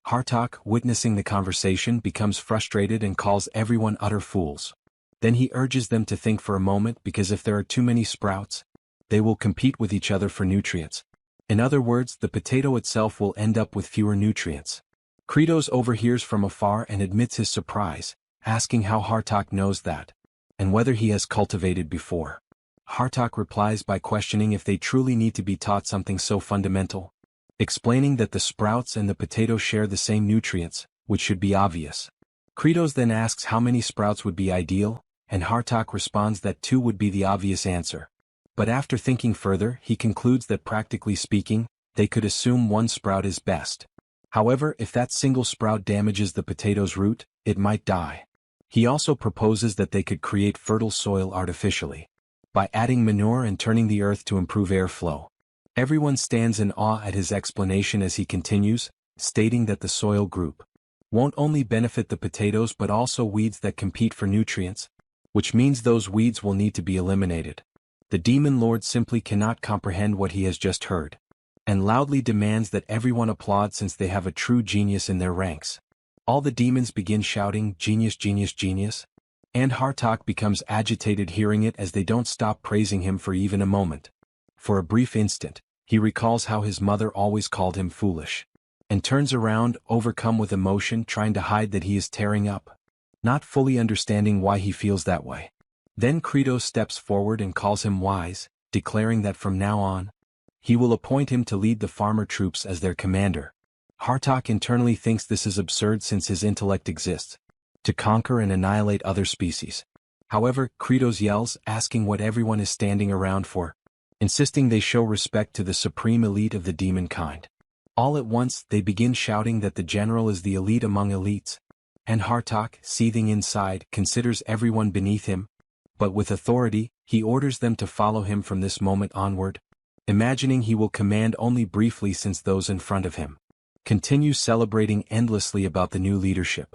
Hartak, witnessing the conversation, becomes frustrated and calls everyone utter fools. Then he urges them to think for a moment because if there are too many sprouts, they will compete with each other for nutrients. In other words, the potato itself will end up with fewer nutrients. Kratos overhears from afar and admits his surprise, asking how Hartak knows that, and whether he has cultivated before. Hartak replies by questioning if they truly need to be taught something so fundamental, explaining that the sprouts and the potato share the same nutrients, which should be obvious. Kratos then asks how many sprouts would be ideal, and Hartak responds that 2 would be the obvious answer. But after thinking further, he concludes that practically speaking, they could assume 1 sprout is best. However, if that single sprout damages the potato's root, it might die. He also proposes that they could create fertile soil artificially, by adding manure and turning the earth to improve airflow. Everyone stands in awe at his explanation as he continues, stating that the soil group won't only benefit the potatoes but also weeds that compete for nutrients, which means those weeds will need to be eliminated. The demon lord simply cannot comprehend what he has just heard, and loudly demands that everyone applaud since they have a true genius in their ranks. All the demons begin shouting, "Genius, genius, genius," and Hartak becomes agitated hearing it as they don't stop praising him for even a moment. For a brief instant, he recalls how his mother always called him foolish, and turns around, overcome with emotion, trying to hide that he is tearing up, not fully understanding why he feels that way. Then Kratos steps forward and calls him wise, declaring that from now on, he will appoint him to lead the farmer troops as their commander. Hartak internally thinks this is absurd since his intellect exists to conquer and annihilate other species. However, Kratos yells, asking what everyone is standing around for, insisting they show respect to the supreme elite of the demon kind. All at once, they begin shouting that the general is the elite among elites, and Hartak, seething inside, considers everyone beneath him, but with authority, he orders them to follow him from this moment onward, imagining he will command only briefly since those in front of him continue celebrating endlessly about the new leadership.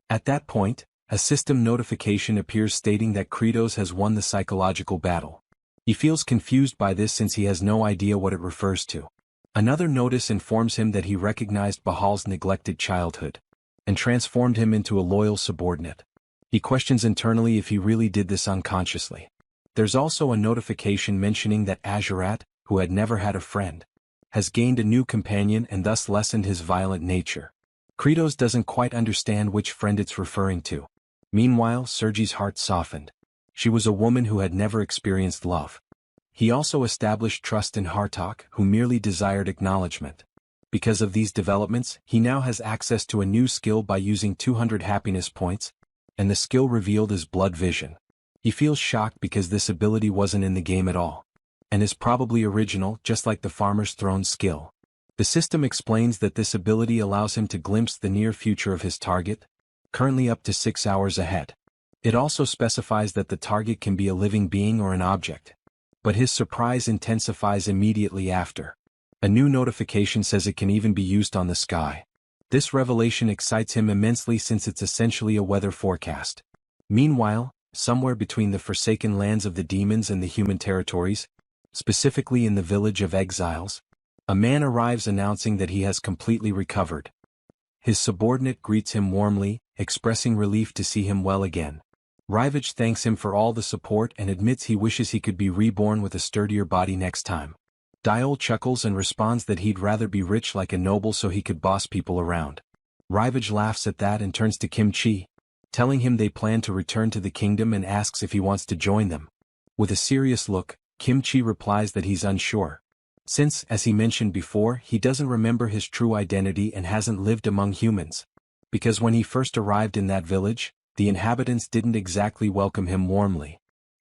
At that point, a system notification appears stating that Kratos has won the psychological battle. He feels confused by this since he has no idea what it refers to. Another notice informs him that he recognized Bahal's neglected childhood, and transformed him into a loyal subordinate. He questions internally if he really did this unconsciously. There's also a notification mentioning that Azurat, who had never had a friend, has gained a new companion and thus lessened his violent nature. Kratos doesn't quite understand which friend it's referring to. Meanwhile, Sergei's heart softened. She was a woman who had never experienced love. He also established trust in Hartok, who merely desired acknowledgement. Because of these developments, he now has access to a new skill by using 200 happiness points, and the skill revealed is blood vision. He feels shocked because this ability wasn't in the game at all, and is probably original, just like the Farmer's Throne skill. The system explains that this ability allows him to glimpse the near future of his target, currently up to 6 hours ahead. It also specifies that the target can be a living being or an object. But his surprise intensifies immediately after. A new notification says it can even be used on the sky. This revelation excites him immensely since it's essentially a weather forecast. Meanwhile, somewhere between the forsaken lands of the demons and the human territories, specifically in the village of exiles, a man arrives announcing that he has completely recovered. His subordinate greets him warmly, expressing relief to see him well again. Rivage thanks him for all the support and admits he wishes he could be reborn with a sturdier body next time. Diol chuckles and responds that he'd rather be rich like a noble so he could boss people around. Rivage laughs at that and turns to Kim Chi, telling him they plan to return to the kingdom and asks if he wants to join them. With a serious look, Kim Chi replies that he's unsure, since, as he mentioned before, he doesn't remember his true identity and hasn't lived among humans. Because when he first arrived in that village, the inhabitants didn't exactly welcome him warmly.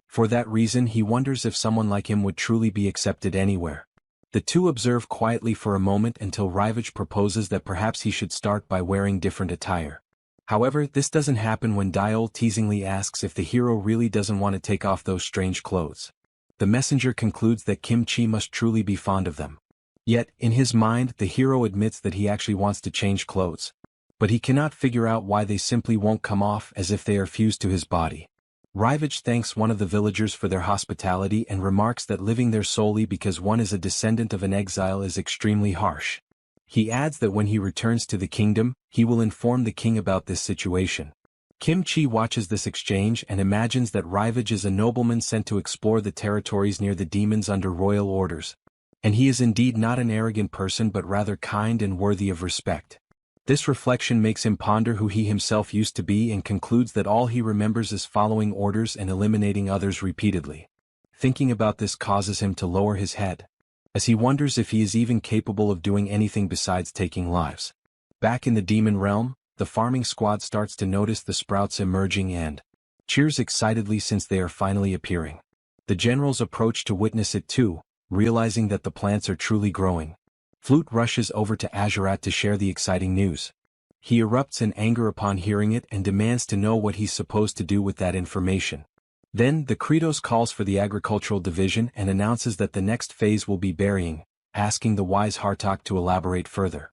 For that reason he wonders if someone like him would truly be accepted anywhere. The two observe quietly for a moment until Rivage proposes that perhaps he should start by wearing different attire. However, this doesn't happen when Diol teasingly asks if the hero really doesn't want to take off those strange clothes. The messenger concludes that Kim Chi must truly be fond of them. Yet, in his mind, the hero admits that he actually wants to change clothes. But he cannot figure out why they simply won't come off, as if they are fused to his body. Rivage thanks one of the villagers for their hospitality and remarks that living there solely because one is a descendant of an exile is extremely harsh. He adds that when he returns to the kingdom, he will inform the king about this situation. Kim Chi watches this exchange and imagines that Rivage is a nobleman sent to explore the territories near the demons under royal orders. And he is indeed not an arrogant person but rather kind and worthy of respect. This reflection makes him ponder who he himself used to be and concludes that all he remembers is following orders and eliminating others repeatedly. Thinking about this causes him to lower his head, as he wonders if he is even capable of doing anything besides taking lives. Back in the demon realm, the farming squad starts to notice the sprouts emerging and cheers excitedly since they are finally appearing. The generals approach to witness it too, realizing that the plants are truly growing. Flute rushes over to Azurat to share the exciting news. He erupts in anger upon hearing it and demands to know what he's supposed to do with that information. Then, the Kratos calls for the agricultural division and announces that the next phase will be burying, asking the wise Hartok to elaborate further.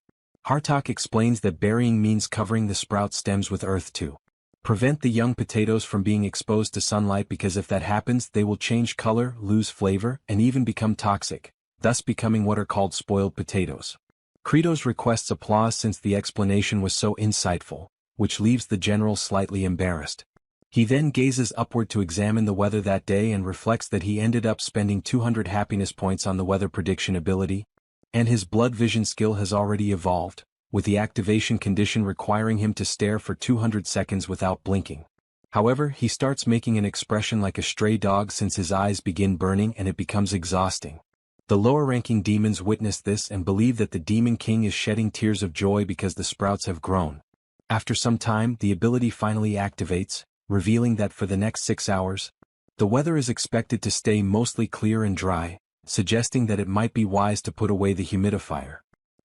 Hartok explains that burying means covering the sprout stems with earth to prevent the young potatoes from being exposed to sunlight, because if that happens they will change color, lose flavor, and even become toxic, thus becoming what are called spoiled potatoes. Kratos requests applause since the explanation was so insightful, which leaves the general slightly embarrassed. He then gazes upward to examine the weather that day and reflects that he ended up spending 200 happiness points on the weather prediction ability, and his blood vision skill has already evolved, with the activation condition requiring him to stare for 200 seconds without blinking. However, he starts making an expression like a stray dog since his eyes begin burning and it becomes exhausting. The lower-ranking demons witness this and believe that the Demon King is shedding tears of joy because the sprouts have grown. After some time, the ability finally activates, revealing that for the next 6 hours, the weather is expected to stay mostly clear and dry, suggesting that it might be wise to put away the humidifier.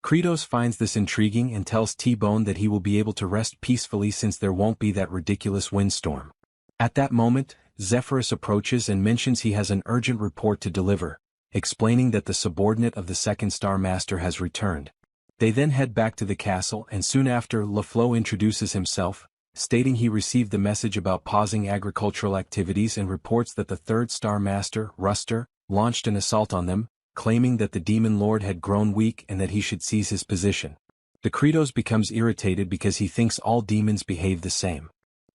Kratos finds this intriguing and tells T-Bone that he will be able to rest peacefully since there won't be that ridiculous windstorm. At that moment, Zephyrus approaches and mentions he has an urgent report to deliver, explaining that the subordinate of the second Star Master has returned. They then head back to the castle and soon after LaFleur introduces himself, stating he received the message about pausing agricultural activities and reports that the third Star Master, Ruster, launched an assault on them, claiming that the Demon Lord had grown weak and that he should seize his position. The Kratos becomes irritated because he thinks all demons behave the same.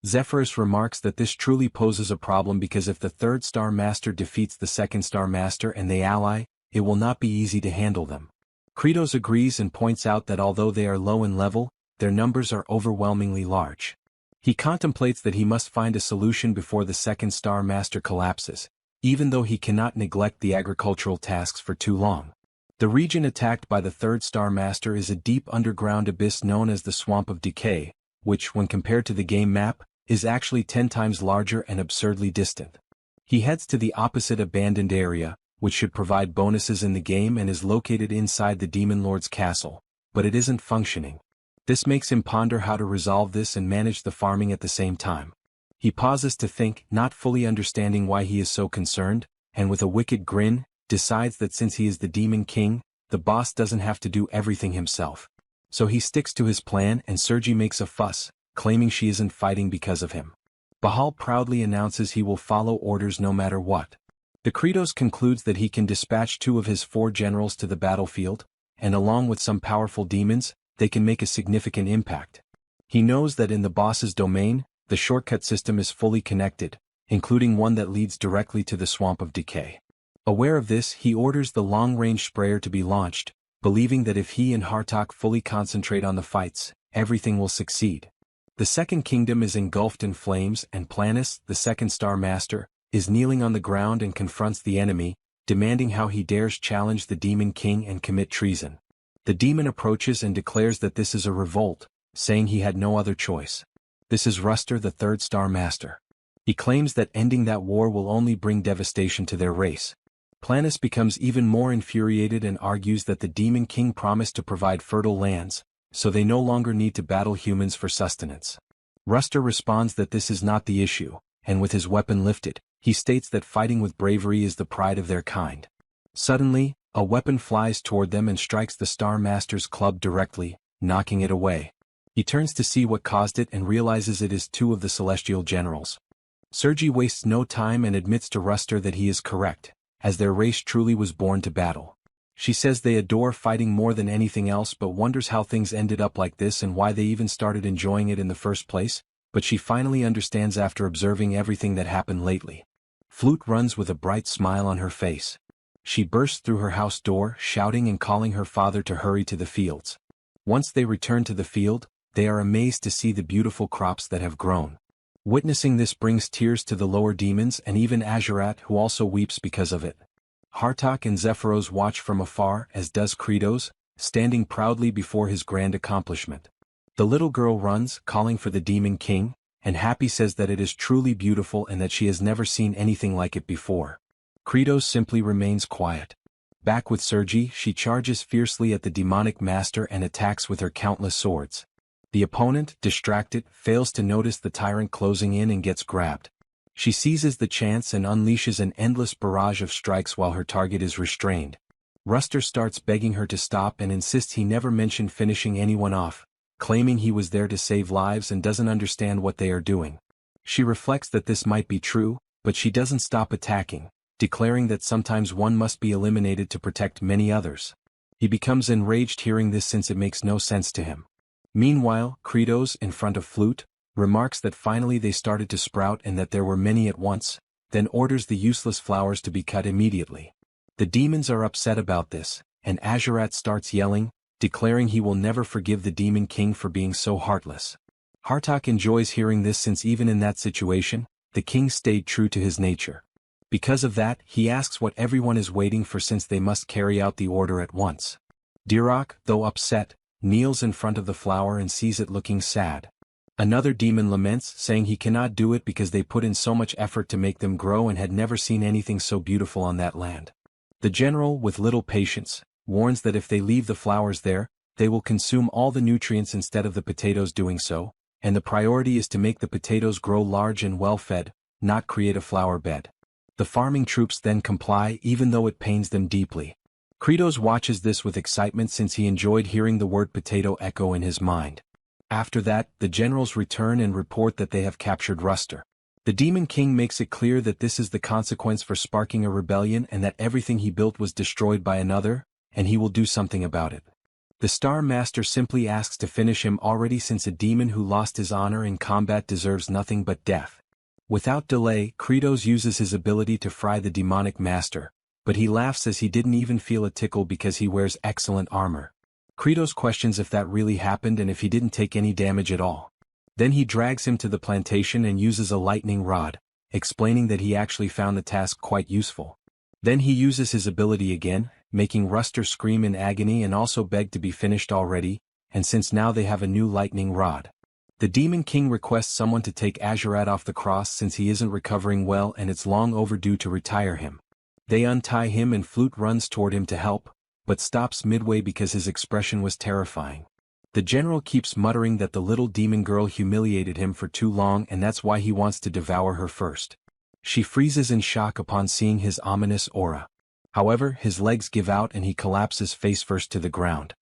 Zephyrus remarks that this truly poses a problem because if the third Star Master defeats the second Star Master and they ally, it will not be easy to handle them. Kratos agrees and points out that although they are low in level, their numbers are overwhelmingly large. He contemplates that he must find a solution before the second Star Master collapses, even though he cannot neglect the agricultural tasks for too long. The region attacked by the third Star Master is a deep underground abyss known as the Swamp of Decay, which, when compared to the game map, is actually 10 times larger and absurdly distant. He heads to the opposite abandoned area, which should provide bonuses in the game and is located inside the Demon Lord's castle, but it isn't functioning. This makes him ponder how to resolve this and manage the farming at the same time. He pauses to think, not fully understanding why he is so concerned, and with a wicked grin, decides that since he is the Demon King, the boss doesn't have to do everything himself. So he sticks to his plan and Sergi makes a fuss, claiming she isn't fighting because of him. Bahal proudly announces he will follow orders no matter what. The Kratos concludes that he can dispatch 2 of his 4 generals to the battlefield, and along with some powerful demons, they can make a significant impact. He knows that in the boss's domain, the shortcut system is fully connected, including one that leads directly to the Swamp of Decay. Aware of this, he orders the long-range sprayer to be launched, believing that if he and Hartok fully concentrate on the fights, everything will succeed. The Second Kingdom is engulfed in flames and Planus, the second Star Master, is kneeling on the ground and confronts the enemy, demanding how he dares challenge the Demon King and commit treason. The demon approaches and declares that this is a revolt, saying he had no other choice. This is Ruster, the third Star Master. He claims that ending that war will only bring devastation to their race. Planus becomes even more infuriated and argues that the Demon King promised to provide fertile lands, so they no longer need to battle humans for sustenance. Ruster responds that this is not the issue, and with his weapon lifted, he states that fighting with bravery is the pride of their kind. Suddenly, a weapon flies toward them and strikes the Star Master's club directly, knocking it away. He turns to see what caused it and realizes it is 2 of the Celestial Generals. Sergi wastes no time and admits to Ruster that he is correct, as their race truly was born to battle. She says they adore fighting more than anything else but wonders how things ended up like this and why they even started enjoying it in the first place, but she finally understands after observing everything that happened lately. Flute runs with a bright smile on her face. She bursts through her house door, shouting and calling her father to hurry to the fields. Once they return to the field, they are amazed to see the beautiful crops that have grown. Witnessing this brings tears to the lower demons and even Azurat, who also weeps because of it. Hartok and Zephyros watch from afar, as does Kratos, standing proudly before his grand accomplishment. The little girl runs, calling for the Demon King, and Happy says that it is truly beautiful and that she has never seen anything like it before. Kratos simply remains quiet. Back with Sergi, she charges fiercely at the demonic master and attacks with her countless swords. The opponent, distracted, fails to notice the tyrant closing in and gets grabbed. She seizes the chance and unleashes an endless barrage of strikes while her target is restrained. Ruster starts begging her to stop and insists he never mentioned finishing anyone off, claiming he was there to save lives and doesn't understand what they are doing. She reflects that this might be true, but she doesn't stop attacking, declaring that sometimes one must be eliminated to protect many others. He becomes enraged hearing this since it makes no sense to him. Meanwhile, Kratos, in front of Flute, remarks that finally they started to sprout and that there were many at once, then orders the useless flowers to be cut immediately. The demons are upset about this, and Azurat starts yelling, declaring he will never forgive the Demon King for being so heartless. Hartok enjoys hearing this since even in that situation, the king stayed true to his nature. Because of that, he asks what everyone is waiting for since they must carry out the order at once. Dirac, though upset, kneels in front of the flower and sees it looking sad. Another demon laments, saying he cannot do it because they put in so much effort to make them grow and had never seen anything so beautiful on that land. The general, with little patience, warns that if they leave the flowers there, they will consume all the nutrients instead of the potatoes doing so, and the priority is to make the potatoes grow large and well-fed, not create a flower bed. The farming troops then comply even though it pains them deeply. Kratos watches this with excitement since he enjoyed hearing the word potato echo in his mind. After that, the generals return and report that they have captured Ruster. The Demon King makes it clear that this is the consequence for sparking a rebellion and that everything he built was destroyed by another, and he will do something about it. The Star Master simply asks to finish him already, since a demon who lost his honor in combat deserves nothing but death. Without delay, Kratos uses his ability to fry the demonic master, but he laughs as he didn't even feel a tickle because he wears excellent armor. Kratos questions if that really happened and if he didn't take any damage at all. Then he drags him to the plantation and uses a lightning rod, explaining that he actually found the task quite useful. Then he uses his ability again, making Ruster scream in agony and also beg to be finished already, and since now they have a new lightning rod. The Demon King requests someone to take Azurat off the cross since he isn't recovering well and it's long overdue to retire him. They untie him and Flute runs toward him to help, but stops midway because his expression was terrifying. The general keeps muttering that the little demon girl humiliated him for too long and that's why he wants to devour her first. She freezes in shock upon seeing his ominous aura. However, his legs give out and he collapses face first to the ground.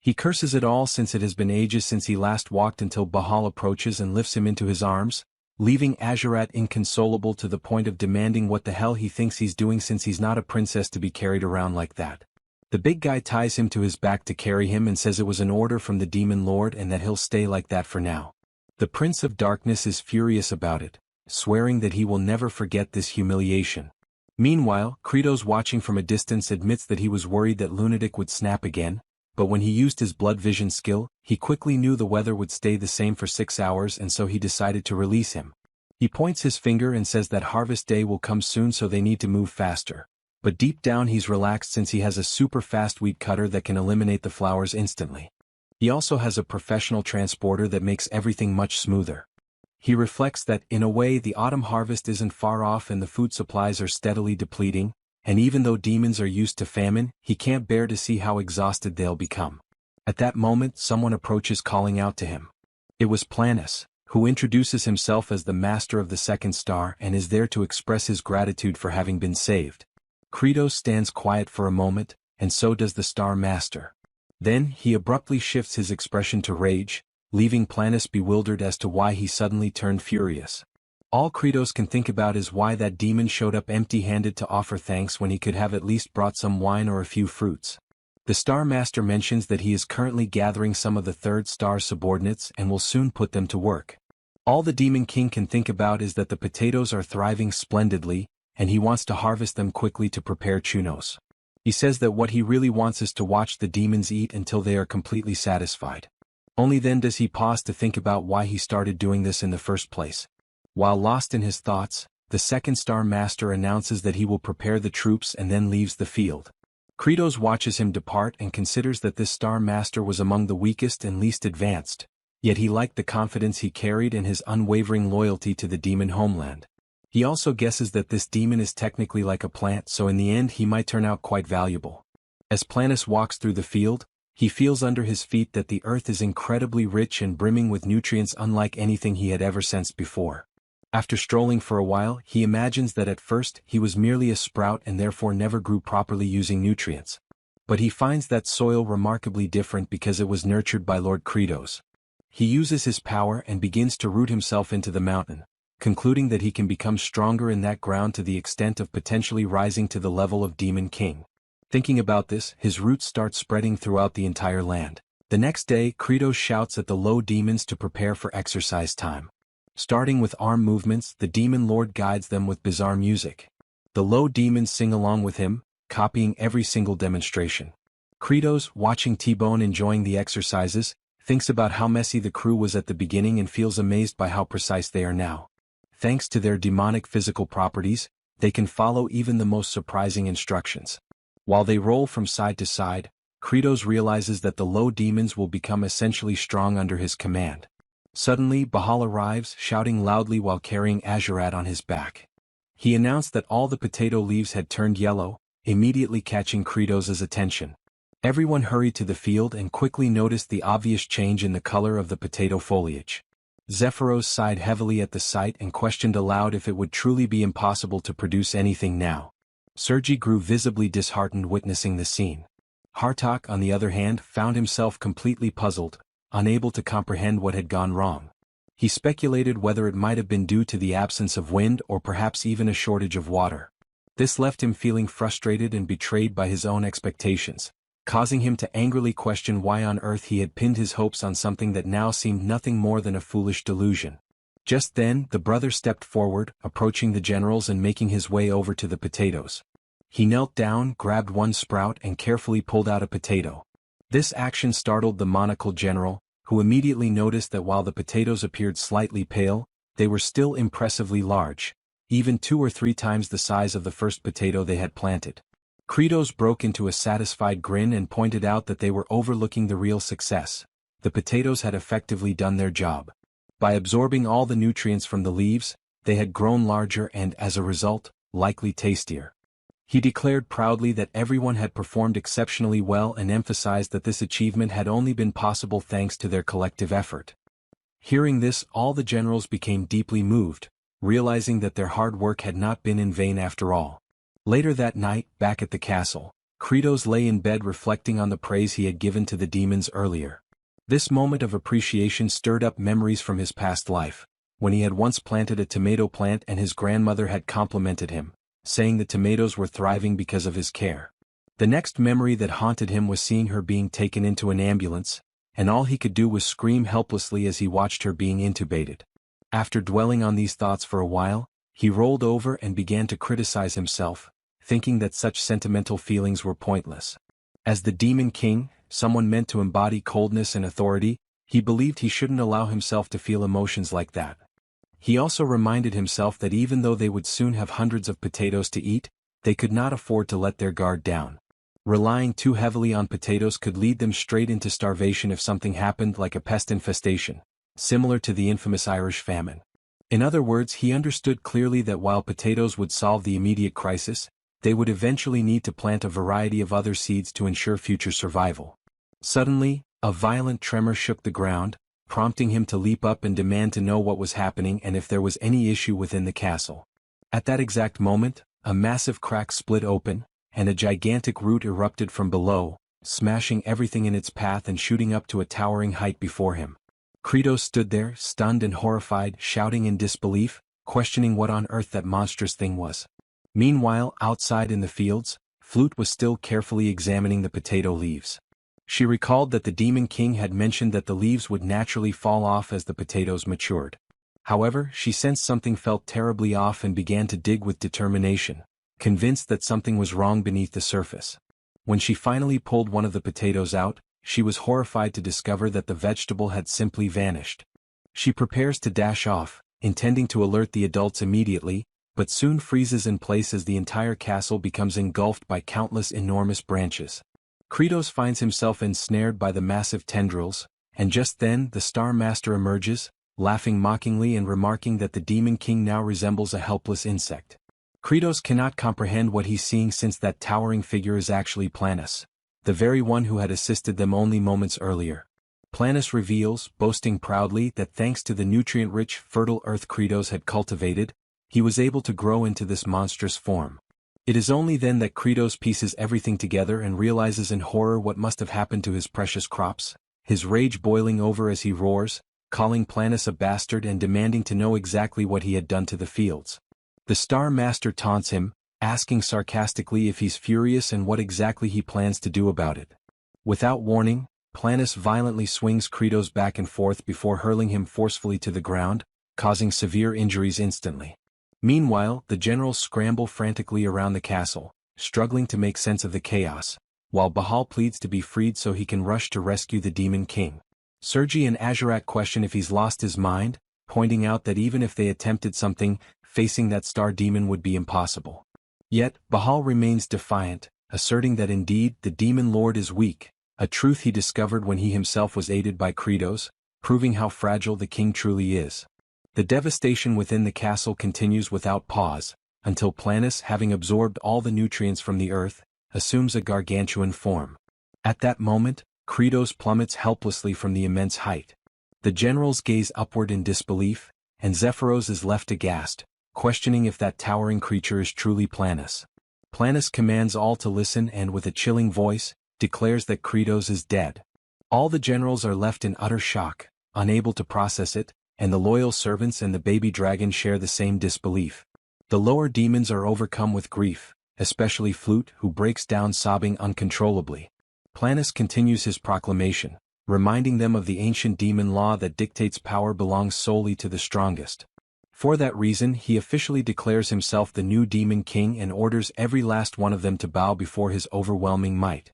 He curses it all since it has been ages since he last walked until Bahal approaches and lifts him into his arms, leaving Azurat inconsolable to the point of demanding what the hell he thinks he's doing since he's not a princess to be carried around like that. The big guy ties him to his back to carry him and says it was an order from the Demon Lord and that he'll stay like that for now. The Prince of Darkness is furious about it, swearing that he will never forget this humiliation. Meanwhile, Kratos, watching from a distance, admits that he was worried that Lunatic would snap again, but when he used his blood vision skill, he quickly knew the weather would stay the same for 6 hours and so he decided to release him. He points his finger and says that Harvest Day will come soon so they need to move faster. But deep down he's relaxed since he has a super fast weed cutter that can eliminate the flowers instantly. He also has a professional transporter that makes everything much smoother. He reflects that, in a way, the autumn harvest isn't far off and the food supplies are steadily depleting, and even though demons are used to famine, he can't bear to see how exhausted they'll become. At that moment, someone approaches calling out to him. It was Planus, who introduces himself as the master of the second star and is there to express his gratitude for having been saved. Kratos stands quiet for a moment, and so does the Star Master. Then, he abruptly shifts his expression to rage, leaving Planus bewildered as to why he suddenly turned furious. All Kratos can think about is why that demon showed up empty-handed to offer thanks when he could have at least brought some wine or a few fruits. The Star Master mentions that he is currently gathering some of the third star subordinates and will soon put them to work. All the Demon King can think about is that the potatoes are thriving splendidly, and he wants to harvest them quickly to prepare chunos. He says that what he really wants is to watch the demons eat until they are completely satisfied. Only then does he pause to think about why he started doing this in the first place. While lost in his thoughts, the second Star Master announces that he will prepare the troops and then leaves the field. Kratos watches him depart and considers that this Star Master was among the weakest and least advanced, yet he liked the confidence he carried and his unwavering loyalty to the demon homeland. He also guesses that this demon is technically like a plant, so in the end he might turn out quite valuable. As Planus walks through the field, he feels under his feet that the earth is incredibly rich and brimming with nutrients unlike anything he had ever sensed before. After strolling for a while, he imagines that at first he was merely a sprout and therefore never grew properly using nutrients. But he finds that soil remarkably different because it was nurtured by Lord Kratos. He uses his power and begins to root himself into the mountain, concluding that he can become stronger in that ground to the extent of potentially rising to the level of Demon King. Thinking about this, his roots start spreading throughout the entire land. The next day, Kratos shouts at the low demons to prepare for exercise time. Starting with arm movements, the Demon Lord guides them with bizarre music. The low demons sing along with him, copying every single demonstration. Kratos, watching T-Bone enjoying the exercises, thinks about how messy the crew was at the beginning and feels amazed by how precise they are now. Thanks to their demonic physical properties, they can follow even the most surprising instructions. While they roll from side to side, Kratos realizes that the low demons will become essentially strong under his command. Suddenly, Bahal arrives, shouting loudly while carrying Azurat on his back. He announced that all the potato leaves had turned yellow, immediately catching Kratos' attention. Everyone hurried to the field and quickly noticed the obvious change in the color of the potato foliage. Zephyros sighed heavily at the sight and questioned aloud if it would truly be impossible to produce anything now. Sergi grew visibly disheartened witnessing the scene. Hartok, on the other hand, found himself completely puzzled, unable to comprehend what had gone wrong. He speculated whether it might have been due to the absence of wind or perhaps even a shortage of water. This left him feeling frustrated and betrayed by his own expectations. causing him to angrily question why on earth he had pinned his hopes on something that now seemed nothing more than a foolish delusion. Just then, the brother stepped forward, approaching the generals and making his way over to the potatoes. He knelt down, grabbed one sprout and carefully pulled out a potato. This action startled the monocled general, who immediately noticed that while the potatoes appeared slightly pale, they were still impressively large, even 2 or 3 times the size of the first potato they had planted. Kratos broke into a satisfied grin and pointed out that they were overlooking the real success. The potatoes had effectively done their job. By absorbing all the nutrients from the leaves, they had grown larger and, as a result, likely tastier. He declared proudly that everyone had performed exceptionally well and emphasized that this achievement had only been possible thanks to their collective effort. Hearing this, all the generals became deeply moved, realizing that their hard work had not been in vain after all. Later that night, back at the castle, Kratos lay in bed reflecting on the praise he had given to the demons earlier. This moment of appreciation stirred up memories from his past life, when he had once planted a tomato plant and his grandmother had complimented him, saying the tomatoes were thriving because of his care. The next memory that haunted him was seeing her being taken into an ambulance, and all he could do was scream helplessly as he watched her being intubated. After dwelling on these thoughts for a while, he rolled over and began to criticize himself, thinking that such sentimental feelings were pointless. As the Demon King, someone meant to embody coldness and authority, he believed he shouldn't allow himself to feel emotions like that. He also reminded himself that even though they would soon have hundreds of potatoes to eat, they could not afford to let their guard down. Relying too heavily on potatoes could lead them straight into starvation if something happened, like a pest infestation, similar to the infamous Irish famine. In other words, he understood clearly that while potatoes would solve the immediate crisis, they would eventually need to plant a variety of other seeds to ensure future survival. Suddenly, a violent tremor shook the ground, prompting him to leap up and demand to know what was happening and if there was any issue within the castle. At that exact moment, a massive crack split open, and a gigantic root erupted from below, smashing everything in its path and shooting up to a towering height before him. Kratos stood there, stunned and horrified, shouting in disbelief, questioning what on earth that monstrous thing was. Meanwhile, outside in the fields, Flute was still carefully examining the potato leaves. She recalled that the Demon King had mentioned that the leaves would naturally fall off as the potatoes matured. However, she sensed something felt terribly off and began to dig with determination, convinced that something was wrong beneath the surface. When she finally pulled one of the potatoes out, she was horrified to discover that the vegetable had simply vanished. She prepares to dash off, intending to alert the adults immediately, but soon freezes in place as the entire castle becomes engulfed by countless enormous branches. Kratos finds himself ensnared by the massive tendrils, and just then the Star Master emerges, laughing mockingly and remarking that the Demon King now resembles a helpless insect. Kratos cannot comprehend what he's seeing since that towering figure is actually Planus, the very one who had assisted them only moments earlier. Planus reveals, boasting proudly, that thanks to the nutrient-rich, fertile earth Kratos had cultivated, he was able to grow into this monstrous form. It is only then that Kratos pieces everything together and realizes in horror what must have happened to his precious crops, his rage boiling over as he roars, calling Planus a bastard and demanding to know exactly what he had done to the fields. The Star Master taunts him, asking sarcastically if he's furious and what exactly he plans to do about it. Without warning, Planus violently swings Kratos back and forth before hurling him forcefully to the ground, causing severe injuries instantly. Meanwhile, the generals scramble frantically around the castle, struggling to make sense of the chaos, while Bahal pleads to be freed so he can rush to rescue the Demon King. Sergi and Azurak question if he's lost his mind, pointing out that even if they attempted something, facing that star demon would be impossible. Yet, Bahal remains defiant, asserting that indeed the Demon Lord is weak, a truth he discovered when he himself was aided by Kratos, proving how fragile the king truly is. The devastation within the castle continues without pause, until Planus, having absorbed all the nutrients from the earth, assumes a gargantuan form. At that moment, Kratos plummets helplessly from the immense height. The generals gaze upward in disbelief, and Zephyros is left aghast, questioning if that towering creature is truly Planus. Planus commands all to listen and with a chilling voice, declares that Kratos is dead. All the generals are left in utter shock, unable to process it, and the loyal servants and the baby dragon share the same disbelief. The lower demons are overcome with grief, especially Flute, who breaks down sobbing uncontrollably. Planus continues his proclamation, reminding them of the ancient demon law that dictates power belongs solely to the strongest. For that reason he officially declares himself the new demon king and orders every last one of them to bow before his overwhelming might.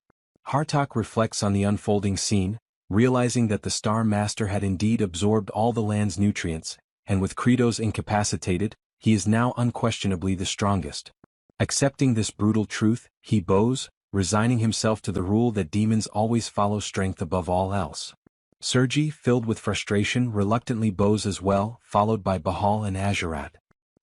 Hartok reflects on the unfolding scene, realizing that the Star Master had indeed absorbed all the land's nutrients, and with Kratos incapacitated, he is now unquestionably the strongest. Accepting this brutal truth, he bows, resigning himself to the rule that demons always follow strength above all else. Sergi, filled with frustration, reluctantly bows as well, followed by Bahal and Azurat.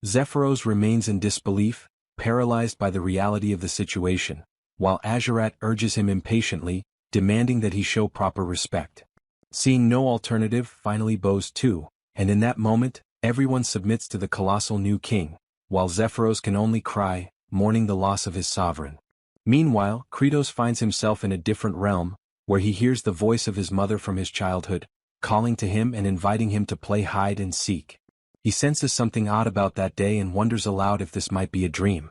Zephyros remains in disbelief, paralyzed by the reality of the situation, while Azurat urges him impatiently, demanding that he show proper respect. Seeing no alternative, finally bows too, and in that moment, everyone submits to the colossal new king, while Zephyros can only cry, mourning the loss of his sovereign. Meanwhile, Kratos finds himself in a different realm, where he hears the voice of his mother from his childhood, calling to him and inviting him to play hide and seek. He senses something odd about that day and wonders aloud if this might be a dream.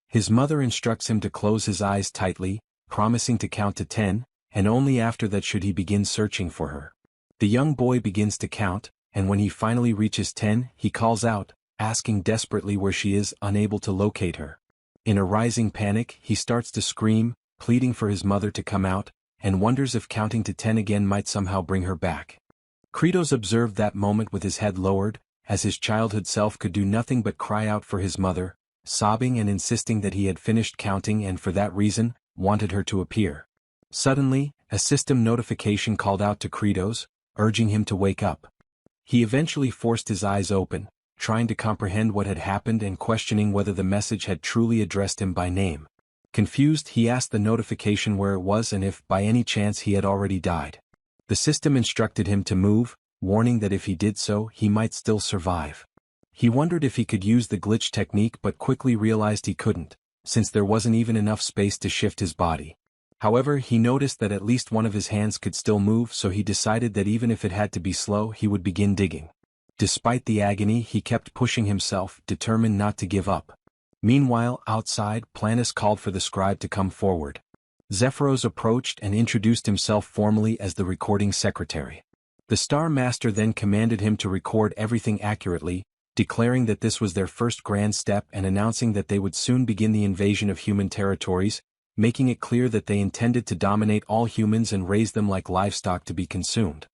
His mother instructs him to close his eyes tightly, promising to count to 10, and only after that should he begin searching for her. The young boy begins to count, and when he finally reaches 10, he calls out, asking desperately where she is, unable to locate her. In a rising panic, he starts to scream, pleading for his mother to come out, and wonders if counting to 10 again might somehow bring her back. Kratos observed that moment with his head lowered, as his childhood self could do nothing but cry out for his mother, sobbing and insisting that he had finished counting and for that reason, wanted her to appear. Suddenly, a system notification called out to Kratos, urging him to wake up. He eventually forced his eyes open, trying to comprehend what had happened and questioning whether the message had truly addressed him by name. Confused, he asked the notification where it was and if by any chance he had already died. The system instructed him to move, warning that if he did so, he might still survive. He wondered if he could use the glitch technique but quickly realized he couldn't, since there wasn't even enough space to shift his body. However, he noticed that at least one of his hands could still move, so he decided that even if it had to be slow, he would begin digging. Despite the agony, he kept pushing himself, determined not to give up. Meanwhile, outside, Planus called for the scribe to come forward. Zephyros approached and introduced himself formally as the recording secretary. The Star Master then commanded him to record everything accurately, declaring that this was their first grand step and announcing that they would soon begin the invasion of human territories, making it clear that they intended to dominate all humans and raise them like livestock to be consumed.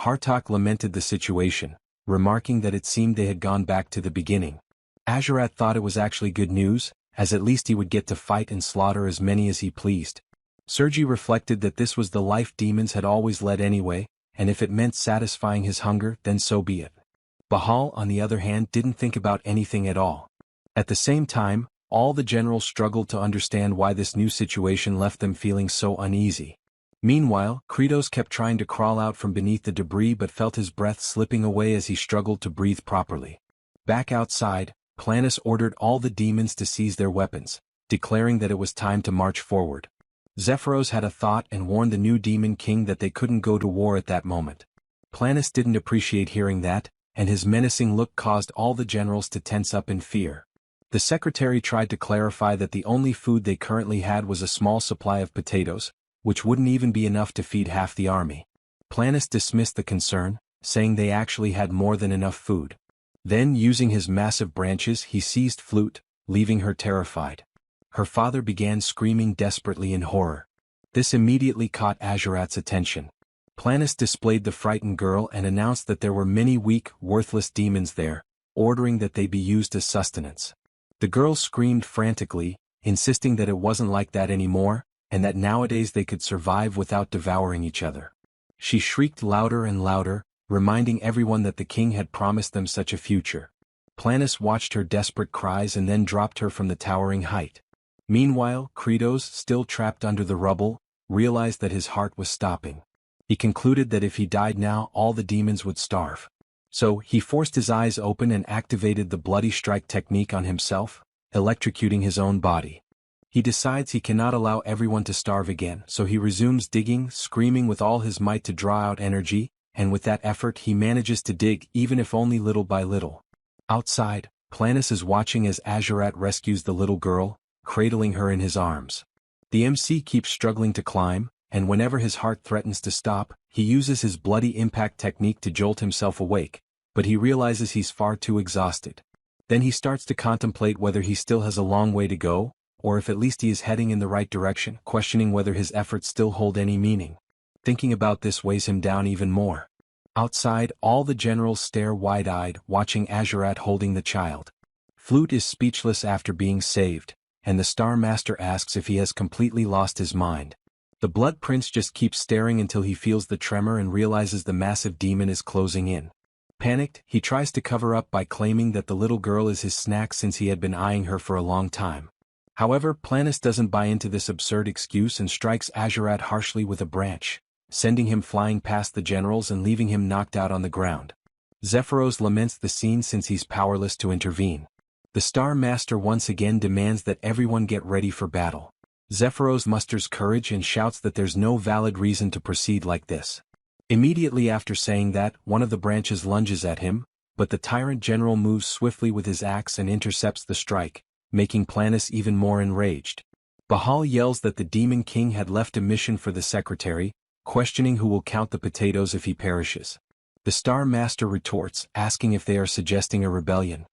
Hartok lamented the situation, remarking that it seemed they had gone back to the beginning. Azurat thought it was actually good news, as at least he would get to fight and slaughter as many as he pleased. Sergi reflected that this was the life demons had always led anyway, and if it meant satisfying his hunger, then so be it. Bahal, on the other hand, didn't think about anything at all. At the same time, all the generals struggled to understand why this new situation left them feeling so uneasy. Meanwhile, Kratos kept trying to crawl out from beneath the debris but felt his breath slipping away as he struggled to breathe properly. Back outside, Planus ordered all the demons to seize their weapons, declaring that it was time to march forward. Zephyros had a thought and warned the new demon king that they couldn't go to war at that moment. Planus didn't appreciate hearing that, and his menacing look caused all the generals to tense up in fear. The secretary tried to clarify that the only food they currently had was a small supply of potatoes, which wouldn't even be enough to feed half the army. Planus dismissed the concern, saying they actually had more than enough food. Then, using his massive branches, he seized Flute, leaving her terrified. Her father began screaming desperately in horror. This immediately caught Azurat's attention. Planus displayed the frightened girl and announced that there were many weak, worthless demons there, ordering that they be used as sustenance. The girl screamed frantically, insisting that it wasn't like that anymore, and that nowadays they could survive without devouring each other. She shrieked louder and louder, reminding everyone that the king had promised them such a future. Planus watched her desperate cries and then dropped her from the towering height. Meanwhile, Kratos, still trapped under the rubble, realized that his heart was stopping. He concluded that if he died now, all the demons would starve. So, he forced his eyes open and activated the bloody strike technique on himself, electrocuting his own body. He decides he cannot allow everyone to starve again, so he resumes digging, screaming with all his might to draw out energy, and with that effort he manages to dig even if only little by little. Outside, Planus is watching as Azurat rescues the little girl, cradling her in his arms. The MC keeps struggling to climb, and whenever his heart threatens to stop, he uses his bloody impact technique to jolt himself awake, but he realizes he's far too exhausted. Then he starts to contemplate whether he still has a long way to go, or if at least he is heading in the right direction, questioning whether his efforts still hold any meaning. Thinking about this weighs him down even more. Outside, all the generals stare wide-eyed, watching Azurat holding the child. Flute is speechless after being saved, and the Star Master asks if he has completely lost his mind. The Blood Prince just keeps staring until he feels the tremor and realizes the massive demon is closing in. Panicked, he tries to cover up by claiming that the little girl is his snack since he had been eyeing her for a long time. However, Planus doesn't buy into this absurd excuse and strikes Azurat harshly with a branch, sending him flying past the generals and leaving him knocked out on the ground. Zephyros laments the scene since he's powerless to intervene. The Star Master once again demands that everyone get ready for battle. Zephyros musters courage and shouts that there's no valid reason to proceed like this. Immediately after saying that, one of the branches lunges at him, but the tyrant general moves swiftly with his axe and intercepts the strike, making Planus even more enraged. Bahal yells that the Demon King had left a mission for the secretary, questioning who will count the potatoes if he perishes. The Star Master retorts, asking if they are suggesting a rebellion.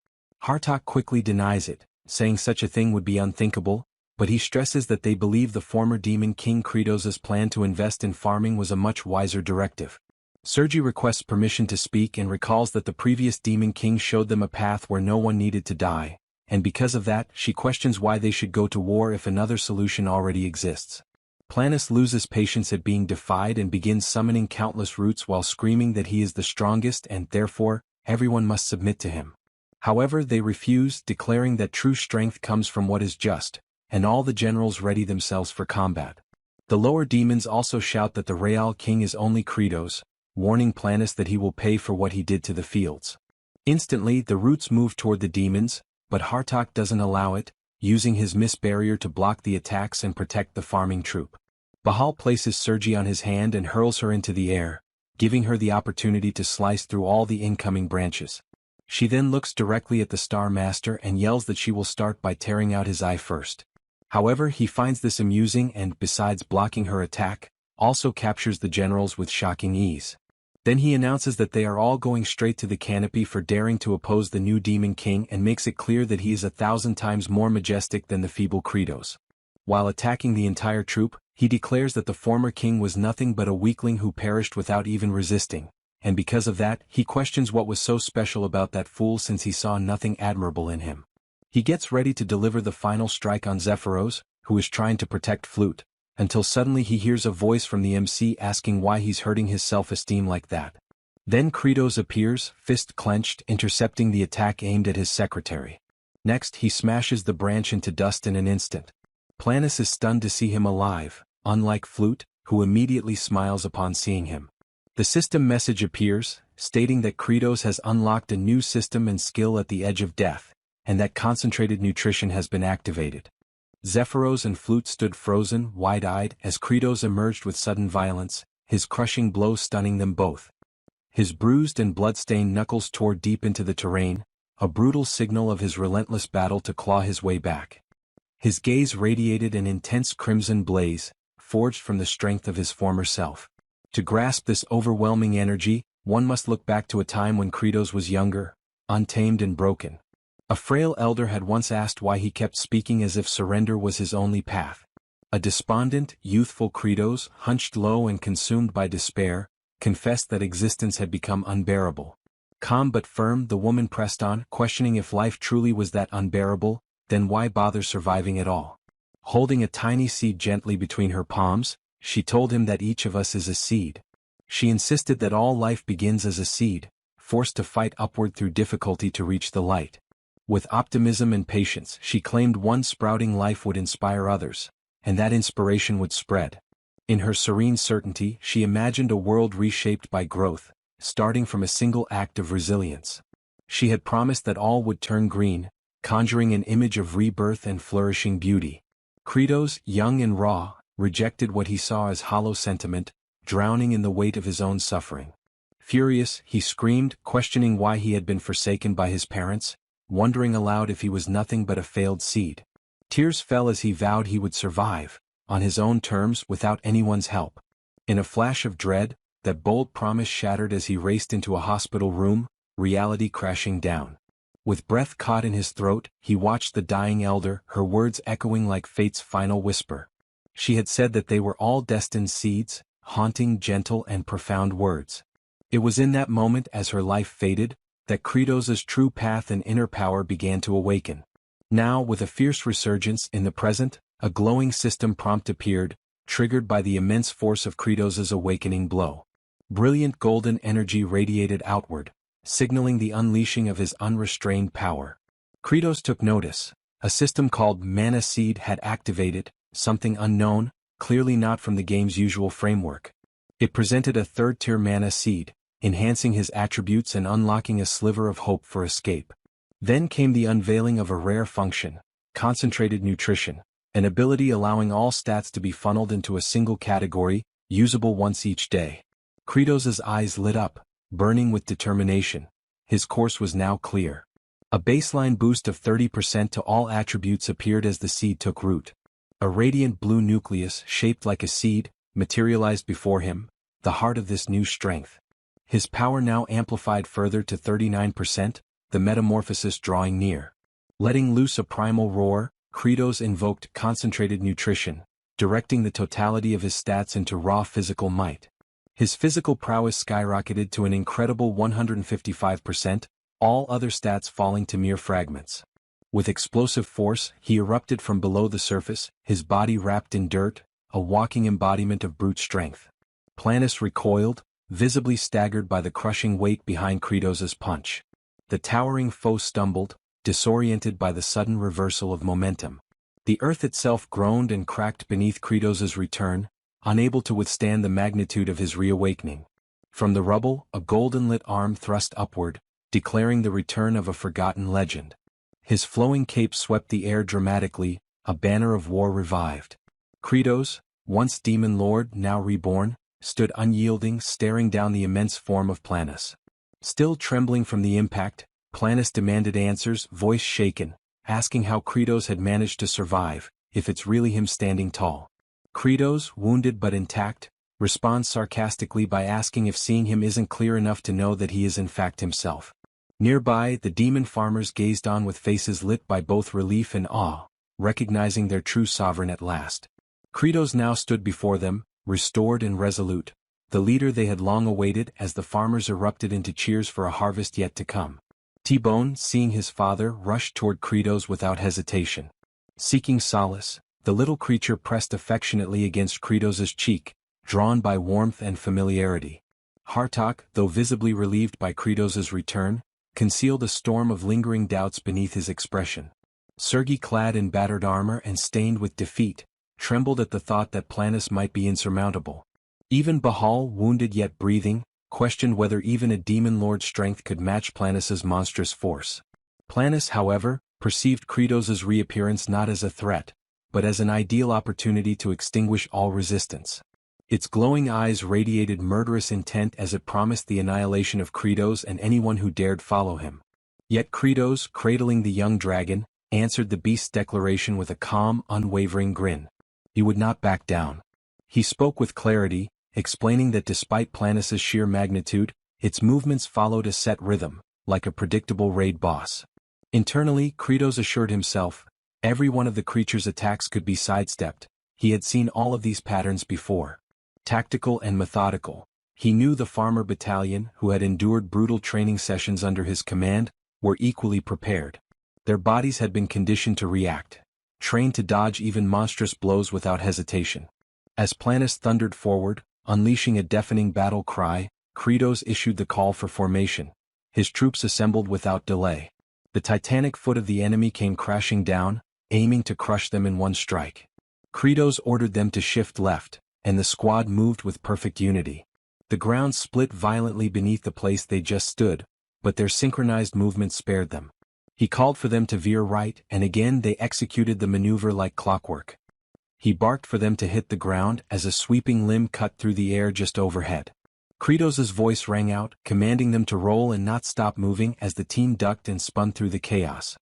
Hartok quickly denies it, saying such a thing would be unthinkable, but he stresses that they believe the former Demon King Kratos' plan to invest in farming was a much wiser directive. Sergi requests permission to speak and recalls that the previous Demon King showed them a path where no one needed to die, and because of that, she questions why they should go to war if another solution already exists. Planus loses patience at being defied and begins summoning countless roots while screaming that he is the strongest and, therefore, everyone must submit to him. However, they refuse, declaring that true strength comes from what is just, and all the generals ready themselves for combat. The lower demons also shout that the Real King is only Kratos, warning Planus that he will pay for what he did to the fields. Instantly, the roots move toward the demons, but Hartok doesn't allow it, using his mist barrier to block the attacks and protect the farming troop. Bahal places Sergi on his hand and hurls her into the air, giving her the opportunity to slice through all the incoming branches. She then looks directly at the Star Master and yells that she will start by tearing out his eye first. However, he finds this amusing and, besides blocking her attack, also captures the generals with shocking ease. Then he announces that they are all going straight to the canopy for daring to oppose the new Demon King and makes it clear that he is 1,000 times more majestic than the feeble Kratos. While attacking the entire troop, he declares that the former king was nothing but a weakling who perished without even resisting, and because of that, he questions what was so special about that fool since he saw nothing admirable in him. He gets ready to deliver the final strike on Zephyros, who is trying to protect Flute, until suddenly he hears a voice from the MC asking why he's hurting his self-esteem like that. Then Kratos appears, fist clenched, intercepting the attack aimed at his secretary. Next, he smashes the branch into dust in an instant. Planus is stunned to see him alive, unlike Flute, who immediately smiles upon seeing him. The system message appears, stating that Kratos has unlocked a new system and skill at the edge of death, and that concentrated nutrition has been activated. Zephyros and Flute stood frozen, wide-eyed, as Kratos emerged with sudden violence, his crushing blow stunning them both. His bruised and blood-stained knuckles tore deep into the terrain, a brutal signal of his relentless battle to claw his way back. His gaze radiated an intense crimson blaze, forged from the strength of his former self. To grasp this overwhelming energy, one must look back to a time when Kratos was younger, untamed and broken. A frail elder had once asked why he kept speaking as if surrender was his only path. A despondent, youthful Kratos, hunched low and consumed by despair, confessed that existence had become unbearable. Calm but firm, the woman pressed on, questioning if life truly was that unbearable, then why bother surviving at all? Holding a tiny seed gently between her palms, she told him that each of us is a seed. She insisted that all life begins as a seed, forced to fight upward through difficulty to reach the light. With optimism and patience, she claimed one sprouting life would inspire others, and that inspiration would spread. In her serene certainty, she imagined a world reshaped by growth, starting from a single act of resilience. She had promised that all would turn green, conjuring an image of rebirth and flourishing beauty. Kratos, young and raw, rejected what he saw as hollow sentiment, drowning in the weight of his own suffering. Furious, he screamed, questioning why he had been forsaken by his parents, wondering aloud if he was nothing but a failed seed. Tears fell as he vowed he would survive, on his own terms without anyone's help. In a flash of dread, that bold promise shattered as he raced into a hospital room, reality crashing down. With breath caught in his throat, he watched the dying elder, her words echoing like fate's final whisper. She had said that they were all destined seeds, haunting, gentle, and profound words. It was in that moment, as her life faded, that Kratos's true path and inner power began to awaken. Now, with a fierce resurgence in the present, a glowing system prompt appeared, triggered by the immense force of Kratos's awakening blow. Brilliant golden energy radiated outward, signaling the unleashing of his unrestrained power. Kratos took notice. A system called Mana Seed had activated, something unknown, clearly not from the game's usual framework. It presented a third-tier Mana Seed, enhancing his attributes and unlocking a sliver of hope for escape. Then came the unveiling of a rare function, Concentrated Nutrition, an ability allowing all stats to be funneled into a single category, usable once each day. Kratos's eyes lit up, burning with determination. His course was now clear. A baseline boost of 30% to all attributes appeared as the seed took root. A radiant blue nucleus, shaped like a seed, materialized before him, the heart of this new strength. His power now amplified further to 39%, the metamorphosis drawing near. Letting loose a primal roar, Kratos invoked Concentrated Nutrition, directing the totality of his stats into raw physical might. His physical prowess skyrocketed to an incredible 155%, all other stats falling to mere fragments. With explosive force, he erupted from below the surface, his body wrapped in dirt, a walking embodiment of brute strength. Planus recoiled, visibly staggered by the crushing weight behind Kratos's punch. The towering foe stumbled, disoriented by the sudden reversal of momentum. The earth itself groaned and cracked beneath Kratos's return, unable to withstand the magnitude of his reawakening. From the rubble, a golden-lit arm thrust upward, declaring the return of a forgotten legend. His flowing cape swept the air dramatically, a banner of war revived. Kratos, once demon lord, now reborn, stood unyielding, staring down the immense form of Planus. Still trembling from the impact, Planus demanded answers, voice shaken, asking how Kratos had managed to survive, if it's really him standing tall. Kratos, wounded but intact, responds sarcastically by asking if seeing him isn't clear enough to know that he is in fact himself. Nearby, the demon farmers gazed on with faces lit by both relief and awe, recognizing their true sovereign at last. Kratos now stood before them, restored and resolute, the leader they had long awaited, as the farmers erupted into cheers for a harvest yet to come. T-Bone, seeing his father, rushed toward Kratos without hesitation. Seeking solace, the little creature pressed affectionately against Kratos's cheek, drawn by warmth and familiarity. Hartok, though visibly relieved by Kratos's return, concealed a storm of lingering doubts beneath his expression. Sergei, clad in battered armor and stained with defeat, trembled at the thought that Planus might be insurmountable. Even Bahal, wounded yet breathing, questioned whether even a demon lord's strength could match Planus's monstrous force. Planus, however, perceived Kratos's reappearance not as a threat, but as an ideal opportunity to extinguish all resistance. Its glowing eyes radiated murderous intent as it promised the annihilation of Kratos and anyone who dared follow him. Yet Kratos, cradling the young dragon, answered the beast's declaration with a calm, unwavering grin. He would not back down. He spoke with clarity, explaining that despite Planus's sheer magnitude, its movements followed a set rhythm, like a predictable raid boss. Internally, Kratos assured himself, every one of the creature's attacks could be sidestepped. He had seen all of these patterns before. Tactical and methodical. He knew the farmer battalion, who had endured brutal training sessions under his command, were equally prepared. Their bodies had been conditioned to react, trained to dodge even monstrous blows without hesitation. As Planus thundered forward, unleashing a deafening battle cry, Kratos issued the call for formation. His troops assembled without delay. The titanic foot of the enemy came crashing down, aiming to crush them in one strike. Kratos ordered them to shift left, and the squad moved with perfect unity. The ground split violently beneath the place they just stood, but their synchronized movement spared them. He called for them to veer right, and again they executed the maneuver like clockwork. He barked for them to hit the ground as a sweeping limb cut through the air just overhead. Kratos's voice rang out, commanding them to roll and not stop moving as the team ducked and spun through the chaos.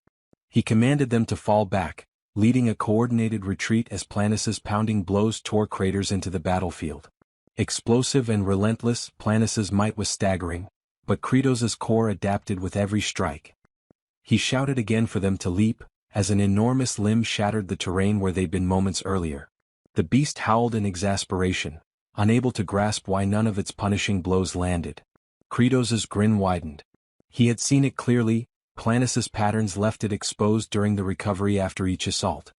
He commanded them to fall back, leading a coordinated retreat as Planis's pounding blows tore craters into the battlefield. Explosive and relentless, Planis's might was staggering, but Kratos's core adapted with every strike. He shouted again for them to leap, as an enormous limb shattered the terrain where they'd been moments earlier. The beast howled in exasperation, unable to grasp why none of its punishing blows landed. Kratos's grin widened. He had seen it clearly. Planis's patterns left it exposed during the recovery after each assault.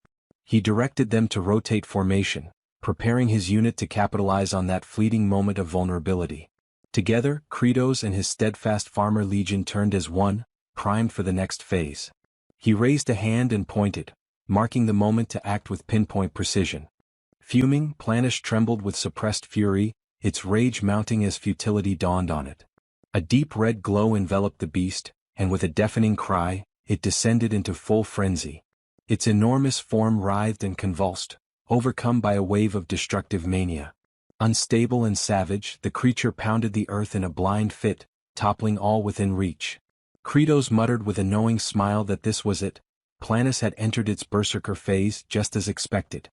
He directed them to rotate formation, preparing his unit to capitalize on that fleeting moment of vulnerability. Together, Kratos and his steadfast farmer legion turned as one, primed for the next phase. He raised a hand and pointed, marking the moment to act with pinpoint precision. Fuming, Planis trembled with suppressed fury, its rage mounting as futility dawned on it. A deep red glow enveloped the beast, and with a deafening cry, it descended into full frenzy. Its enormous form writhed and convulsed, overcome by a wave of destructive mania. Unstable and savage, the creature pounded the earth in a blind fit, toppling all within reach. Kratos muttered with a knowing smile that this was it. Planis had entered its berserker phase just as expected.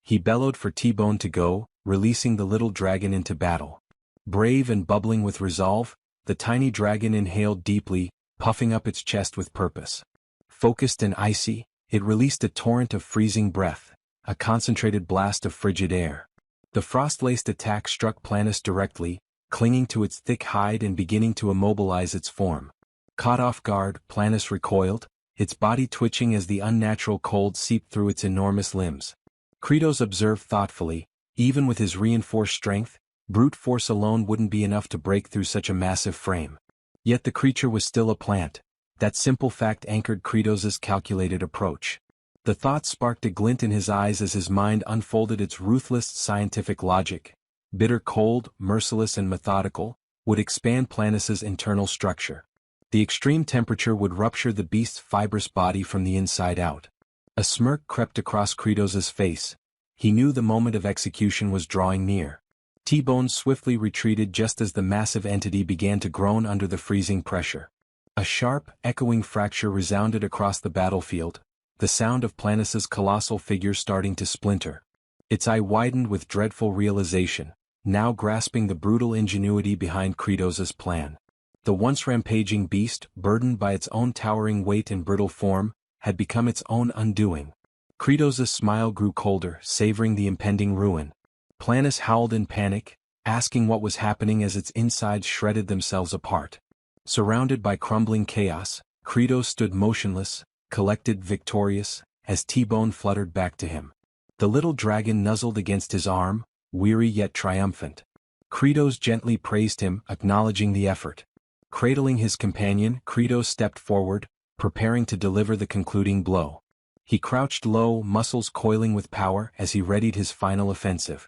He bellowed for T-Bone to go, releasing the little dragon into battle. Brave and bubbling with resolve, the tiny dragon inhaled deeply, puffing up its chest with purpose. Focused and icy, it released a torrent of freezing breath, a concentrated blast of frigid air. The frost-laced attack struck Planis directly, clinging to its thick hide and beginning to immobilize its form. Caught off guard, Planis recoiled, its body twitching as the unnatural cold seeped through its enormous limbs. Kratos observed thoughtfully, even with his reinforced strength, brute force alone wouldn't be enough to break through such a massive frame. Yet the creature was still a plant. That simple fact anchored Kratos's calculated approach. The thought sparked a glint in his eyes as his mind unfolded its ruthless scientific logic. Bitter cold, merciless and methodical, would expand Planis's internal structure. The extreme temperature would rupture the beast's fibrous body from the inside out. A smirk crept across Kratos's face. He knew the moment of execution was drawing near. T-Bone swiftly retreated just as the massive entity began to groan under the freezing pressure. A sharp, echoing fracture resounded across the battlefield, the sound of Planis's colossal figure starting to splinter. Its eye widened with dreadful realization, now grasping the brutal ingenuity behind Kratos's plan. The once rampaging beast, burdened by its own towering weight and brittle form, had become its own undoing. Kratos's smile grew colder, savoring the impending ruin. Planis howled in panic, asking what was happening as its insides shredded themselves apart. Surrounded by crumbling chaos, Kratos stood motionless, collected, victorious, as T-Bone fluttered back to him. The little dragon nuzzled against his arm, weary yet triumphant. Kratos gently praised him, acknowledging the effort. Cradling his companion, Kratos stepped forward, preparing to deliver the concluding blow. He crouched low, muscles coiling with power as he readied his final offensive.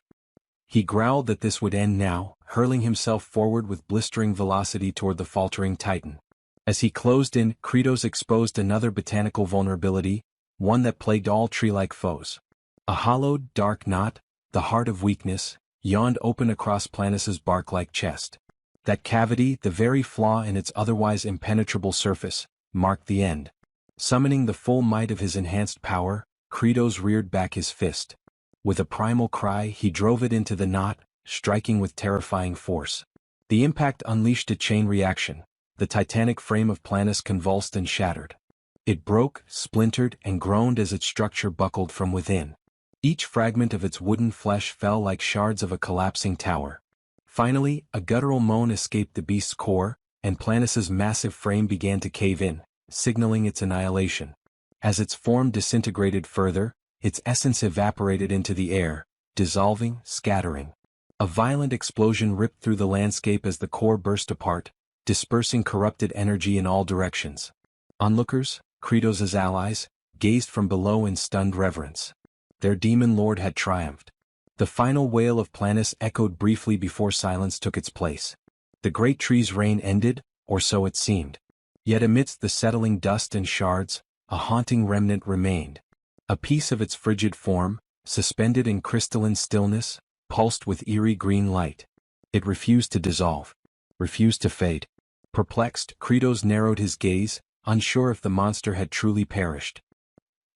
He growled that this would end now, hurling himself forward with blistering velocity toward the faltering titan. As he closed in, Kratos exposed another botanical vulnerability, one that plagued all tree-like foes. A hollowed, dark knot, the heart of weakness, yawned open across Planis's bark-like chest. That cavity, the very flaw in its otherwise impenetrable surface, marked the end. Summoning the full might of his enhanced power, Kratos reared back his fist. With a primal cry, he drove it into the knot, striking with terrifying force. The impact unleashed a chain reaction. The titanic frame of Planis convulsed and shattered. It broke, splintered, and groaned as its structure buckled from within. Each fragment of its wooden flesh fell like shards of a collapsing tower. Finally, a guttural moan escaped the beast's core, and Planis's massive frame began to cave in, signaling its annihilation. As its form disintegrated further, its essence evaporated into the air, dissolving, scattering. A violent explosion ripped through the landscape as the core burst apart, dispersing corrupted energy in all directions. Onlookers, Kratos's allies, gazed from below in stunned reverence. Their demon lord had triumphed. The final wail of Planis echoed briefly before silence took its place. The great tree's reign ended, or so it seemed. Yet amidst the settling dust and shards, a haunting remnant remained. A piece of its frigid form, suspended in crystalline stillness, pulsed with eerie green light. It refused to dissolve. Refused to fade. Perplexed, Kratos narrowed his gaze, unsure if the monster had truly perished.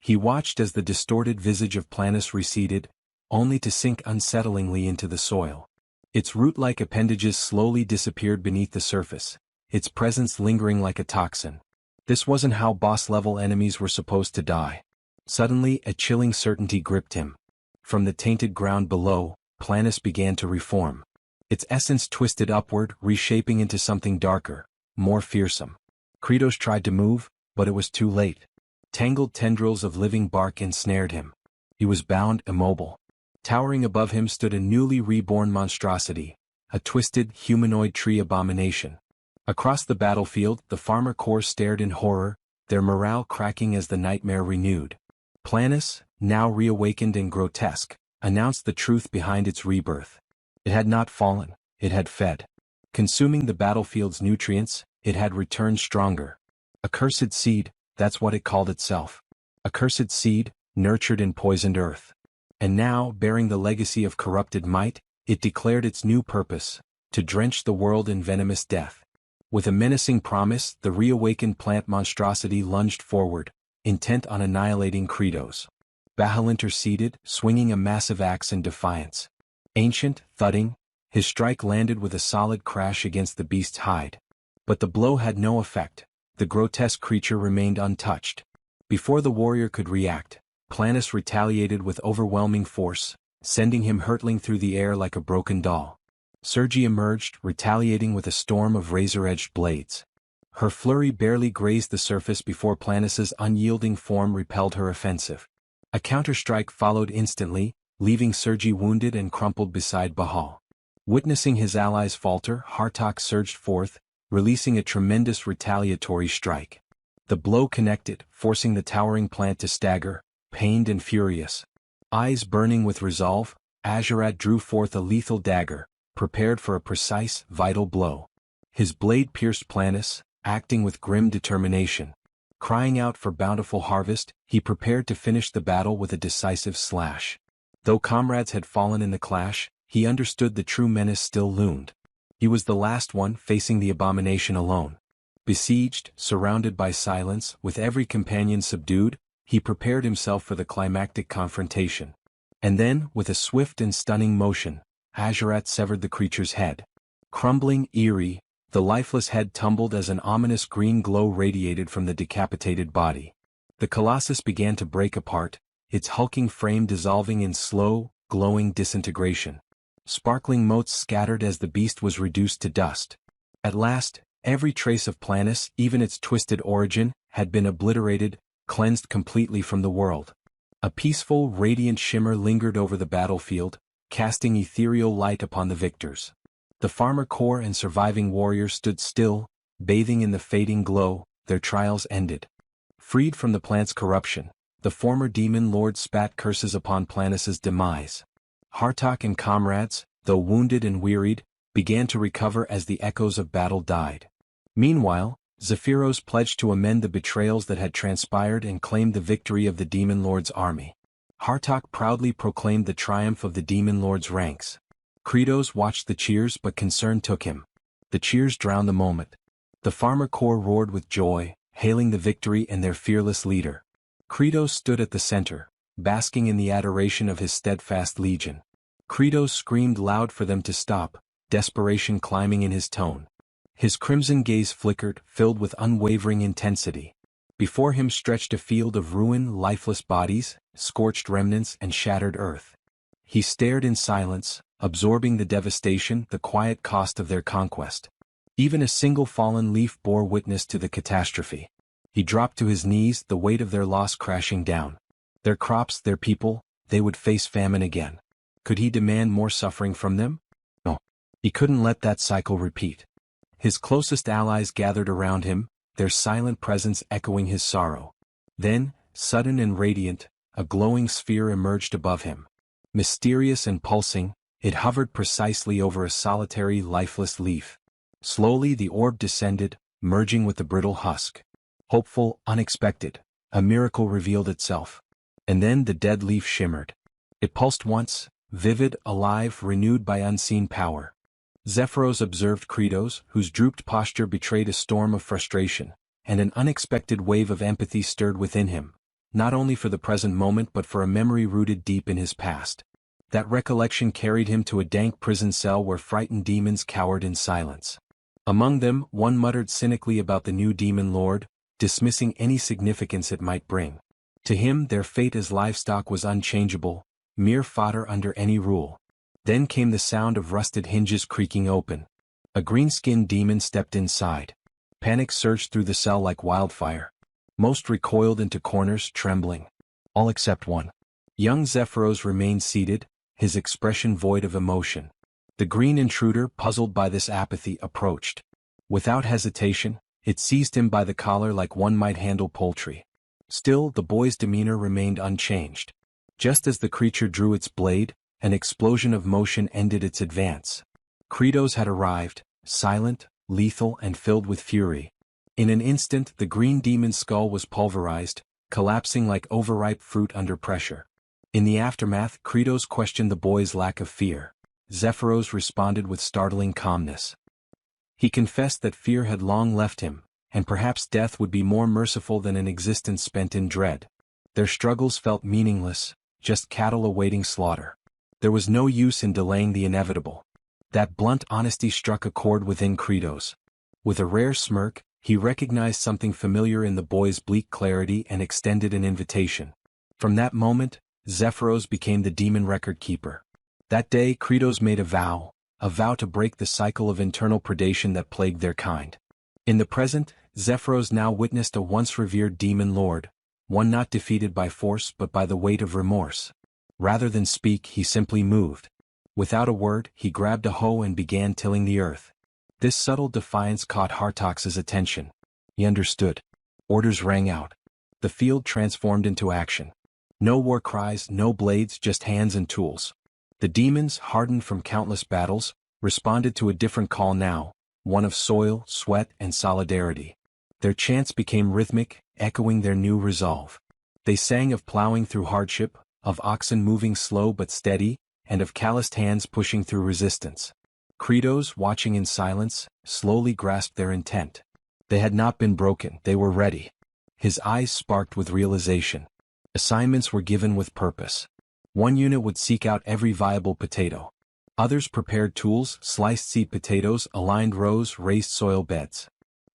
He watched as the distorted visage of Planus receded, only to sink unsettlingly into the soil. Its root-like appendages slowly disappeared beneath the surface, its presence lingering like a toxin. This wasn't how boss-level enemies were supposed to die. Suddenly, a chilling certainty gripped him. From the tainted ground below, Planus began to reform. Its essence twisted upward, reshaping into something darker, more fearsome. Kratos tried to move, but it was too late. Tangled tendrils of living bark ensnared him. He was bound, immobile. Towering above him stood a newly reborn monstrosity, a twisted, humanoid tree abomination. Across the battlefield, the farmer corps stared in horror, their morale cracking as the nightmare renewed. Planus, now reawakened and grotesque, announced the truth behind its rebirth. It had not fallen, it had fed. Consuming the battlefield's nutrients, it had returned stronger. A cursed seed, that's what it called itself. A cursed seed, nurtured in poisoned earth. And now, bearing the legacy of corrupted might, it declared its new purpose, to drench the world in venomous death. With a menacing promise, the reawakened plant monstrosity lunged forward, intent on annihilating Kratos. Bahal interceded, swinging a massive axe in defiance. Ancient, thudding, his strike landed with a solid crash against the beast's hide. But the blow had no effect. The grotesque creature remained untouched. Before the warrior could react, Planus retaliated with overwhelming force, sending him hurtling through the air like a broken doll. Sergi emerged, retaliating with a storm of razor-edged blades. Her flurry barely grazed the surface before Planus's unyielding form repelled her offensive. A counterstrike followed instantly, leaving Sergi wounded and crumpled beside Bahal. Witnessing his allies falter, Hartok surged forth, releasing a tremendous retaliatory strike. The blow connected, forcing the towering plant to stagger, pained and furious. Eyes burning with resolve, Azurat drew forth a lethal dagger, prepared for a precise, vital blow. His blade pierced Planus, acting with grim determination. Crying out for bountiful harvest, he prepared to finish the battle with a decisive slash. Though comrades had fallen in the clash, he understood the true menace still loomed. He was the last one facing the abomination alone. Besieged, surrounded by silence, with every companion subdued, he prepared himself for the climactic confrontation. And then, with a swift and stunning motion, Azurat severed the creature's head. Crumbling, eerie, the lifeless head tumbled as an ominous green glow radiated from the decapitated body. The colossus began to break apart, its hulking frame dissolving in slow, glowing disintegration. Sparkling motes scattered as the beast was reduced to dust. At last, every trace of Planus, even its twisted origin, had been obliterated, cleansed completely from the world. A peaceful, radiant shimmer lingered over the battlefield, casting ethereal light upon the victors. The farmer corps and surviving warriors stood still, bathing in the fading glow, their trials ended. Freed from the plant's corruption, the former demon lord spat curses upon Planus's demise. Hartok and comrades, though wounded and wearied, began to recover as the echoes of battle died. Meanwhile, Zephyros pledged to amend the betrayals that had transpired and claimed the victory of the demon lord's army. Hartok proudly proclaimed the triumph of the demon lord's ranks. Kratos watched the cheers, but concern took him. The cheers drowned the moment. The farmer corps roared with joy, hailing the victory and their fearless leader. Kratos stood at the center, basking in the adoration of his steadfast legion. Kratos screamed loud for them to stop, desperation climbing in his tone. His crimson gaze flickered, filled with unwavering intensity. Before him stretched a field of ruin, lifeless bodies, scorched remnants and shattered earth. He stared in silence, absorbing the devastation, the quiet cost of their conquest. Even a single fallen leaf bore witness to the catastrophe. He dropped to his knees, the weight of their loss crashing down. Their crops, their people, they would face famine again. Could he demand more suffering from them? No. He couldn't let that cycle repeat. His closest allies gathered around him, their silent presence echoing his sorrow. Then, sudden and radiant, a glowing sphere emerged above him. Mysterious and pulsing, it hovered precisely over a solitary, lifeless leaf. Slowly the orb descended, merging with the brittle husk. Hopeful, unexpected, a miracle revealed itself. And then the dead leaf shimmered. It pulsed once, vivid, alive, renewed by unseen power. Zephyros observed Kratos, whose drooped posture betrayed a storm of frustration, and an unexpected wave of empathy stirred within him. not only for the present moment but for a memory rooted deep in his past. That recollection carried him to a dank prison cell where frightened demons cowered in silence. Among them, one muttered cynically about the new demon lord, dismissing any significance it might bring. To him their fate as livestock was unchangeable, mere fodder under any rule. Then came the sound of rusted hinges creaking open. A green-skinned demon stepped inside. Panic surged through the cell like wildfire. Most recoiled into corners, trembling. All except one. Young Zephyros remained seated, his expression void of emotion. The green intruder, puzzled by this apathy, approached. Without hesitation, it seized him by the collar like one might handle poultry. Still, the boy's demeanor remained unchanged. Just as the creature drew its blade, an explosion of motion ended its advance. Kratos had arrived, silent, lethal and filled with fury. In an instant the green demon's skull was pulverized, collapsing like overripe fruit under pressure. In the aftermath, Kratos questioned the boy's lack of fear. Zephyros responded with startling calmness. He confessed that fear had long left him, and perhaps death would be more merciful than an existence spent in dread. Their struggles felt meaningless, just cattle awaiting slaughter. There was no use in delaying the inevitable. That blunt honesty struck a chord within Kratos. With a rare smirk, he recognized something familiar in the boy's bleak clarity and extended an invitation. From that moment, Zephyros became the demon record keeper. That day Kratos made a vow to break the cycle of internal predation that plagued their kind. In the present, Zephyros now witnessed a once revered demon lord, one not defeated by force but by the weight of remorse. Rather than speak, he simply moved. Without a word, he grabbed a hoe and began tilling the earth. This subtle defiance caught Hartox's attention. He understood. Orders rang out. The field transformed into action. No war cries, no blades, just hands and tools. The demons, hardened from countless battles, responded to a different call now, one of soil, sweat, and solidarity. Their chants became rhythmic, echoing their new resolve. They sang of plowing through hardship, of oxen moving slow but steady, and of calloused hands pushing through resistance. Kratos, watching in silence, slowly grasped their intent. They had not been broken, they were ready. His eyes sparked with realization. Assignments were given with purpose. One unit would seek out every viable potato. Others prepared tools, sliced seed potatoes, aligned rows, raised soil beds.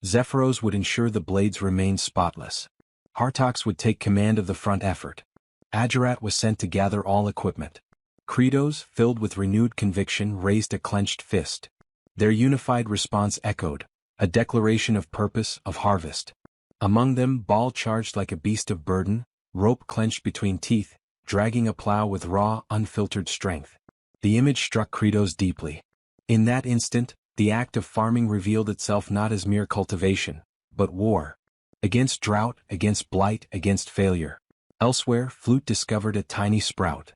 Zephyros would ensure the blades remained spotless. Hartox would take command of the front effort. Agirat was sent to gather all equipment. Kratos, filled with renewed conviction, raised a clenched fist. Their unified response echoed, a declaration of purpose, of harvest. Among them, Baal charged like a beast of burden, rope clenched between teeth, dragging a plow with raw, unfiltered strength. The image struck Kratos deeply. In that instant, the act of farming revealed itself not as mere cultivation, but war. Against drought, against blight, against failure. Elsewhere, Flute discovered a tiny sprout.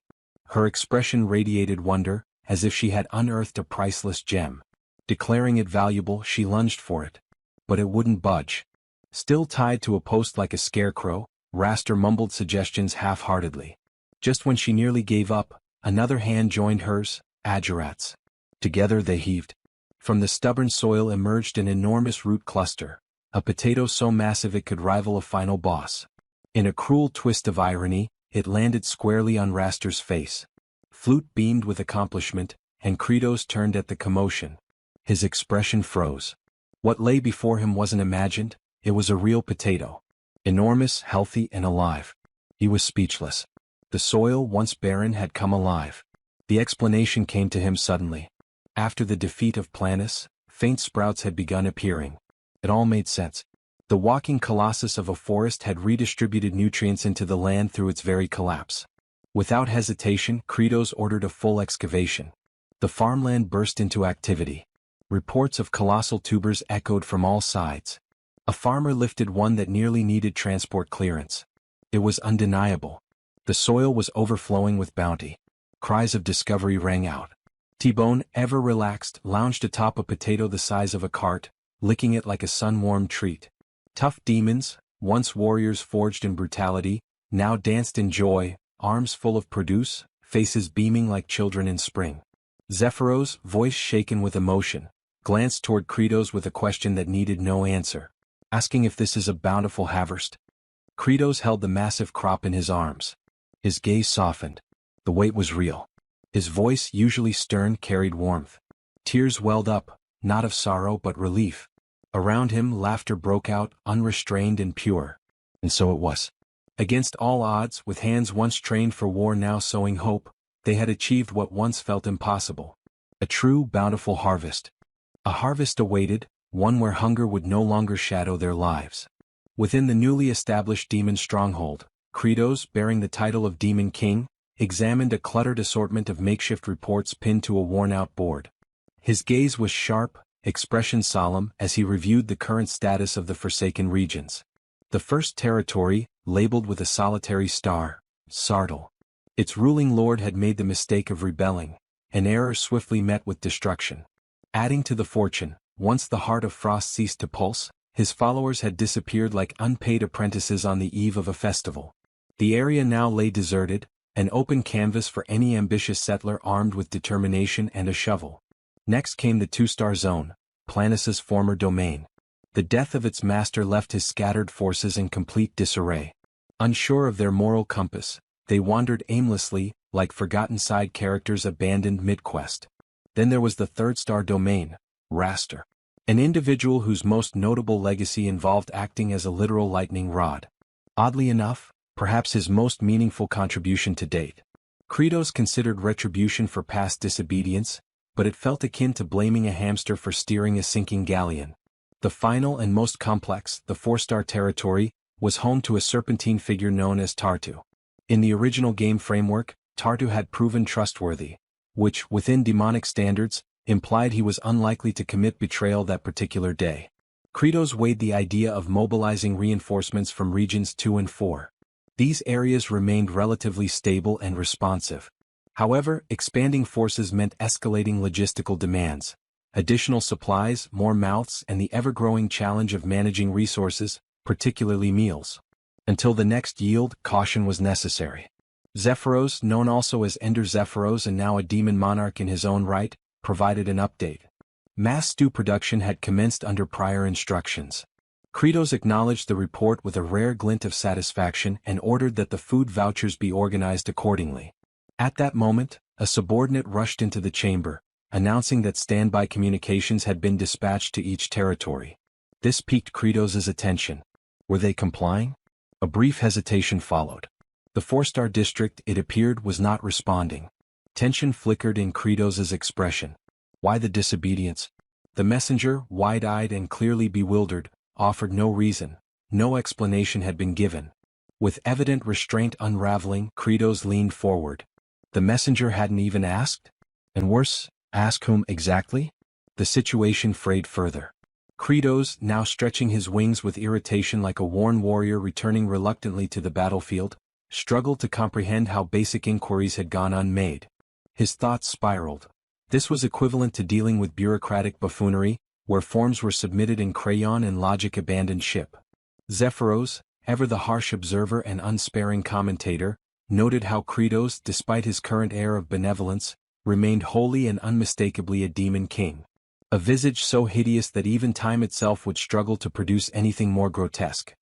Her expression radiated wonder, as if she had unearthed a priceless gem. Declaring it valuable, she lunged for it. But it wouldn't budge. Still tied to a post like a scarecrow, Raster mumbled suggestions half-heartedly. Just when she nearly gave up, another hand joined hers, Agirat's. Together they heaved. From the stubborn soil emerged an enormous root cluster, a potato so massive it could rival a final boss. In a cruel twist of irony, it landed squarely on Raster's face. Flute beamed with accomplishment, and Kratos turned at the commotion. His expression froze. What lay before him wasn't imagined, it was a real potato. Enormous, healthy, and alive. He was speechless. The soil, once barren, had come alive. The explanation came to him suddenly. After the defeat of Planus, faint sprouts had begun appearing. It all made sense. The walking colossus of a forest had redistributed nutrients into the land through its very collapse. Without hesitation, Kratos ordered a full excavation. The farmland burst into activity. Reports of colossal tubers echoed from all sides. A farmer lifted one that nearly needed transport clearance. It was undeniable. The soil was overflowing with bounty. Cries of discovery rang out. T-Bone, ever relaxed, lounged atop a potato the size of a cart, licking it like a sun-warmed treat. Tough demons, once warriors forged in brutality, now danced in joy, arms full of produce, faces beaming like children in spring. Zephyros, voice shaken with emotion, glanced toward Kratos with a question that needed no answer. Asking if this is a bountiful harvest. Kratos held the massive crop in his arms. His gaze softened. The weight was real. His voice, usually stern, carried warmth. Tears welled up, not of sorrow but relief. Around him laughter broke out, unrestrained and pure. And so it was. Against all odds, with hands once trained for war now sowing hope, they had achieved what once felt impossible. A true, bountiful harvest. A harvest awaited, one where hunger would no longer shadow their lives. Within the newly established demon stronghold, Kratos, bearing the title of Demon King, examined a cluttered assortment of makeshift reports pinned to a worn-out board. His gaze was sharp, expression solemn as he reviewed the current status of the Forsaken regions. The first territory, labeled with a solitary star, Sartl. Its ruling lord had made the mistake of rebelling, an error swiftly met with destruction. Adding to the fortune, once the heart of Frost ceased to pulse, his followers had disappeared like unpaid apprentices on the eve of a festival. The area now lay deserted, an open canvas for any ambitious settler armed with determination and a shovel. Next came the two-star zone, Planus' former domain. The death of its master left his scattered forces in complete disarray. Unsure of their moral compass, they wandered aimlessly, like forgotten side characters abandoned mid-quest. Then there was the third-star domain, Raster. An individual whose most notable legacy involved acting as a literal lightning rod. Oddly enough, perhaps his most meaningful contribution to date. Kratos considered retribution for past disobedience, but it felt akin to blaming a hamster for steering a sinking galleon. The final and most complex, the four-star territory, was home to a serpentine figure known as Tartu. In the original game framework, Tartu had proven trustworthy, which, within demonic standards, implied he was unlikely to commit betrayal that particular day. Kratos weighed the idea of mobilizing reinforcements from regions 2 and 4. These areas remained relatively stable and responsive. However, expanding forces meant escalating logistical demands. Additional supplies, more mouths, and the ever-growing challenge of managing resources, particularly meals. Until the next yield, caution was necessary. Zephyros, known also as Ender Zephyros and now a demon monarch in his own right, provided an update. Mass stew production had commenced under prior instructions. Kratos acknowledged the report with a rare glint of satisfaction and ordered that the food vouchers be organized accordingly. At that moment, a subordinate rushed into the chamber, announcing that standby communications had been dispatched to each territory. This piqued Kratos' attention. Were they complying? A brief hesitation followed. The four-star district, it appeared, was not responding. Tension flickered in Kratos' expression. Why the disobedience? The messenger, wide-eyed and clearly bewildered, offered no reason. No explanation had been given. With evident restraint unraveling, Kratos leaned forward. The messenger hadn't even asked? And worse, ask whom exactly? The situation frayed further. Kratos, now stretching his wings with irritation like a worn warrior returning reluctantly to the battlefield, struggled to comprehend how basic inquiries had gone unmade. His thoughts spiraled. This was equivalent to dealing with bureaucratic buffoonery, where forms were submitted in crayon and logic abandoned ship. Zephyros, ever the harsh observer and unsparing commentator, noted how Kratos, despite his current air of benevolence, remained wholly and unmistakably a demon king. A visage so hideous that even time itself would struggle to produce anything more grotesque.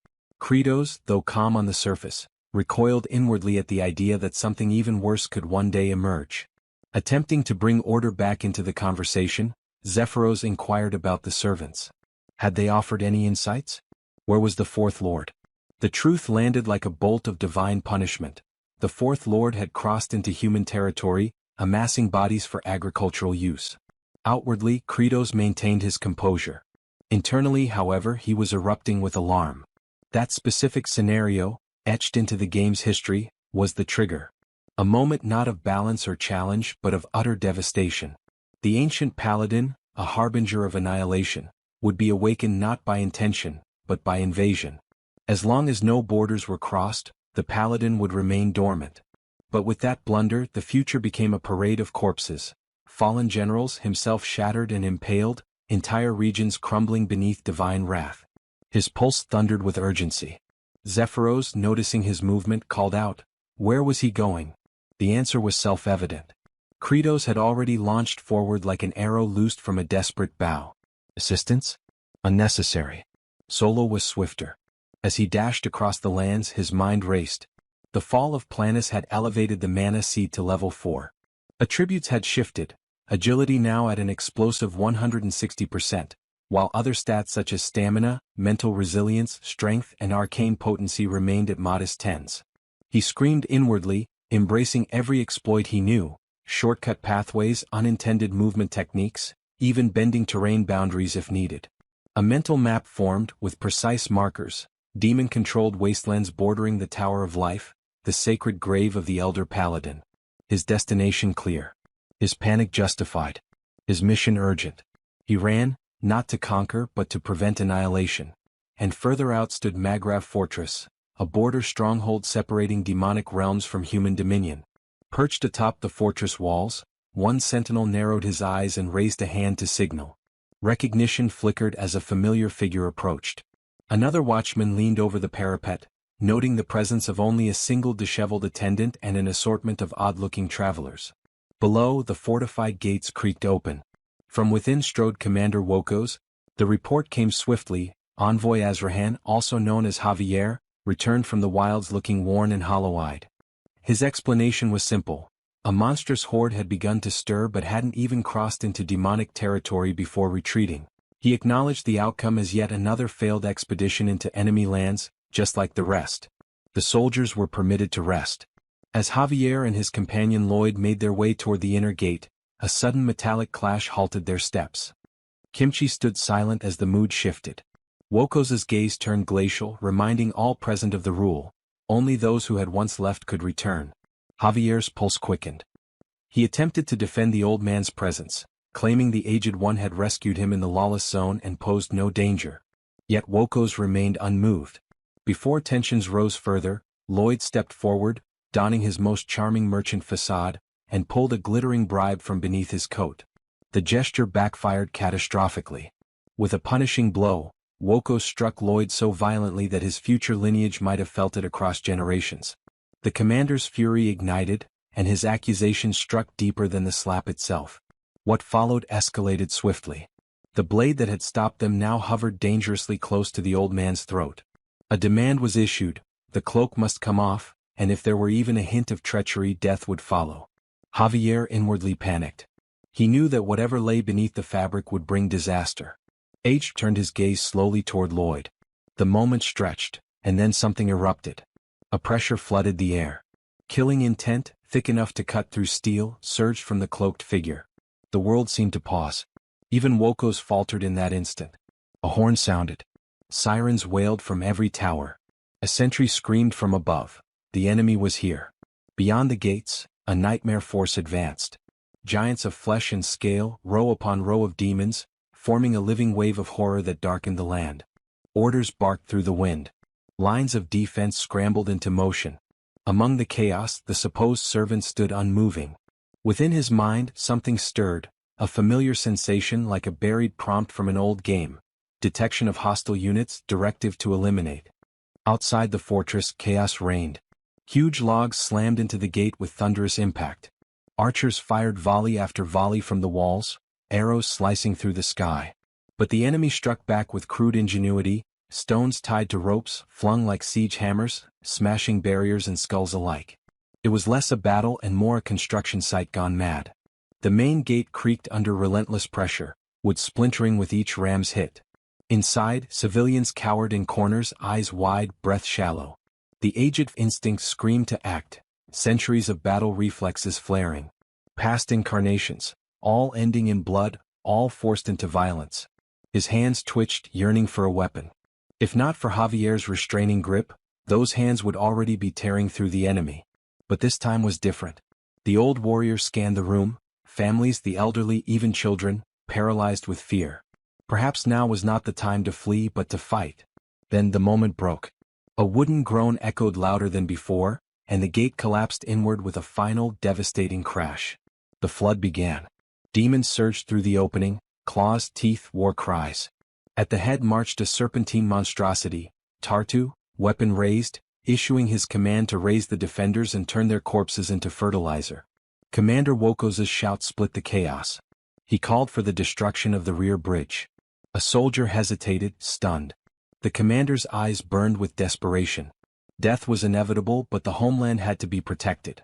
Kratos, though calm on the surface, recoiled inwardly at the idea that something even worse could one day emerge. Attempting to bring order back into the conversation, Zephyros inquired about the servants. Had they offered any insights? Where was the Fourth Lord? The truth landed like a bolt of divine punishment. The Fourth Lord had crossed into human territory, amassing bodies for agricultural use. Outwardly, Kratos maintained his composure. Internally, however, he was erupting with alarm. That specific scenario, etched into the game's history, was the trigger. A moment not of balance or challenge but of utter devastation. The ancient paladin, a harbinger of annihilation, would be awakened not by intention, but by invasion. As long as no borders were crossed, the paladin would remain dormant. But with that blunder, the future became a parade of corpses. Fallen generals, himself shattered and impaled, entire regions crumbling beneath divine wrath. His pulse thundered with urgency. Zephyros, noticing his movement, called out, "Where was he going?" The answer was self-evident. Kratos had already launched forward like an arrow loosed from a desperate bow. Assistance? Unnecessary. Solo was swifter. As he dashed across the lands, his mind raced. The fall of Planus had elevated the mana seed to level 4. Attributes had shifted, agility now at an explosive 160%, while other stats such as stamina, mental resilience, strength, and arcane potency remained at modest 10s. He screamed inwardly, embracing every exploit he knew, shortcut pathways, unintended movement techniques, even bending terrain boundaries if needed. A mental map formed with precise markers, demon-controlled wastelands bordering the Tower of Life, the sacred grave of the Elder Paladin. His destination clear. His panic justified. His mission urgent. He ran, not to conquer but to prevent annihilation. And further out stood Magrav Fortress, a border stronghold separating demonic realms from human dominion. Perched atop the fortress walls, one sentinel narrowed his eyes and raised a hand to signal. Recognition flickered as a familiar figure approached. Another watchman leaned over the parapet, noting the presence of only a single disheveled attendant and an assortment of odd-looking travelers. Below, the fortified gates creaked open. From within strode Commander Wokos. The report came swiftly. Envoy Azrahan, also known as Javier, returned from the wilds looking worn and hollow-eyed. His explanation was simple. A monstrous horde had begun to stir but hadn't even crossed into demonic territory before retreating. He acknowledged the outcome as yet another failed expedition into enemy lands, just like the rest. The soldiers were permitted to rest. As Javier and his companion Lloyd made their way toward the inner gate, a sudden metallic clash halted their steps. Kimchi stood silent as the mood shifted. Wokos's gaze turned glacial, reminding all present of the rule. Only those who had once left could return. Javier's pulse quickened. He attempted to defend the old man's presence, claiming the aged one had rescued him in the lawless zone and posed no danger. Yet Wokos remained unmoved. Before tensions rose further, Lloyd stepped forward, donning his most charming merchant facade, and pulled a glittering bribe from beneath his coat. The gesture backfired catastrophically. With a punishing blow, Wokos struck Lloyd so violently that his future lineage might have felt it across generations. The commander's fury ignited, and his accusation struck deeper than the slap itself. What followed escalated swiftly. The blade that had stopped them now hovered dangerously close to the old man's throat. A demand was issued: the cloak must come off, and if there were even a hint of treachery, death would follow. Javier inwardly panicked. He knew that whatever lay beneath the fabric would bring disaster. H turned his gaze slowly toward Lloyd. The moment stretched, and then something erupted. A pressure flooded the air. Killing intent, thick enough to cut through steel, surged from the cloaked figure. The world seemed to pause. Even Wokos faltered in that instant. A horn sounded. Sirens wailed from every tower. A sentry screamed from above. The enemy was here. Beyond the gates, a nightmare force advanced. Giants of flesh and scale, row upon row of demons, forming a living wave of horror that darkened the land. Orders barked through the wind. Lines of defense scrambled into motion. Among the chaos, the supposed servant stood unmoving. Within his mind, something stirred, a familiar sensation like a buried prompt from an old game. Detection of hostile units, directive to eliminate. Outside the fortress, chaos reigned. Huge logs slammed into the gate with thunderous impact. Archers fired volley after volley from the walls, arrows slicing through the sky. But the enemy struck back with crude ingenuity, stones tied to ropes, flung like siege hammers, smashing barriers and skulls alike. It was less a battle and more a construction site gone mad. The main gate creaked under relentless pressure, wood splintering with each ram's hit. Inside, civilians cowered in corners, eyes wide, breath shallow. The aged instinct screamed to act, centuries of battle reflexes flaring. Past incarnations, all ending in blood, all forced into violence. His hands twitched, yearning for a weapon. If not for Javier's restraining grip, those hands would already be tearing through the enemy. But this time was different. The old warrior scanned the room, families, the elderly, even children, paralyzed with fear. Perhaps now was not the time to flee but to fight. Then the moment broke. A wooden groan echoed louder than before, and the gate collapsed inward with a final, devastating crash. The flood began. Demons surged through the opening, claws, teeth, war cries. At the head marched a serpentine monstrosity, Tartu, weapon raised, issuing his command to raise the defenders and turn their corpses into fertilizer. Commander Wokos's shout split the chaos. He called for the destruction of the rear bridge. A soldier hesitated, stunned. The commander's eyes burned with desperation. Death was inevitable, but the homeland had to be protected.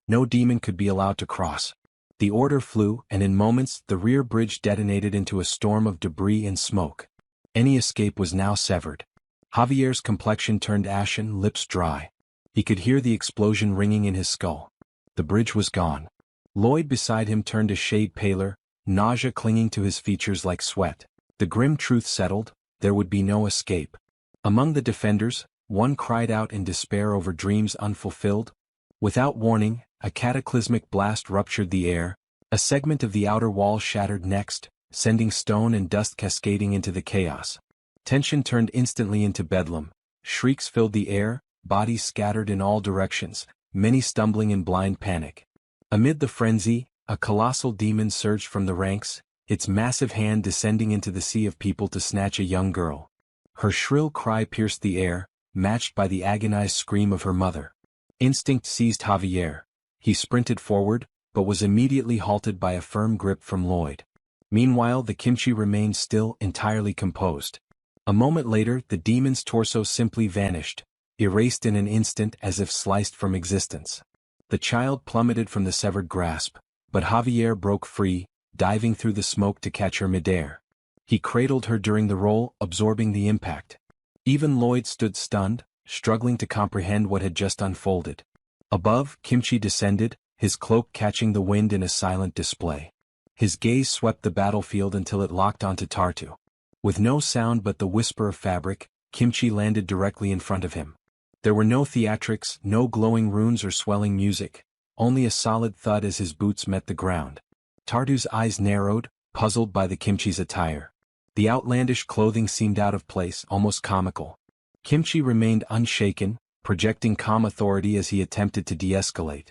No demon could be allowed to cross. The order flew, and in moments the rear bridge detonated into a storm of debris and smoke. Any escape was now severed. Javier's complexion turned ashen, lips dry. He could hear the explosion ringing in his skull. The bridge was gone. Lloyd beside him turned a shade paler, nausea clinging to his features like sweat. The grim truth settled, there would be no escape. Among the defenders, one cried out in despair over dreams unfulfilled. Without warning, a cataclysmic blast ruptured the air. A segment of the outer wall shattered next, sending stone and dust cascading into the chaos. Tension turned instantly into bedlam. Shrieks filled the air, bodies scattered in all directions, many stumbling in blind panic. Amid the frenzy, a colossal demon surged from the ranks, its massive hand descending into the sea of people to snatch a young girl. Her shrill cry pierced the air, matched by the agonized scream of her mother. Instinct seized Javier. He sprinted forward, but was immediately halted by a firm grip from Lloyd. Meanwhile, the kimchi remained still, entirely composed. A moment later, the demon's torso simply vanished, erased in an instant as if sliced from existence. The child plummeted from the severed grasp, but Javier broke free, diving through the smoke to catch her midair. He cradled her during the roll, absorbing the impact. Even Lloyd stood stunned, struggling to comprehend what had just unfolded. Above, Kimchi descended, his cloak catching the wind in a silent display. His gaze swept the battlefield until it locked onto Tartu. With no sound but the whisper of fabric, Kimchi landed directly in front of him. There were no theatrics, no glowing runes or swelling music, only a solid thud as his boots met the ground. Tartu's eyes narrowed, puzzled by the Kimchi's attire. The outlandish clothing seemed out of place, almost comical. Kimchi remained unshaken, projecting calm authority as he attempted to de-escalate.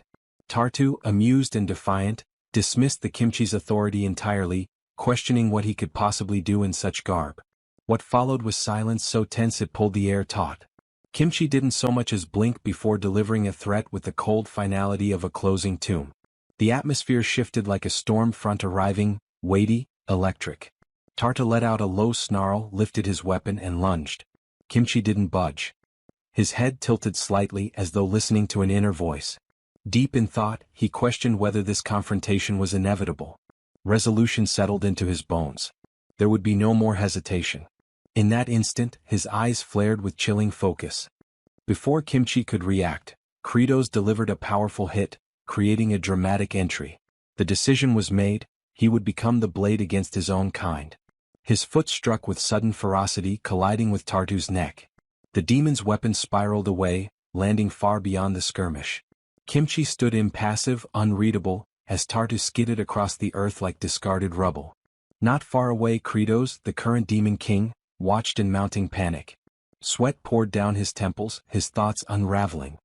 Tartu, amused and defiant, dismissed the Kimchi's authority entirely, questioning what he could possibly do in such garb. What followed was silence so tense it pulled the air taut. Kimchi didn't so much as blink before delivering a threat with the cold finality of a closing tomb. The atmosphere shifted like a storm front arriving, weighty, electric. Tartu let out a low snarl, lifted his weapon and lunged. Kimchi didn't budge. His head tilted slightly as though listening to an inner voice. Deep in thought, he questioned whether this confrontation was inevitable. Resolution settled into his bones. There would be no more hesitation. In that instant, his eyes flared with chilling focus. Before Kimchi could react, Kratos delivered a powerful hit, creating a dramatic entry. The decision was made, he would become the blade against his own kind. His foot struck with sudden ferocity, colliding with Tartu's neck. The demon's weapon spiraled away, landing far beyond the skirmish. Kimchi stood impassive, unreadable, as Tartu skidded across the earth like discarded rubble. Not far away, Kratos, the current demon king, watched in mounting panic. Sweat poured down his temples, his thoughts unraveling.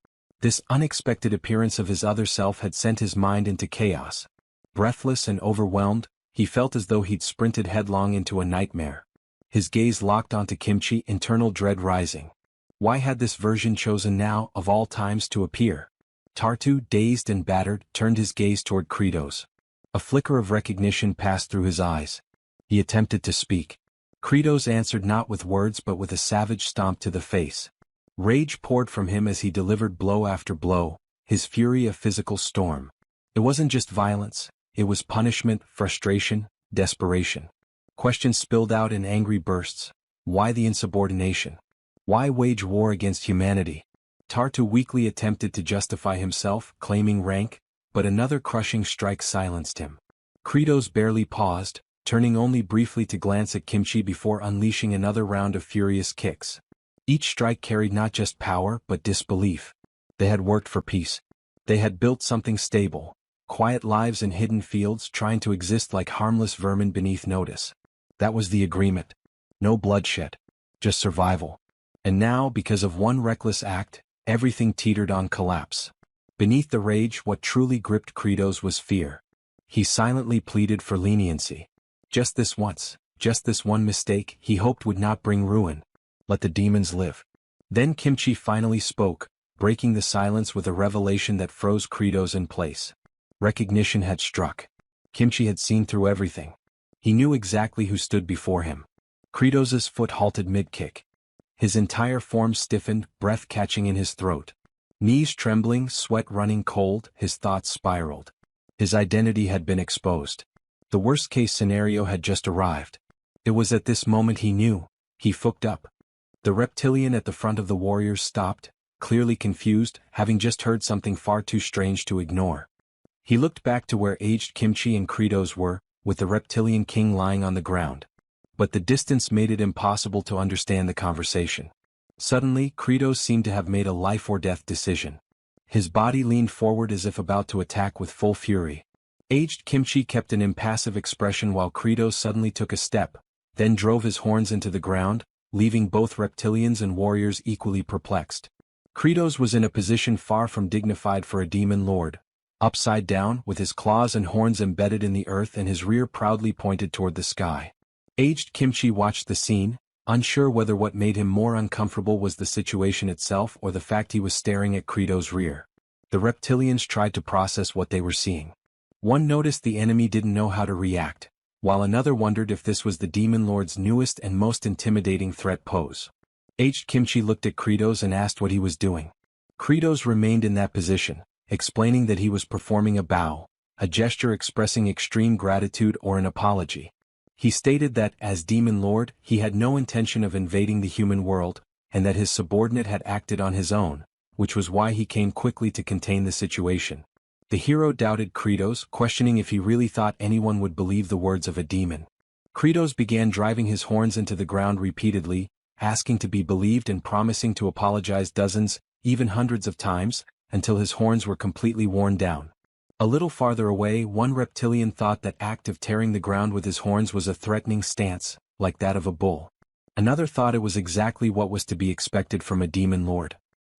This unexpected appearance of his other self had sent his mind into chaos. Breathless and overwhelmed, he felt as though he'd sprinted headlong into a nightmare. His gaze locked onto Kimchi, internal dread rising. Why had this version chosen now, of all times, to appear? Tartu, dazed and battered, turned his gaze toward Kratos. A flicker of recognition passed through his eyes. He attempted to speak. Kratos answered not with words but with a savage stomp to the face. Rage poured from him as he delivered blow after blow, his fury a physical storm. It wasn't just violence, it was punishment, frustration, desperation. Questions spilled out in angry bursts. Why the insubordination? Why wage war against humanity? Tartu weakly attempted to justify himself, claiming rank, but another crushing strike silenced him. Kratos barely paused, turning only briefly to glance at Kimchi before unleashing another round of furious kicks. Each strike carried not just power but disbelief. They had worked for peace. They had built something stable, quiet lives in hidden fields, trying to exist like harmless vermin beneath notice. That was the agreement. No bloodshed. Just survival. And now, because of one reckless act, everything teetered on collapse. Beneath the rage, what truly gripped Kratos was fear. He silently pleaded for leniency. Just this once, just this one mistake, he hoped would not bring ruin. Let the demons live. Then Kimchi finally spoke, breaking the silence with a revelation that froze Kratos in place. Recognition had struck. Kimchi had seen through everything. He knew exactly who stood before him. Kratos's foot halted mid-kick. His entire form stiffened, breath catching in his throat. Knees trembling, sweat running cold, his thoughts spiraled. His identity had been exposed. The worst-case scenario had just arrived. It was at this moment he knew. He fucked up. The reptilian at the front of the warriors stopped, clearly confused, having just heard something far too strange to ignore. He looked back to where aged Kimchi and Kratos were, with the reptilian king lying on the ground. But the distance made it impossible to understand the conversation. Suddenly, Kratos seemed to have made a life-or-death decision. His body leaned forward as if about to attack with full fury. Aged Kimchi kept an impassive expression while Kratos suddenly took a step, then drove his horns into the ground, leaving both reptilians and warriors equally perplexed. Kratos was in a position far from dignified for a demon lord. Upside down, with his claws and horns embedded in the earth and his rear proudly pointed toward the sky. Aged Kimchi watched the scene, unsure whether what made him more uncomfortable was the situation itself or the fact he was staring at Kratos' rear. The reptilians tried to process what they were seeing. One noticed the enemy didn't know how to react, while another wondered if this was the demon lord's newest and most intimidating threat pose. Aged Kimchi looked at Kratos and asked what he was doing. Kratos remained in that position, explaining that he was performing a bow, a gesture expressing extreme gratitude or an apology. He stated that, as Demon Lord, he had no intention of invading the human world, and that his subordinate had acted on his own, which was why he came quickly to contain the situation. The hero doubted Kratos, questioning if he really thought anyone would believe the words of a demon. Kratos began driving his horns into the ground repeatedly, asking to be believed and promising to apologize dozens, even hundreds of times, until his horns were completely worn down. A little farther away, one reptilian thought that act of tearing the ground with his horns was a threatening stance, like that of a bull. Another thought it was exactly what was to be expected from a demon lord.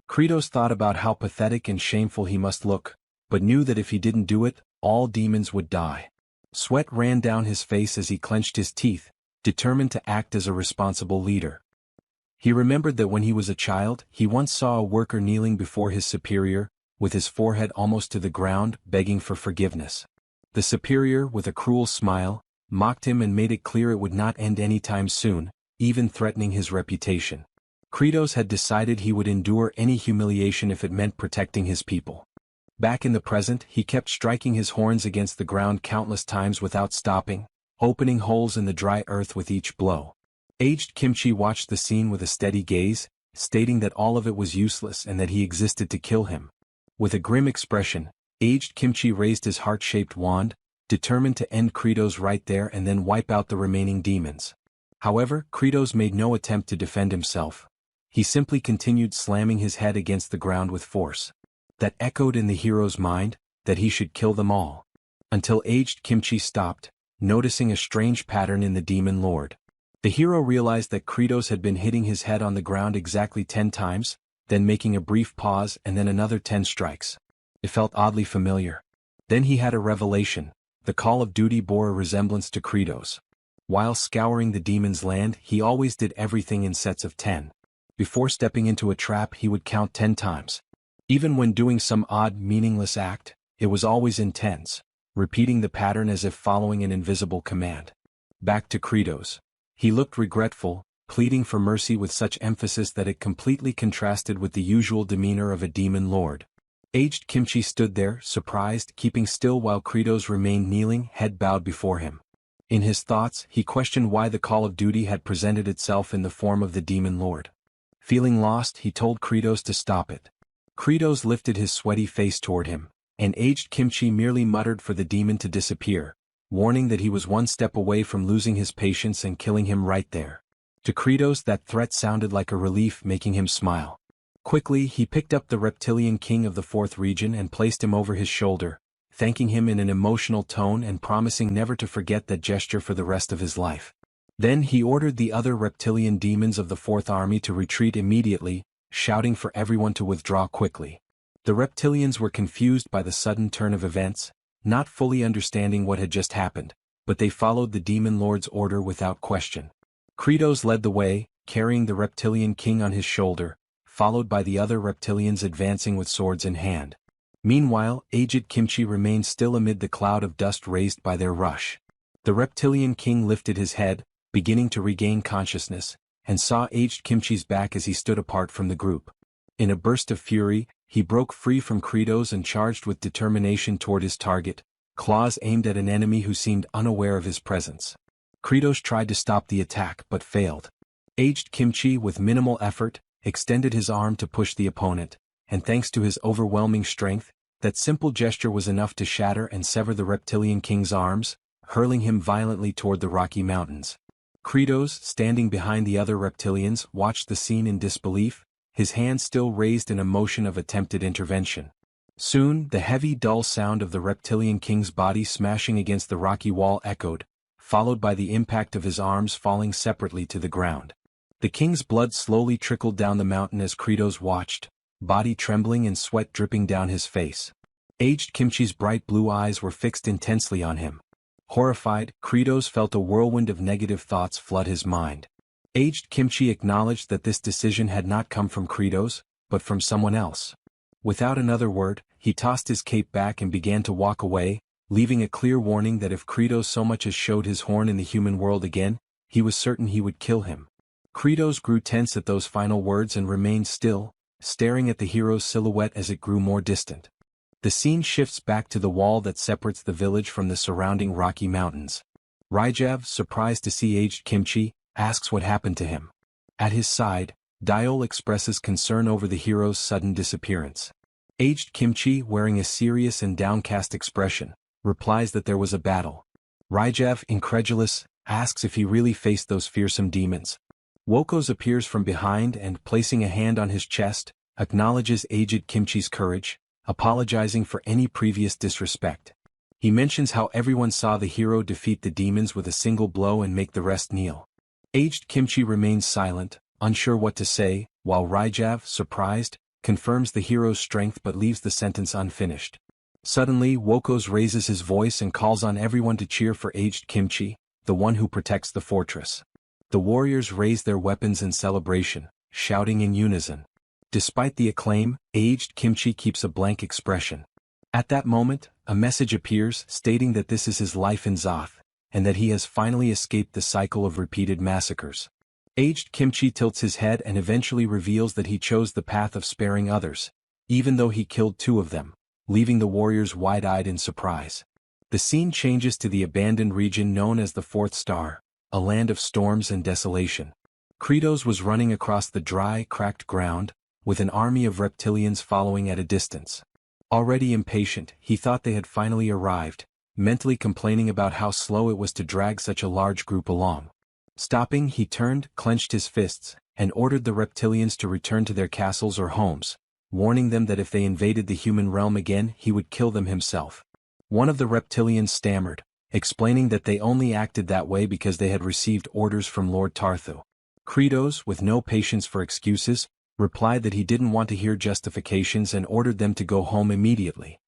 Kratos thought about how pathetic and shameful he must look, but knew that if he didn't do it, all demons would die. Sweat ran down his face as he clenched his teeth, determined to act as a responsible leader. He remembered that when he was a child, he once saw a worker kneeling before his superior, with his forehead almost to the ground, begging for forgiveness. The superior, with a cruel smile, mocked him and made it clear it would not end anytime soon, even threatening his reputation. Kratos had decided he would endure any humiliation if it meant protecting his people. Back in the present, he kept striking his horns against the ground countless times without stopping, opening holes in the dry earth with each blow. Aged Kimchi watched the scene with a steady gaze, stating that all of it was useless and that he existed to kill him. With a grim expression, aged Kimchi raised his heart-shaped wand, determined to end Kratos right there and then wipe out the remaining demons. However, Kratos made no attempt to defend himself. He simply continued slamming his head against the ground with force. That echoed in the hero's mind, that he should kill them all. Until aged Kimchi stopped, noticing a strange pattern in the demon lord. The hero realized that Kratos had been hitting his head on the ground exactly 10 times, then making a brief pause and then another 10 strikes. It felt oddly familiar. Then he had a revelation. The Call of Duty bore a resemblance to Kratos. While scouring the demon's land, he always did everything in sets of 10. Before stepping into a trap, he would count 10 times. Even when doing some odd, meaningless act, it was always in tens, repeating the pattern as if following an invisible command. Back to Kratos. He looked regretful, pleading for mercy with such emphasis that it completely contrasted with the usual demeanor of a demon lord. Aged Kimchi stood there, surprised, keeping still while Kratos remained kneeling, head bowed before him. In his thoughts, he questioned why the Call of Duty had presented itself in the form of the demon lord. Feeling lost, he told Kratos to stop it. Kratos lifted his sweaty face toward him, and aged Kimchi merely muttered for the demon to disappear, warning that he was one step away from losing his patience and killing him right there. To Kratos that threat sounded like a relief, making him smile. Quickly, he picked up the reptilian king of the 4th region and placed him over his shoulder, thanking him in an emotional tone and promising never to forget that gesture for the rest of his life. Then he ordered the other reptilian demons of the 4th army to retreat immediately, shouting for everyone to withdraw quickly. The reptilians were confused by the sudden turn of events, not fully understanding what had just happened, but they followed the demon lord's order without question. Kratos led the way, carrying the reptilian king on his shoulder, followed by the other reptilians advancing with swords in hand. Meanwhile, aged Kimchi remained still amid the cloud of dust raised by their rush. The reptilian king lifted his head, beginning to regain consciousness, and saw aged Kimchi's back as he stood apart from the group. In a burst of fury, he broke free from Kratos and charged with determination toward his target, claws aimed at an enemy who seemed unaware of his presence. Kratos tried to stop the attack but failed. Aged Kimchi, with minimal effort, extended his arm to push the opponent, and thanks to his overwhelming strength, that simple gesture was enough to shatter and sever the reptilian king's arms, hurling him violently toward the Rocky Mountains. Kratos, standing behind the other reptilians, watched the scene in disbelief, his hand still raised in a motion of attempted intervention. Soon, the heavy, dull sound of the reptilian king's body smashing against the rocky wall echoed, followed by the impact of his arms falling separately to the ground. The king's blood slowly trickled down the mountain as Kratos watched, body trembling and sweat dripping down his face. Aged Kimchi's bright blue eyes were fixed intensely on him. Horrified, Kratos felt a whirlwind of negative thoughts flood his mind. Aged Kimchi acknowledged that this decision had not come from Kratos, but from someone else. Without another word, he tossed his cape back and began to walk away, leaving a clear warning that if Kratos so much as showed his horn in the human world again, he was certain he would kill him. Kratos grew tense at those final words and remained still, staring at the hero's silhouette as it grew more distant. The scene shifts back to the wall that separates the village from the surrounding Rocky Mountains. Ryjav, surprised to see aged Kimchi, asks what happened to him. At his side, Diol expresses concern over the hero's sudden disappearance. Aged Kimchi, wearing a serious and downcast expression, replies that there was a battle. Ryjav, incredulous, asks if he really faced those fearsome demons. Wokos appears from behind and, placing a hand on his chest, acknowledges aged Kimchi's courage, apologizing for any previous disrespect. He mentions how everyone saw the hero defeat the demons with a single blow and make the rest kneel. Aged Kimchi remains silent, unsure what to say, while Ryjav, surprised, confirms the hero's strength but leaves the sentence unfinished. Suddenly, Wokos raises his voice and calls on everyone to cheer for aged Kimchi, the one who protects the fortress. The warriors raise their weapons in celebration, shouting in unison. Despite the acclaim, aged Kimchi keeps a blank expression. At that moment, a message appears stating that this is his life in Zoth, and that he has finally escaped the cycle of repeated massacres. Aged Kimchi tilts his head and eventually reveals that he chose the path of sparing others, even though he killed 2 of them, leaving the warriors wide-eyed in surprise. The scene changes to the abandoned region known as the Fourth Star, a land of storms and desolation. Kratos was running across the dry, cracked ground, with an army of reptilians following at a distance. Already impatient, he thought they had finally arrived, mentally complaining about how slow it was to drag such a large group along. Stopping, he turned, clenched his fists, and ordered the reptilians to return to their castles or homes, warning them that if they invaded the human realm again, he would kill them himself. One of the reptilians stammered, explaining that they only acted that way because they had received orders from Lord Tarthu. Kratos, with no patience for excuses, replied that he didn't want to hear justifications and ordered them to go home immediately.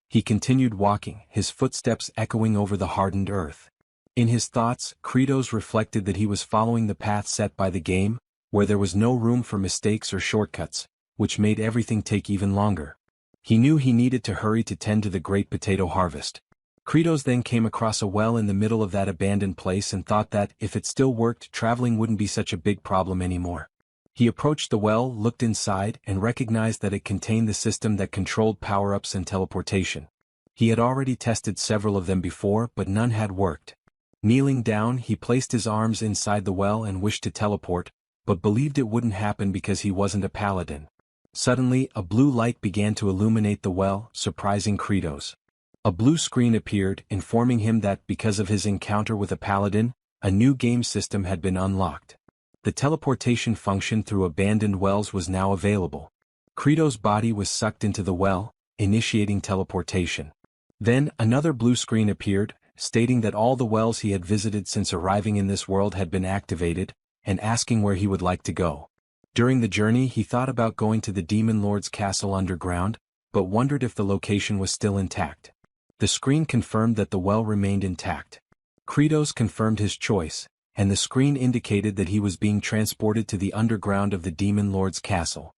He continued walking, his footsteps echoing over the hardened earth. In his thoughts, Kratos reflected that he was following the path set by the game, where there was no room for mistakes or shortcuts, which made everything take even longer. He knew he needed to hurry to tend to the great potato harvest. Kratos then came across a well in the middle of that abandoned place and thought that, if it still worked, traveling wouldn't be such a big problem anymore. He approached the well, looked inside, and recognized that it contained the system that controlled power-ups and teleportation. He had already tested several of them before, but none had worked. Kneeling down, he placed his arms inside the well and wished to teleport, but believed it wouldn't happen because he wasn't a paladin. Suddenly, a blue light began to illuminate the well, surprising Kratos. A blue screen appeared, informing him that because of his encounter with a paladin, a new game system had been unlocked. The teleportation function through abandoned wells was now available. Kratos' body was sucked into the well, initiating teleportation. Then, another blue screen appeared, stating that all the wells he had visited since arriving in this world had been activated, and asking where he would like to go. During the journey, he thought about going to the Demon Lord's castle underground, but wondered if the location was still intact. The screen confirmed that the well remained intact. Kratos confirmed his choice, and the screen indicated that he was being transported to the underground of the Demon Lord's castle.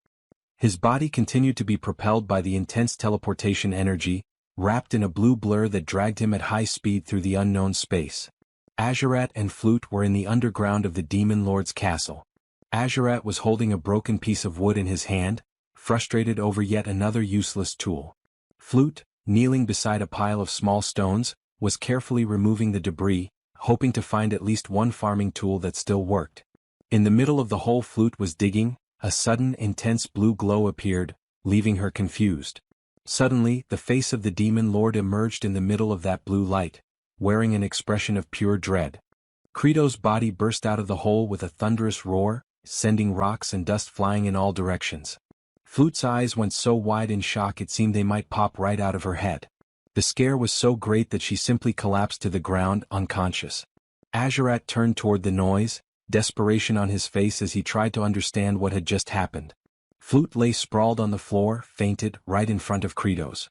His body continued to be propelled by the intense teleportation energy, wrapped in a blue blur that dragged him at high speed through the unknown space. Azurat and Flute were in the underground of the Demon Lord's castle. Azurat was holding a broken piece of wood in his hand, frustrated over yet another useless tool. Flute, kneeling beside a pile of small stones, was carefully removing the debris, hoping to find at least one farming tool that still worked. In the middle of the hole Flute was digging, a sudden intense blue glow appeared, leaving her confused. Suddenly, the face of the demon lord emerged in the middle of that blue light, wearing an expression of pure dread. Credo's body burst out of the hole with a thunderous roar, sending rocks and dust flying in all directions. Flute's eyes went so wide in shock it seemed they might pop right out of her head. The scare was so great that she simply collapsed to the ground, unconscious. Azurat turned toward the noise, desperation on his face as he tried to understand what had just happened. Flute lay sprawled on the floor, fainted, right in front of Credos.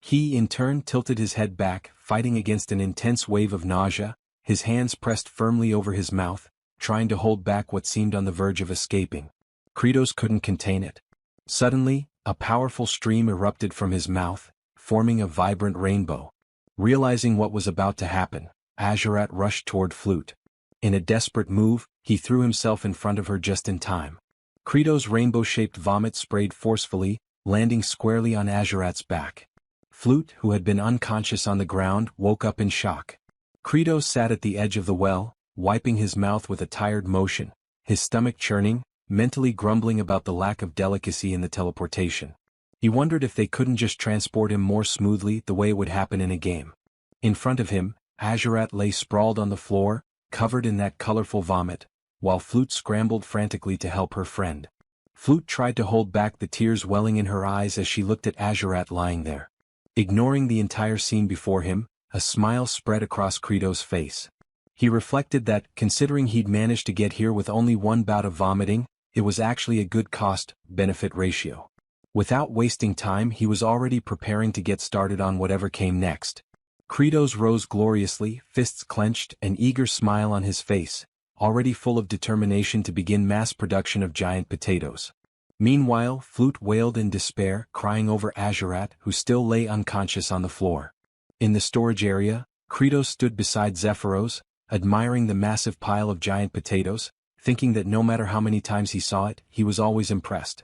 He in turn tilted his head back, fighting against an intense wave of nausea, his hands pressed firmly over his mouth, trying to hold back what seemed on the verge of escaping. Credos couldn't contain it. Suddenly, a powerful stream erupted from his mouth, forming a vibrant rainbow. Realizing what was about to happen, Azurat rushed toward Flute. In a desperate move, he threw himself in front of her just in time. Credo's rainbow-shaped vomit sprayed forcefully, landing squarely on Azurat's back. Flute, who had been unconscious on the ground, woke up in shock. Credo sat at the edge of the well, wiping his mouth with a tired motion, his stomach churning, mentally grumbling about the lack of delicacy in the teleportation. He wondered if they couldn't just transport him more smoothly the way it would happen in a game. In front of him, Azurat lay sprawled on the floor, covered in that colorful vomit, while Flute scrambled frantically to help her friend. Flute tried to hold back the tears welling in her eyes as she looked at Azurat lying there. Ignoring the entire scene before him, a smile spread across Credo's face. He reflected that, considering he'd managed to get here with only one bout of vomiting, it was actually a good cost-benefit ratio. Without wasting time, he was already preparing to get started on whatever came next. Credos rose gloriously, fists clenched, an eager smile on his face, already full of determination to begin mass production of giant potatoes. Meanwhile, Flute wailed in despair, crying over Azurat, who still lay unconscious on the floor. In the storage area, Credos stood beside Zephyros, admiring the massive pile of giant potatoes, thinking that no matter how many times he saw it, he was always impressed.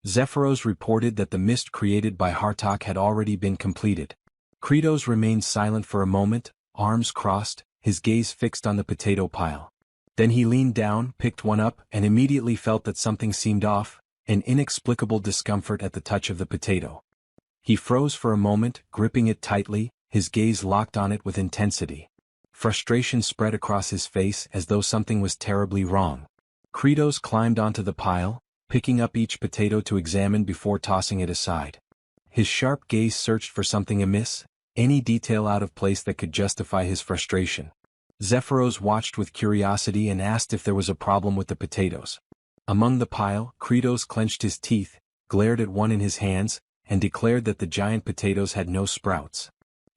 Zephyros reported that the mist created by Hartok had already been completed. Credos remained silent for a moment, arms crossed, his gaze fixed on the potato pile. Then he leaned down, picked one up, and immediately felt that something seemed off, an inexplicable discomfort at the touch of the potato. He froze for a moment, gripping it tightly, his gaze locked on it with intensity. Frustration spread across his face as though something was terribly wrong. Credos climbed onto the pile, picking up each potato to examine before tossing it aside. His sharp gaze searched for something amiss, any detail out of place that could justify his frustration. Zephyros watched with curiosity and asked if there was a problem with the potatoes. Among the pile, Credos clenched his teeth, glared at one in his hands, and declared that the giant potatoes had no sprouts.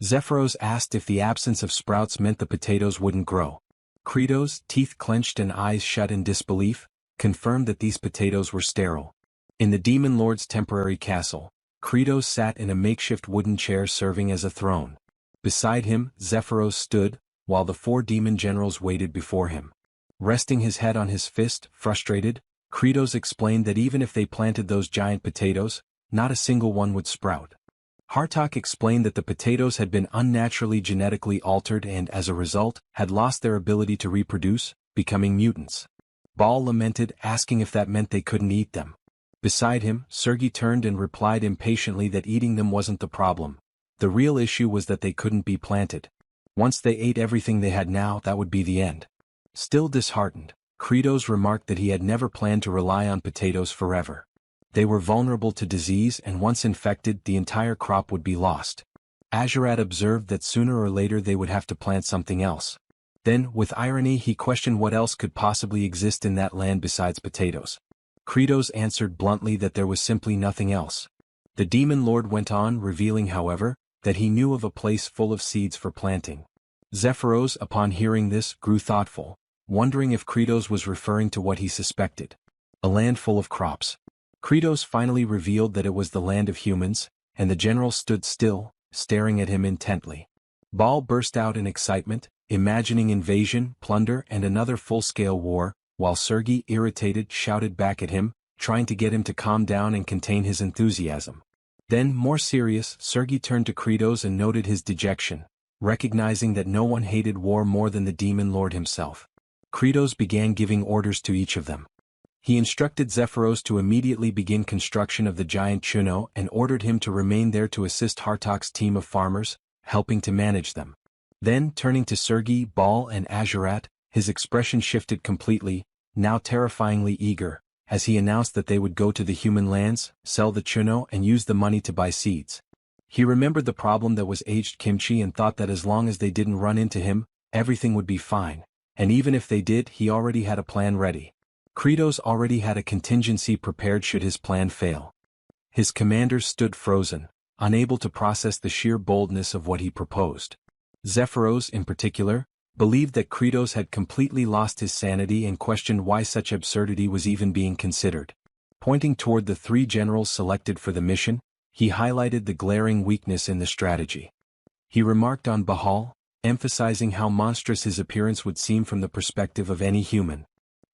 Zephyros asked if the absence of sprouts meant the potatoes wouldn't grow. Credos, teeth clenched and eyes shut in disbelief, confirmed that these potatoes were sterile. In the Demon Lord's temporary castle, Credos sat in a makeshift wooden chair serving as a throne. Beside him, Zephyros stood, while the 4 demon generals waited before him. Resting his head on his fist, frustrated, Credos explained that even if they planted those giant potatoes, not a single one would sprout. Hartok explained that the potatoes had been unnaturally genetically altered and, as a result, had lost their ability to reproduce, becoming mutants. Baal lamented, asking if that meant they couldn't eat them. Beside him, Sergei turned and replied impatiently that eating them wasn't the problem. The real issue was that they couldn't be planted. Once they ate everything they had now, that would be the end. Still disheartened, Credos remarked that he had never planned to rely on potatoes forever. They were vulnerable to disease and once infected, the entire crop would be lost. Azurat observed that sooner or later they would have to plant something else. Then, with irony, he questioned what else could possibly exist in that land besides potatoes. Credos answered bluntly that there was simply nothing else. The Demon Lord went on, revealing, however, that he knew of a place full of seeds for planting. Zephyros, upon hearing this, grew thoughtful, wondering if Credos was referring to what he suspected. A land full of crops. Credos finally revealed that it was the land of humans, and the general stood still, staring at him intently. Baal burst out in excitement, imagining invasion, plunder, and another full-scale war, while Sergei, irritated, shouted back at him, trying to get him to calm down and contain his enthusiasm. Then, more serious, Sergei turned to Kratos and noted his dejection, recognizing that no one hated war more than the demon lord himself. Kratos began giving orders to each of them. He instructed Zephyros to immediately begin construction of the giant Chuno and ordered him to remain there to assist Hartok's team of farmers, helping to manage them. Then, turning to Sergei, Bal and Azurat, his expression shifted completely, now terrifyingly eager, as he announced that they would go to the human lands, sell the Chuno and use the money to buy seeds. He remembered the problem that was aged kimchi and thought that as long as they didn't run into him, everything would be fine, and even if they did, he already had a plan ready. Kratos already had a contingency prepared should his plan fail. His commanders stood frozen, unable to process the sheer boldness of what he proposed. Zephyros, in particular, believed that Kratos had completely lost his sanity and questioned why such absurdity was even being considered. Pointing toward the three generals selected for the mission, he highlighted the glaring weakness in the strategy. He remarked on Bahal, emphasizing how monstrous his appearance would seem from the perspective of any human.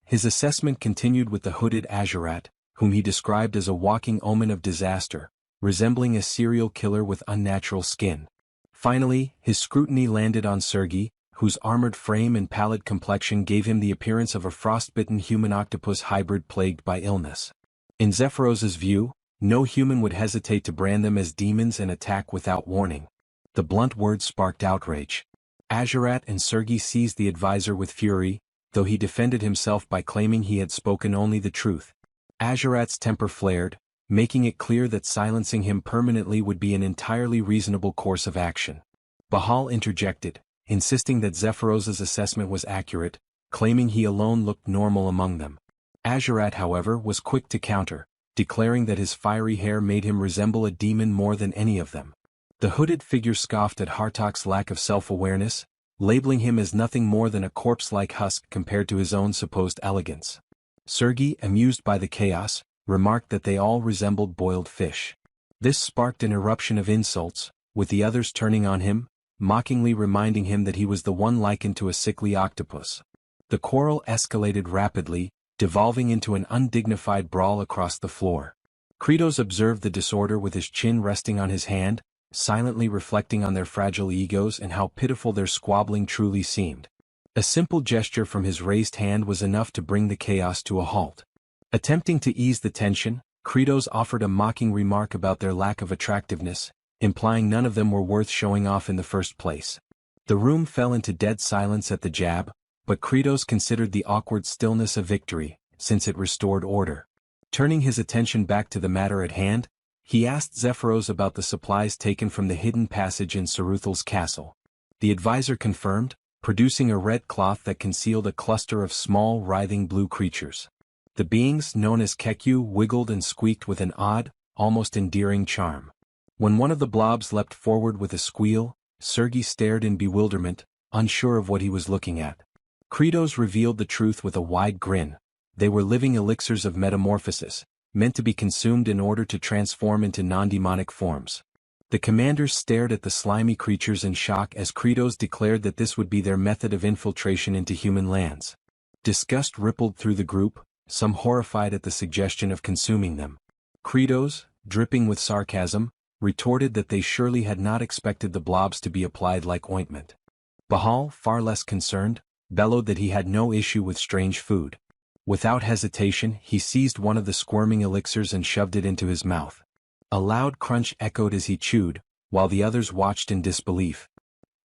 His assessment continued with the hooded Azurat, whom he described as a walking omen of disaster, resembling a serial killer with unnatural skin. Finally, his scrutiny landed on Sergei, whose armored frame and pallid complexion gave him the appearance of a frostbitten human-octopus hybrid plagued by illness. In Zephyros's view, no human would hesitate to brand them as demons and attack without warning. The blunt words sparked outrage. Azurat and Sergei seized the advisor with fury, though he defended himself by claiming he had spoken only the truth. Azurat's temper flared, making it clear that silencing him permanently would be an entirely reasonable course of action. Bahal interjected, insisting that Zephyros's assessment was accurate, claiming he alone looked normal among them. Azurat, however, was quick to counter, declaring that his fiery hair made him resemble a demon more than any of them. The hooded figure scoffed at Hartok's lack of self-awareness, labeling him as nothing more than a corpse-like husk compared to his own supposed elegance. Sergei, amused by the chaos, remarked that they all resembled boiled fish. This sparked an eruption of insults, with the others turning on him, mockingly reminding him that he was the one likened to a sickly octopus. The quarrel escalated rapidly, devolving into an undignified brawl across the floor. Kratos observed the disorder with his chin resting on his hand, silently reflecting on their fragile egos and how pitiful their squabbling truly seemed. A simple gesture from his raised hand was enough to bring the chaos to a halt. Attempting to ease the tension, Kratos offered a mocking remark about their lack of attractiveness, implying none of them were worth showing off in the first place. The room fell into dead silence at the jab, but Kratos considered the awkward stillness a victory, since it restored order. Turning his attention back to the matter at hand, he asked Zephyros about the supplies taken from the hidden passage in Saruthal's castle. The advisor confirmed, producing a red cloth that concealed a cluster of small writhing blue creatures. The beings, known as Kekyu, wiggled and squeaked with an odd, almost endearing charm. When one of the blobs leapt forward with a squeal, Sergei stared in bewilderment, unsure of what he was looking at. Kratos revealed the truth with a wide grin. They were living elixirs of metamorphosis, meant to be consumed in order to transform into non-demonic forms. The commanders stared at the slimy creatures in shock as Kratos declared that this would be their method of infiltration into human lands. Disgust rippled through the group, some horrified at the suggestion of consuming them. Kratos, dripping with sarcasm, retorted that they surely had not expected the blobs to be applied like ointment. Bahal, far less concerned, bellowed that he had no issue with strange food. Without hesitation, he seized one of the squirming elixirs and shoved it into his mouth. A loud crunch echoed as he chewed, while the others watched in disbelief.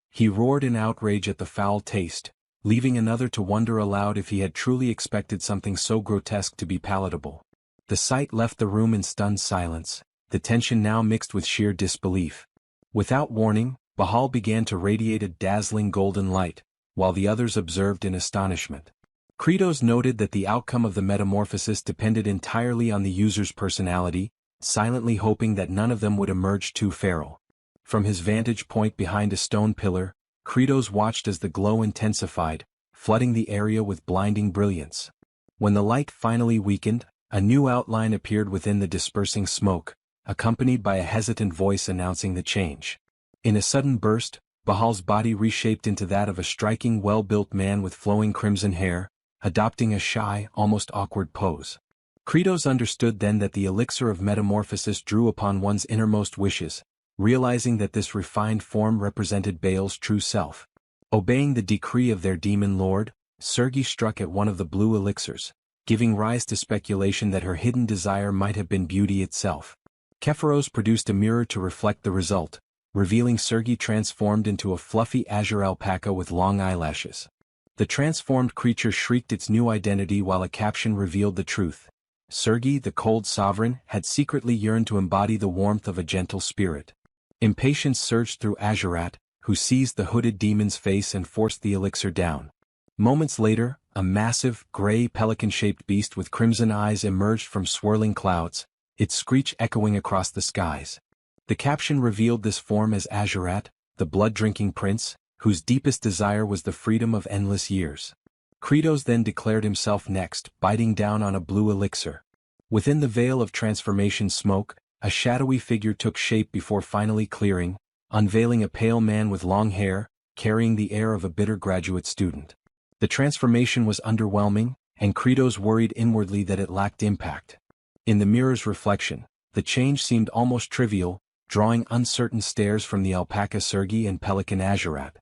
He roared in outrage at the foul taste, leaving another to wonder aloud if he had truly expected something so grotesque to be palatable. The sight left the room in stunned silence, the tension now mixed with sheer disbelief. Without warning, Bahal began to radiate a dazzling golden light, while the others observed in astonishment. Kratos noted that the outcome of the metamorphosis depended entirely on the user's personality, silently hoping that none of them would emerge too feral. From his vantage point behind a stone pillar, Kratos watched as the glow intensified, flooding the area with blinding brilliance. When the light finally weakened, a new outline appeared within the dispersing smoke, accompanied by a hesitant voice announcing the change. In a sudden burst, Bahal's body reshaped into that of a striking, well-built man with flowing crimson hair, adopting a shy, almost awkward pose. Kratos understood then that the elixir of metamorphosis drew upon one's innermost wishes, realizing that this refined form represented Baal's true self. Obeying the decree of their demon lord, Sergi struck at one of the blue elixirs, giving rise to speculation that her hidden desire might have been beauty itself. Kephiros produced a mirror to reflect the result, revealing Sergi transformed into a fluffy azure alpaca with long eyelashes. The transformed creature shrieked its new identity while a caption revealed the truth. Sergi, the cold sovereign, had secretly yearned to embody the warmth of a gentle spirit. Impatience surged through Azurat, who seized the hooded demon's face and forced the elixir down. Moments later, a massive, gray pelican-shaped beast with crimson eyes emerged from swirling clouds, its screech echoing across the skies. The caption revealed this form as Azurat, the blood-drinking prince, whose deepest desire was the freedom of endless years. Kratos then declared himself next, biting down on a blue elixir. Within the veil of transformation smoke, a shadowy figure took shape before finally clearing, unveiling a pale man with long hair, carrying the air of a bitter graduate student. The transformation was underwhelming, and Kratos worried inwardly that it lacked impact. In the mirror's reflection, the change seemed almost trivial, drawing uncertain stares from the alpaca Sergi and pelican Azurat.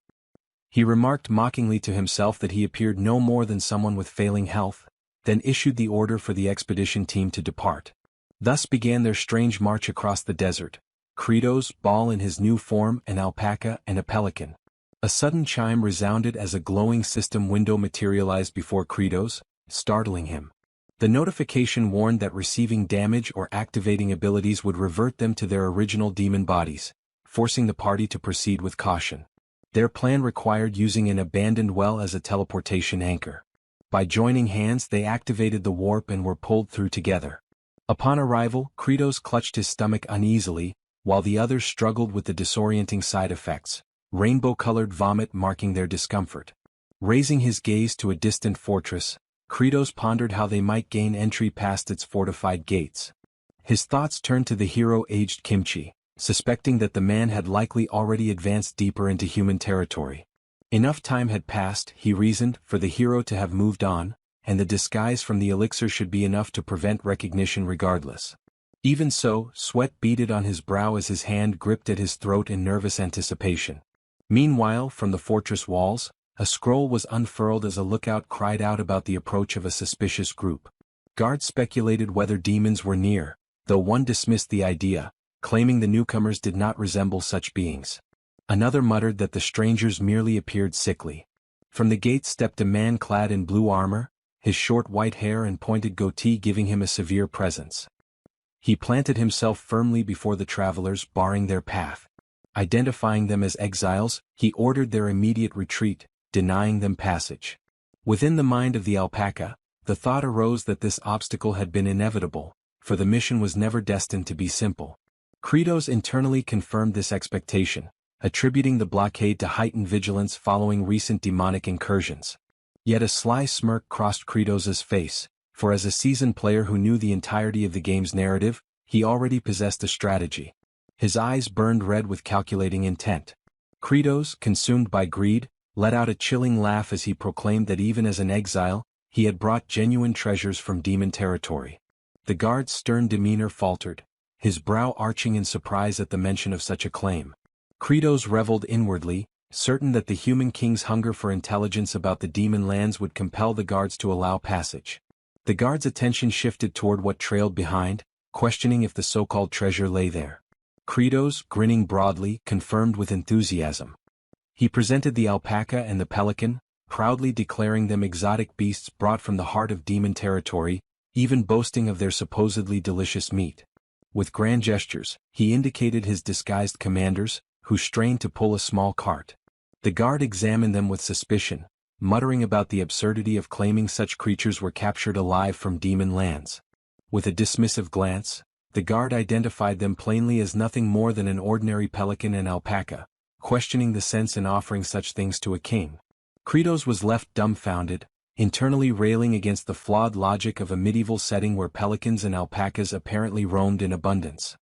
He remarked mockingly to himself that he appeared no more than someone with failing health, then issued the order for the expedition team to depart. Thus began their strange march across the desert. Kratos, Baal in his new form, an alpaca and a pelican. A sudden chime resounded as a glowing system window materialized before Kratos, startling him. The notification warned that receiving damage or activating abilities would revert them to their original demon bodies, forcing the party to proceed with caution. Their plan required using an abandoned well as a teleportation anchor. By joining hands they activated the warp and were pulled through together. Upon arrival, Kratos clutched his stomach uneasily, while the others struggled with the disorienting side effects, rainbow-colored vomit marking their discomfort. Raising his gaze to a distant fortress, Kratos pondered how they might gain entry past its fortified gates. His thoughts turned to the hero-aged Kimchi, suspecting that the man had likely already advanced deeper into human territory. Enough time had passed, he reasoned, for the hero to have moved on, and the disguise from the elixir should be enough to prevent recognition regardless. Even so, sweat beaded on his brow as his hand gripped at his throat in nervous anticipation. Meanwhile, from the fortress walls, a scroll was unfurled as a lookout cried out about the approach of a suspicious group. Guards speculated whether demons were near, though one dismissed the idea, claiming the newcomers did not resemble such beings. Another muttered that the strangers merely appeared sickly. From the gate stepped a man clad in blue armor, his short white hair and pointed goatee giving him a severe presence. He planted himself firmly before the travelers, barring their path. Identifying them as exiles, he ordered their immediate retreat, denying them passage. Within the mind of the alpaca, the thought arose that this obstacle had been inevitable, for the mission was never destined to be simple. Kratos internally confirmed this expectation, attributing the blockade to heightened vigilance following recent demonic incursions. Yet a sly smirk crossed Kratos's face, for as a seasoned player who knew the entirety of the game's narrative, he already possessed a strategy. His eyes burned red with calculating intent. Kratos, consumed by greed, let out a chilling laugh as he proclaimed that even as an exile, he had brought genuine treasures from demon territory. The guard's stern demeanor faltered, his brow arching in surprise at the mention of such a claim. Kratos reveled inwardly, certain that the human king's hunger for intelligence about the demon lands would compel the guards to allow passage. The guard's attention shifted toward what trailed behind, questioning if the so-called treasure lay there. Kratos, grinning broadly, confirmed with enthusiasm. He presented the alpaca and the pelican, proudly declaring them exotic beasts brought from the heart of demon territory, even boasting of their supposedly delicious meat. With grand gestures, he indicated his disguised commanders, who strained to pull a small cart. The guard examined them with suspicion, muttering about the absurdity of claiming such creatures were captured alive from demon lands. With a dismissive glance, the guard identified them plainly as nothing more than an ordinary pelican and alpaca, questioning the sense in offering such things to a king. Kratos was left dumbfounded, internally railing against the flawed logic of a medieval setting where pelicans and alpacas apparently roamed in abundance.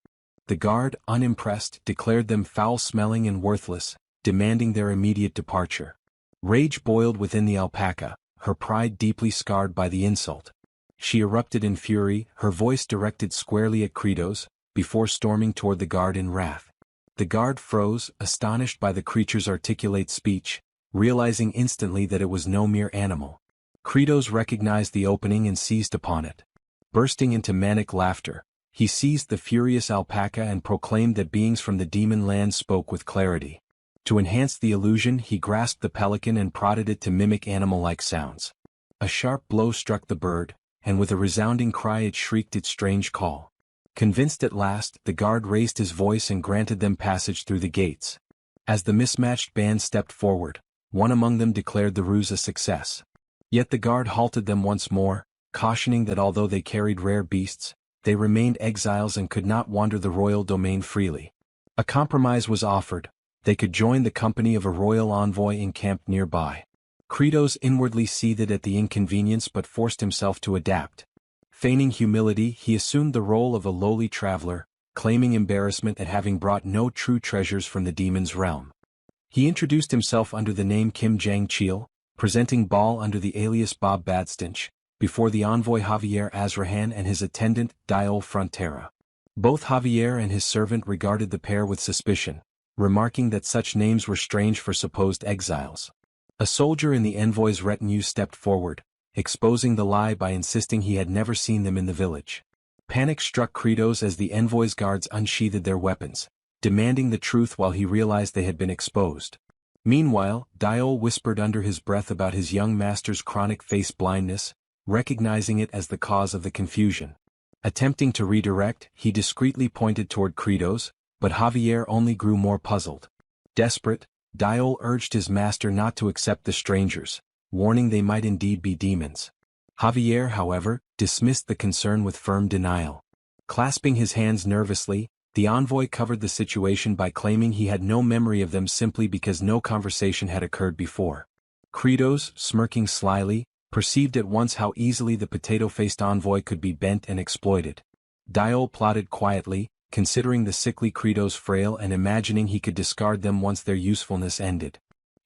The guard, unimpressed, declared them foul-smelling and worthless, demanding their immediate departure. Rage boiled within the alpaca, her pride deeply scarred by the insult. She erupted in fury, her voice directed squarely at Kratos, before storming toward the guard in wrath. The guard froze, astonished by the creature's articulate speech, realizing instantly that it was no mere animal. Kratos recognized the opening and seized upon it. Bursting into manic laughter, he seized the furious alpaca and proclaimed that beings from the demon land spoke with clarity. To enhance the illusion, he grasped the pelican and prodded it to mimic animal-like sounds. A sharp blow struck the bird, and with a resounding cry it shrieked its strange call. Convinced at last, the guard raised his voice and granted them passage through the gates. As the mismatched band stepped forward, one among them declared the ruse a success. Yet the guard halted them once more, cautioning that although they carried rare beasts, they remained exiles and could not wander the royal domain freely. A compromise was offered: they could join the company of a royal envoy encamped nearby. Kratos inwardly seethed at the inconvenience but forced himself to adapt. Feigning humility, he assumed the role of a lowly traveler, claiming embarrassment at having brought no true treasures from the demon's realm. He introduced himself under the name Kim Jang-chil, presenting Baal under the alias Bob Badstinch, before the envoy Javier Azrahan and his attendant, Diol Frontera. Both Javier and his servant regarded the pair with suspicion, remarking that such names were strange for supposed exiles. A soldier in the envoy's retinue stepped forward, exposing the lie by insisting he had never seen them in the village. Panic struck Kratos as the envoy's guards unsheathed their weapons, demanding the truth while he realized they had been exposed. Meanwhile, Diol whispered under his breath about his young master's chronic face blindness, recognizing it as the cause of the confusion. Attempting to redirect, he discreetly pointed toward Kratos, but Javier only grew more puzzled. Desperate, Diol urged his master not to accept the strangers, warning they might indeed be demons. Javier, however, dismissed the concern with firm denial. Clasping his hands nervously, the envoy covered the situation by claiming he had no memory of them simply because no conversation had occurred before. Kratos, smirking slyly, perceived at once how easily the potato-faced envoy could be bent and exploited. Diol plotted quietly, considering the sickly Kratos frail and imagining he could discard them once their usefulness ended.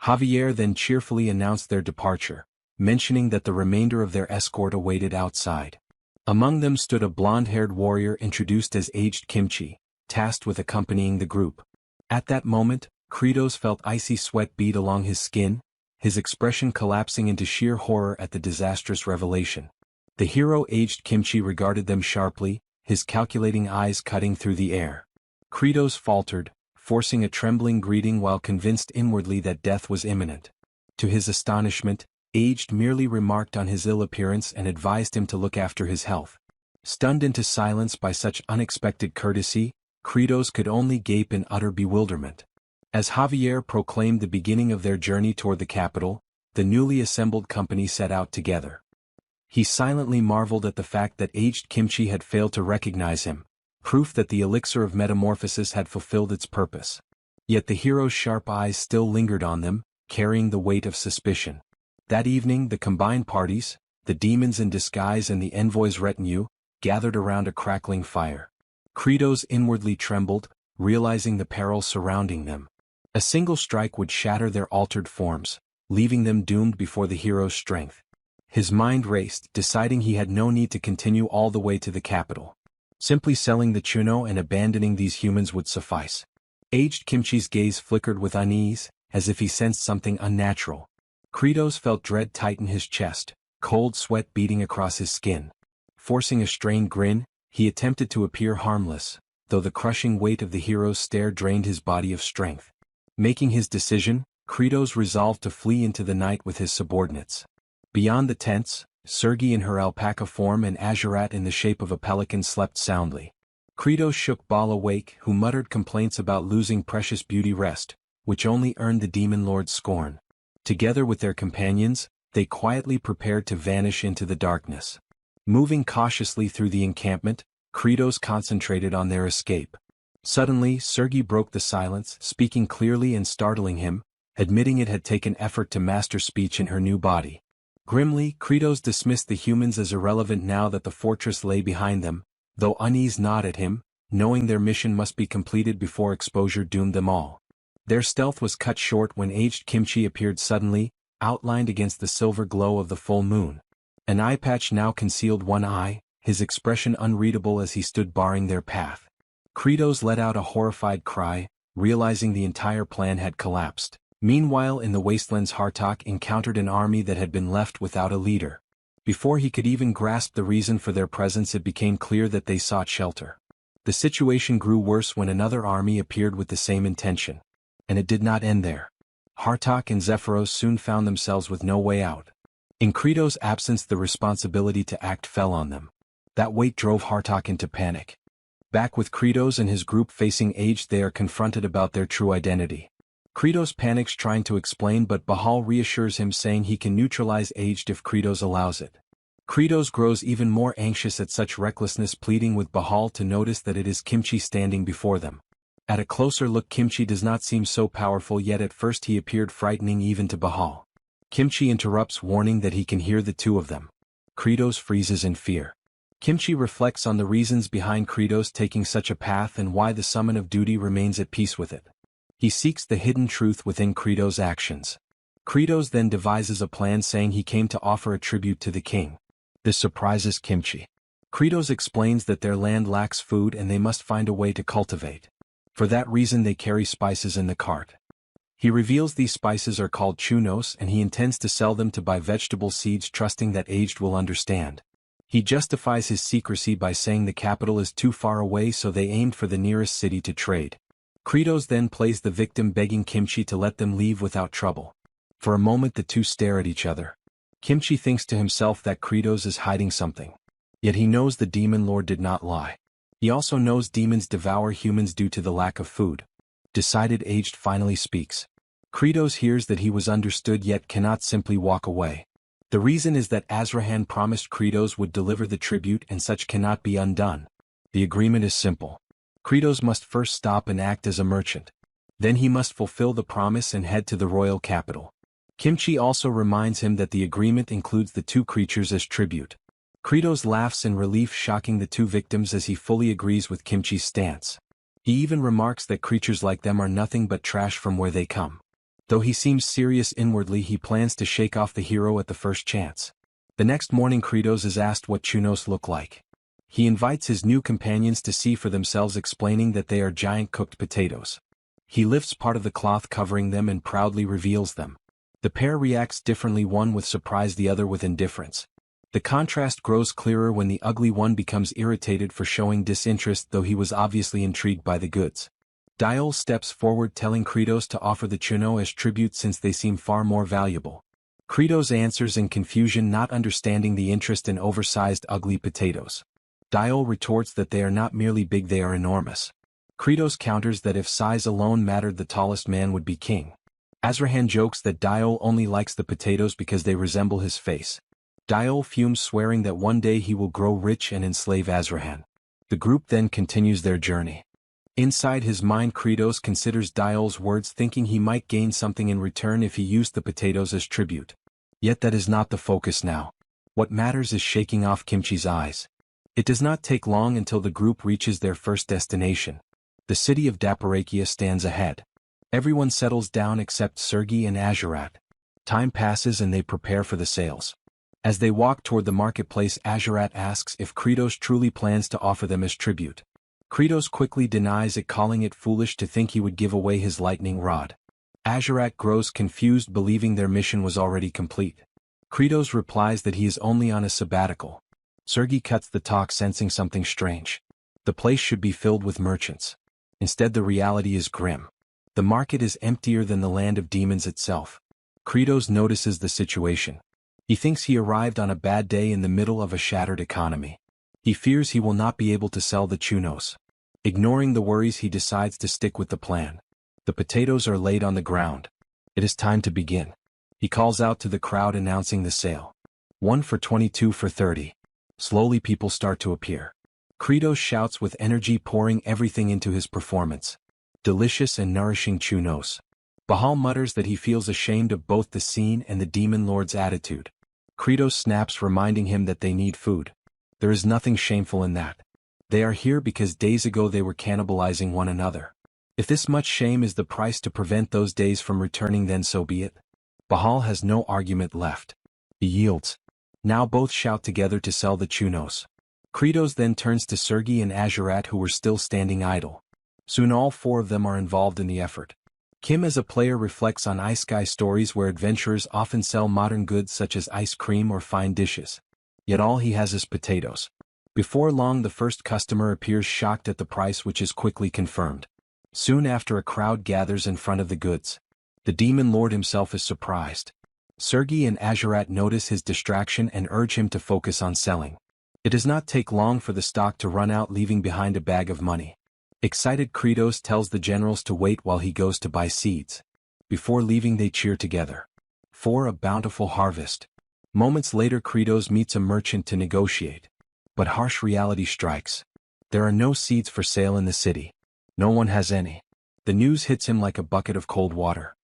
Javier then cheerfully announced their departure, mentioning that the remainder of their escort awaited outside. Among them stood a blonde-haired warrior introduced as aged Kimchi, tasked with accompanying the group. At that moment, Kratos felt icy sweat bead along his skin, his expression collapsing into sheer horror at the disastrous revelation. The hero aged Kimchi regarded them sharply, his calculating eyes cutting through the air. Kratos faltered, forcing a trembling greeting while convinced inwardly that death was imminent. To his astonishment, Aged merely remarked on his ill appearance and advised him to look after his health. Stunned into silence by such unexpected courtesy, Kratos could only gape in utter bewilderment. As Javier proclaimed the beginning of their journey toward the capital, the newly assembled company set out together. He silently marveled at the fact that aged Kimchi had failed to recognize him, proof that the elixir of metamorphosis had fulfilled its purpose. Yet the hero's sharp eyes still lingered on them, carrying the weight of suspicion. That evening the combined parties, the demons in disguise and the envoy's retinue, gathered around a crackling fire. Kratos inwardly trembled, realizing the peril surrounding them. A single strike would shatter their altered forms, leaving them doomed before the hero's strength. His mind raced, deciding he had no need to continue all the way to the capital. Simply selling the Chuno and abandoning these humans would suffice. Aged Kimchi's gaze flickered with unease, as if he sensed something unnatural. Kratos felt dread tighten his chest, cold sweat beading across his skin. Forcing a strained grin, he attempted to appear harmless, though the crushing weight of the hero's stare drained his body of strength. Making his decision, Kratos resolved to flee into the night with his subordinates. Beyond the tents, Sergi in her alpaca form and Azurat in the shape of a pelican slept soundly. Kratos shook Baal awake, who muttered complaints about losing precious beauty rest, which only earned the demon lord's scorn. Together with their companions, they quietly prepared to vanish into the darkness. Moving cautiously through the encampment, Kratos concentrated on their escape. Suddenly, Sergi broke the silence, speaking clearly and startling him, admitting it had taken effort to master speech in her new body. Grimly, Kratos dismissed the humans as irrelevant now that the fortress lay behind them, though unease gnawed at him, knowing their mission must be completed before exposure doomed them all. Their stealth was cut short when aged Kimchi appeared suddenly, outlined against the silver glow of the full moon. An eye patch now concealed one eye, his expression unreadable as he stood barring their path. Kratos let out a horrified cry, realizing the entire plan had collapsed. Meanwhile, in the wastelands, Hartok encountered an army that had been left without a leader. Before he could even grasp the reason for their presence, it became clear that they sought shelter. The situation grew worse when another army appeared with the same intention. And it did not end there. Hartok and Zephyros soon found themselves with no way out. In Kratos' absence, the responsibility to act fell on them. That weight drove Hartok into panic. Back with Kratos and his group facing Aged, they are confronted about their true identity. Kratos panics trying to explain, but Bahal reassures him, saying he can neutralize Aged if Kratos allows it. Kratos grows even more anxious at such recklessness, pleading with Bahal to notice that it is Kimchi standing before them. At a closer look, Kimchi does not seem so powerful, yet at first he appeared frightening even to Bahal. Kimchi interrupts, warning that he can hear the two of them. Kratos freezes in fear. Kimchi reflects on the reasons behind Kratos taking such a path and why the summon of duty remains at peace with it. He seeks the hidden truth within Kratos' actions. Kratos then devises a plan, saying he came to offer a tribute to the king. This surprises Kimchi. Kratos explains that their land lacks food and they must find a way to cultivate. For that reason they carry spices in the cart. He reveals these spices are called chunos and he intends to sell them to buy vegetable seeds, trusting that Aged will understand. He justifies his secrecy by saying the capital is too far away, so they aimed for the nearest city to trade. Kratos then plays the victim, begging Kimchi to let them leave without trouble. For a moment the two stare at each other. Kimchi thinks to himself that Kratos is hiding something. Yet he knows the demon lord did not lie. He also knows demons devour humans due to the lack of food. Decided, Aged finally speaks. Kratos hears that he was understood yet cannot simply walk away. The reason is that Azrahan promised Kratos would deliver the tribute, and such cannot be undone. The agreement is simple. Kratos must first stop and act as a merchant. Then he must fulfill the promise and head to the royal capital. Kimchi also reminds him that the agreement includes the two creatures as tribute. Kratos laughs in relief, shocking the two victims as he fully agrees with Kimchi's stance. He even remarks that creatures like them are nothing but trash from where they come. Though he seems serious inwardly, he plans to shake off the hero at the first chance. The next morning, Kratos is asked what chunos look like. He invites his new companions to see for themselves, explaining that they are giant cooked potatoes. He lifts part of the cloth covering them and proudly reveals them. The pair reacts differently, one with surprise, the other with indifference. The contrast grows clearer when the ugly one becomes irritated for showing disinterest, though he was obviously intrigued by the goods. Diol steps forward, telling Kratos to offer the chuno as tribute since they seem far more valuable. Kratos answers in confusion, not understanding the interest in oversized ugly potatoes. Diol retorts that they are not merely big, they are enormous. Kratos counters that if size alone mattered, the tallest man would be king. Azrahan jokes that Diol only likes the potatoes because they resemble his face. Diol fumes, swearing that one day he will grow rich and enslave Azrahan. The group then continues their journey. Inside his mind, Kratos considers Diol's words, thinking he might gain something in return if he used the potatoes as tribute. Yet that is not the focus now. What matters is shaking off Kimchi's eyes. It does not take long until the group reaches their first destination. The city of Daparakia stands ahead. Everyone settles down except Sergei and Azurat. Time passes and they prepare for the sales. As they walk toward the marketplace, Azurat asks if Kratos truly plans to offer them as tribute. Kratos quickly denies it, calling it foolish to think he would give away his lightning rod. Azurat grows confused, believing their mission was already complete. Kratos replies that he is only on a sabbatical. Sergei cuts the talk, sensing something strange. The place should be filled with merchants. Instead, the reality is grim. The market is emptier than the land of demons itself. Kratos notices the situation. He thinks he arrived on a bad day in the middle of a shattered economy. He fears he will not be able to sell the chunos. Ignoring the worries, he decides to stick with the plan. The potatoes are laid on the ground. It is time to begin. He calls out to the crowd, announcing the sale. 1 for 22 for 30. Slowly people start to appear. Kratos shouts with energy, pouring everything into his performance. Delicious and nourishing chunos. Bahal mutters that he feels ashamed of both the scene and the demon lord's attitude. Kratos snaps, reminding him that they need food. There is nothing shameful in that. They are here because days ago they were cannibalizing one another. If this much shame is the price to prevent those days from returning, then so be it. Bahal has no argument left. He yields. Now both shout together to sell the chunos. Kritos then turns to Sergei and Azurat, who were still standing idle. Soon all four of them are involved in the effort. Kim as a player reflects on isekai stories where adventurers often sell modern goods such as ice cream or fine dishes. Yet all he has is potatoes. Before long the first customer appears, shocked at the price, which is quickly confirmed. Soon after, a crowd gathers in front of the goods. The demon lord himself is surprised. Sergei and Azurat notice his distraction and urge him to focus on selling. It does not take long for the stock to run out, leaving behind a bag of money. Excited Kritos tells the generals to wait while he goes to buy seeds. Before leaving they cheer together. For a bountiful harvest. Moments later Kritos meets a merchant to negotiate. But harsh reality strikes. There are no seeds for sale in the city. No one has any. The news hits him like a bucket of cold water.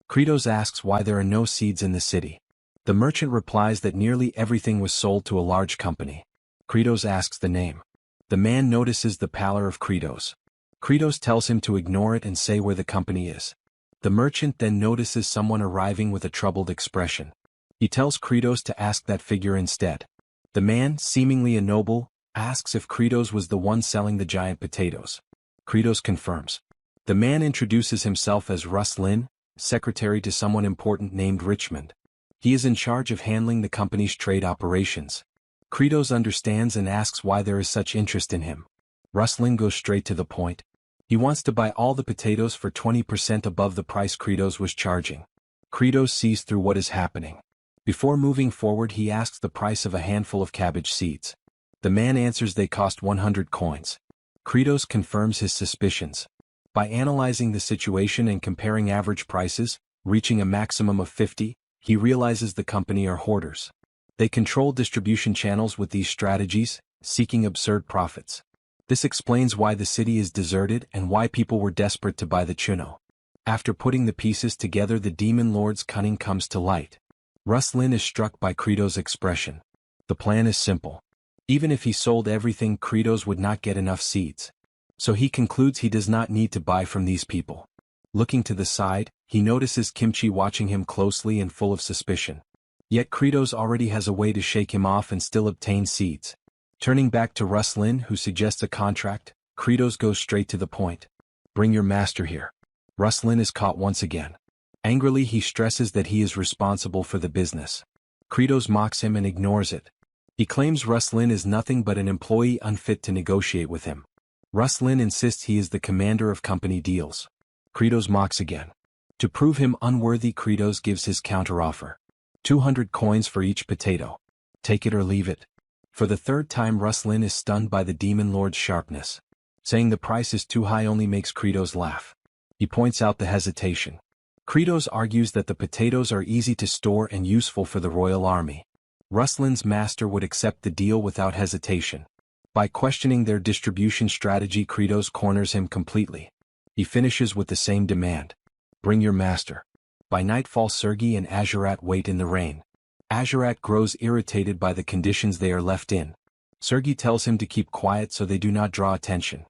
Kritos asks why there are no seeds in the city. The merchant replies that nearly everything was sold to a large company. Kritos asks the name. The man notices the pallor of Kritos. Kritos tells him to ignore it and say where the company is. The merchant then notices someone arriving with a troubled expression. He tells Kritos to ask that figure instead. The man, seemingly a noble, asks if Kritos was the one selling the giant potatoes. Kritos confirms. The man introduces himself as Ruslin, secretary to someone important named Richmond. He is in charge of handling the company's trade operations. Kritos understands and asks why there is such interest in him. Ruslin goes straight to the point. He wants to buy all the potatoes for 20% above the price Kritos was charging. Kritos sees through what is happening. Before moving forward he asks the price of a handful of cabbage seeds. The man answers they cost 100 coins. Kritos confirms his suspicions. By analyzing the situation and comparing average prices, reaching a maximum of 50, he realizes the company are hoarders. They control distribution channels with these strategies, seeking absurd profits. This explains why the city is deserted and why people were desperate to buy the chuno. After putting the pieces together, the demon lord's cunning comes to light. Ruslin is struck by Kritos' expression. The plan is simple. Even if he sold everything, Kritos would not get enough seeds. So he concludes he does not need to buy from these people. Looking to the side, he notices Kimchi watching him closely and full of suspicion. Yet Kritos already has a way to shake him off and still obtain seeds. Turning back to Ruslin, who suggests a contract, Kritos goes straight to the point. Bring your master here. Ruslin is caught once again. Angrily he stresses that he is responsible for the business. Kritos mocks him and ignores it. He claims Ruslin is nothing but an employee unfit to negotiate with him. Ruslin insists he is the commander of company deals. Kritos mocks again. To prove him unworthy, Kritos gives his counteroffer. 200 coins for each potato. Take it or leave it. For the third time Ruslin is stunned by the demon lord's sharpness. Saying the price is too high only makes Kritos laugh. He points out the hesitation. Kritos argues that the potatoes are easy to store and useful for the royal army. Ruslin's master would accept the deal without hesitation. By questioning their distribution strategy, Kritos corners him completely. He finishes with the same demand. Bring your master. By nightfall Sergei and Azurat wait in the rain. Azurat grows irritated by the conditions they are left in. Sergei tells him to keep quiet so they do not draw attention.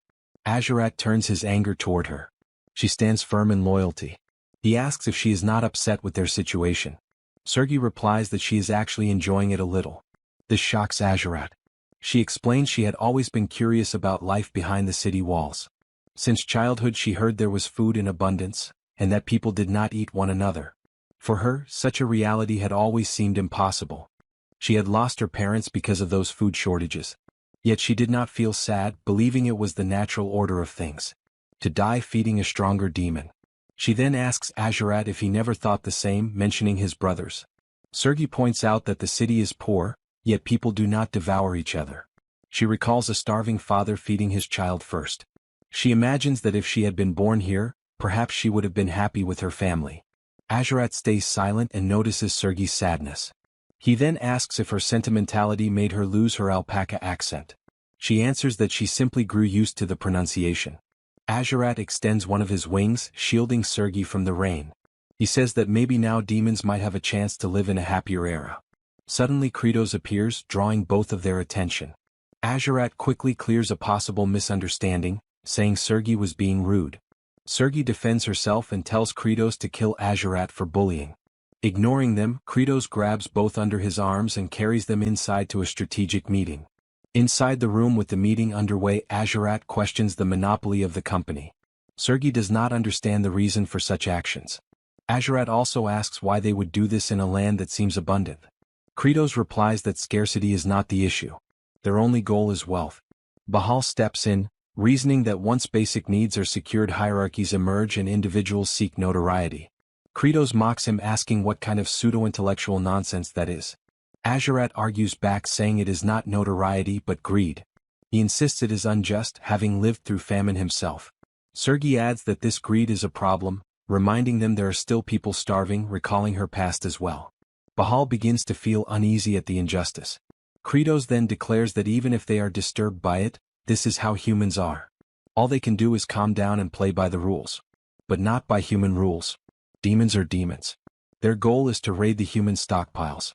Azurat turns his anger toward her. She stands firm in loyalty. He asks if she is not upset with their situation. Sergei replies that she is actually enjoying it a little. This shocks Azurat. She explains she had always been curious about life behind the city walls. Since childhood she heard there was food in abundance, and that people did not eat one another. For her, such a reality had always seemed impossible. She had lost her parents because of those food shortages. Yet she did not feel sad, believing it was the natural order of things. To die feeding a stronger demon. She then asks Azurat if he never thought the same, mentioning his brothers. Sergei points out that the city is poor, yet people do not devour each other. She recalls a starving father feeding his child first. She imagines that if she had been born here, perhaps she would have been happy with her family. Azurat stays silent and notices Sergei's sadness. He then asks if her sentimentality made her lose her alpaca accent. She answers that she simply grew used to the pronunciation. Azurat extends one of his wings, shielding Sergei from the rain. He says that maybe now demons might have a chance to live in a happier era. Suddenly Kritos appears, drawing both of their attention. Azurat quickly clears a possible misunderstanding, saying Sergei was being rude. Sergei defends herself and tells Kritos to kill Azurat for bullying. Ignoring them, Kratos grabs both under his arms and carries them inside to a strategic meeting. Inside the room with the meeting underway, Azurat questions the monopoly of the company. Sergei does not understand the reason for such actions. Azurat also asks why they would do this in a land that seems abundant. Kratos replies that scarcity is not the issue. Their only goal is wealth. Bahal steps in, reasoning that once basic needs are secured, hierarchies emerge and individuals seek notoriety. Kratos mocks him, asking what kind of pseudo-intellectual nonsense that is. Azurat argues back, saying it is not notoriety but greed. He insists it is unjust, having lived through famine himself. Sergei adds that this greed is a problem, reminding them there are still people starving, recalling her past as well. Bahal begins to feel uneasy at the injustice. Kratos then declares that even if they are disturbed by it, this is how humans are. All they can do is calm down and play by the rules. But not by human rules. Demons are demons. Their goal is to raid the human stockpiles.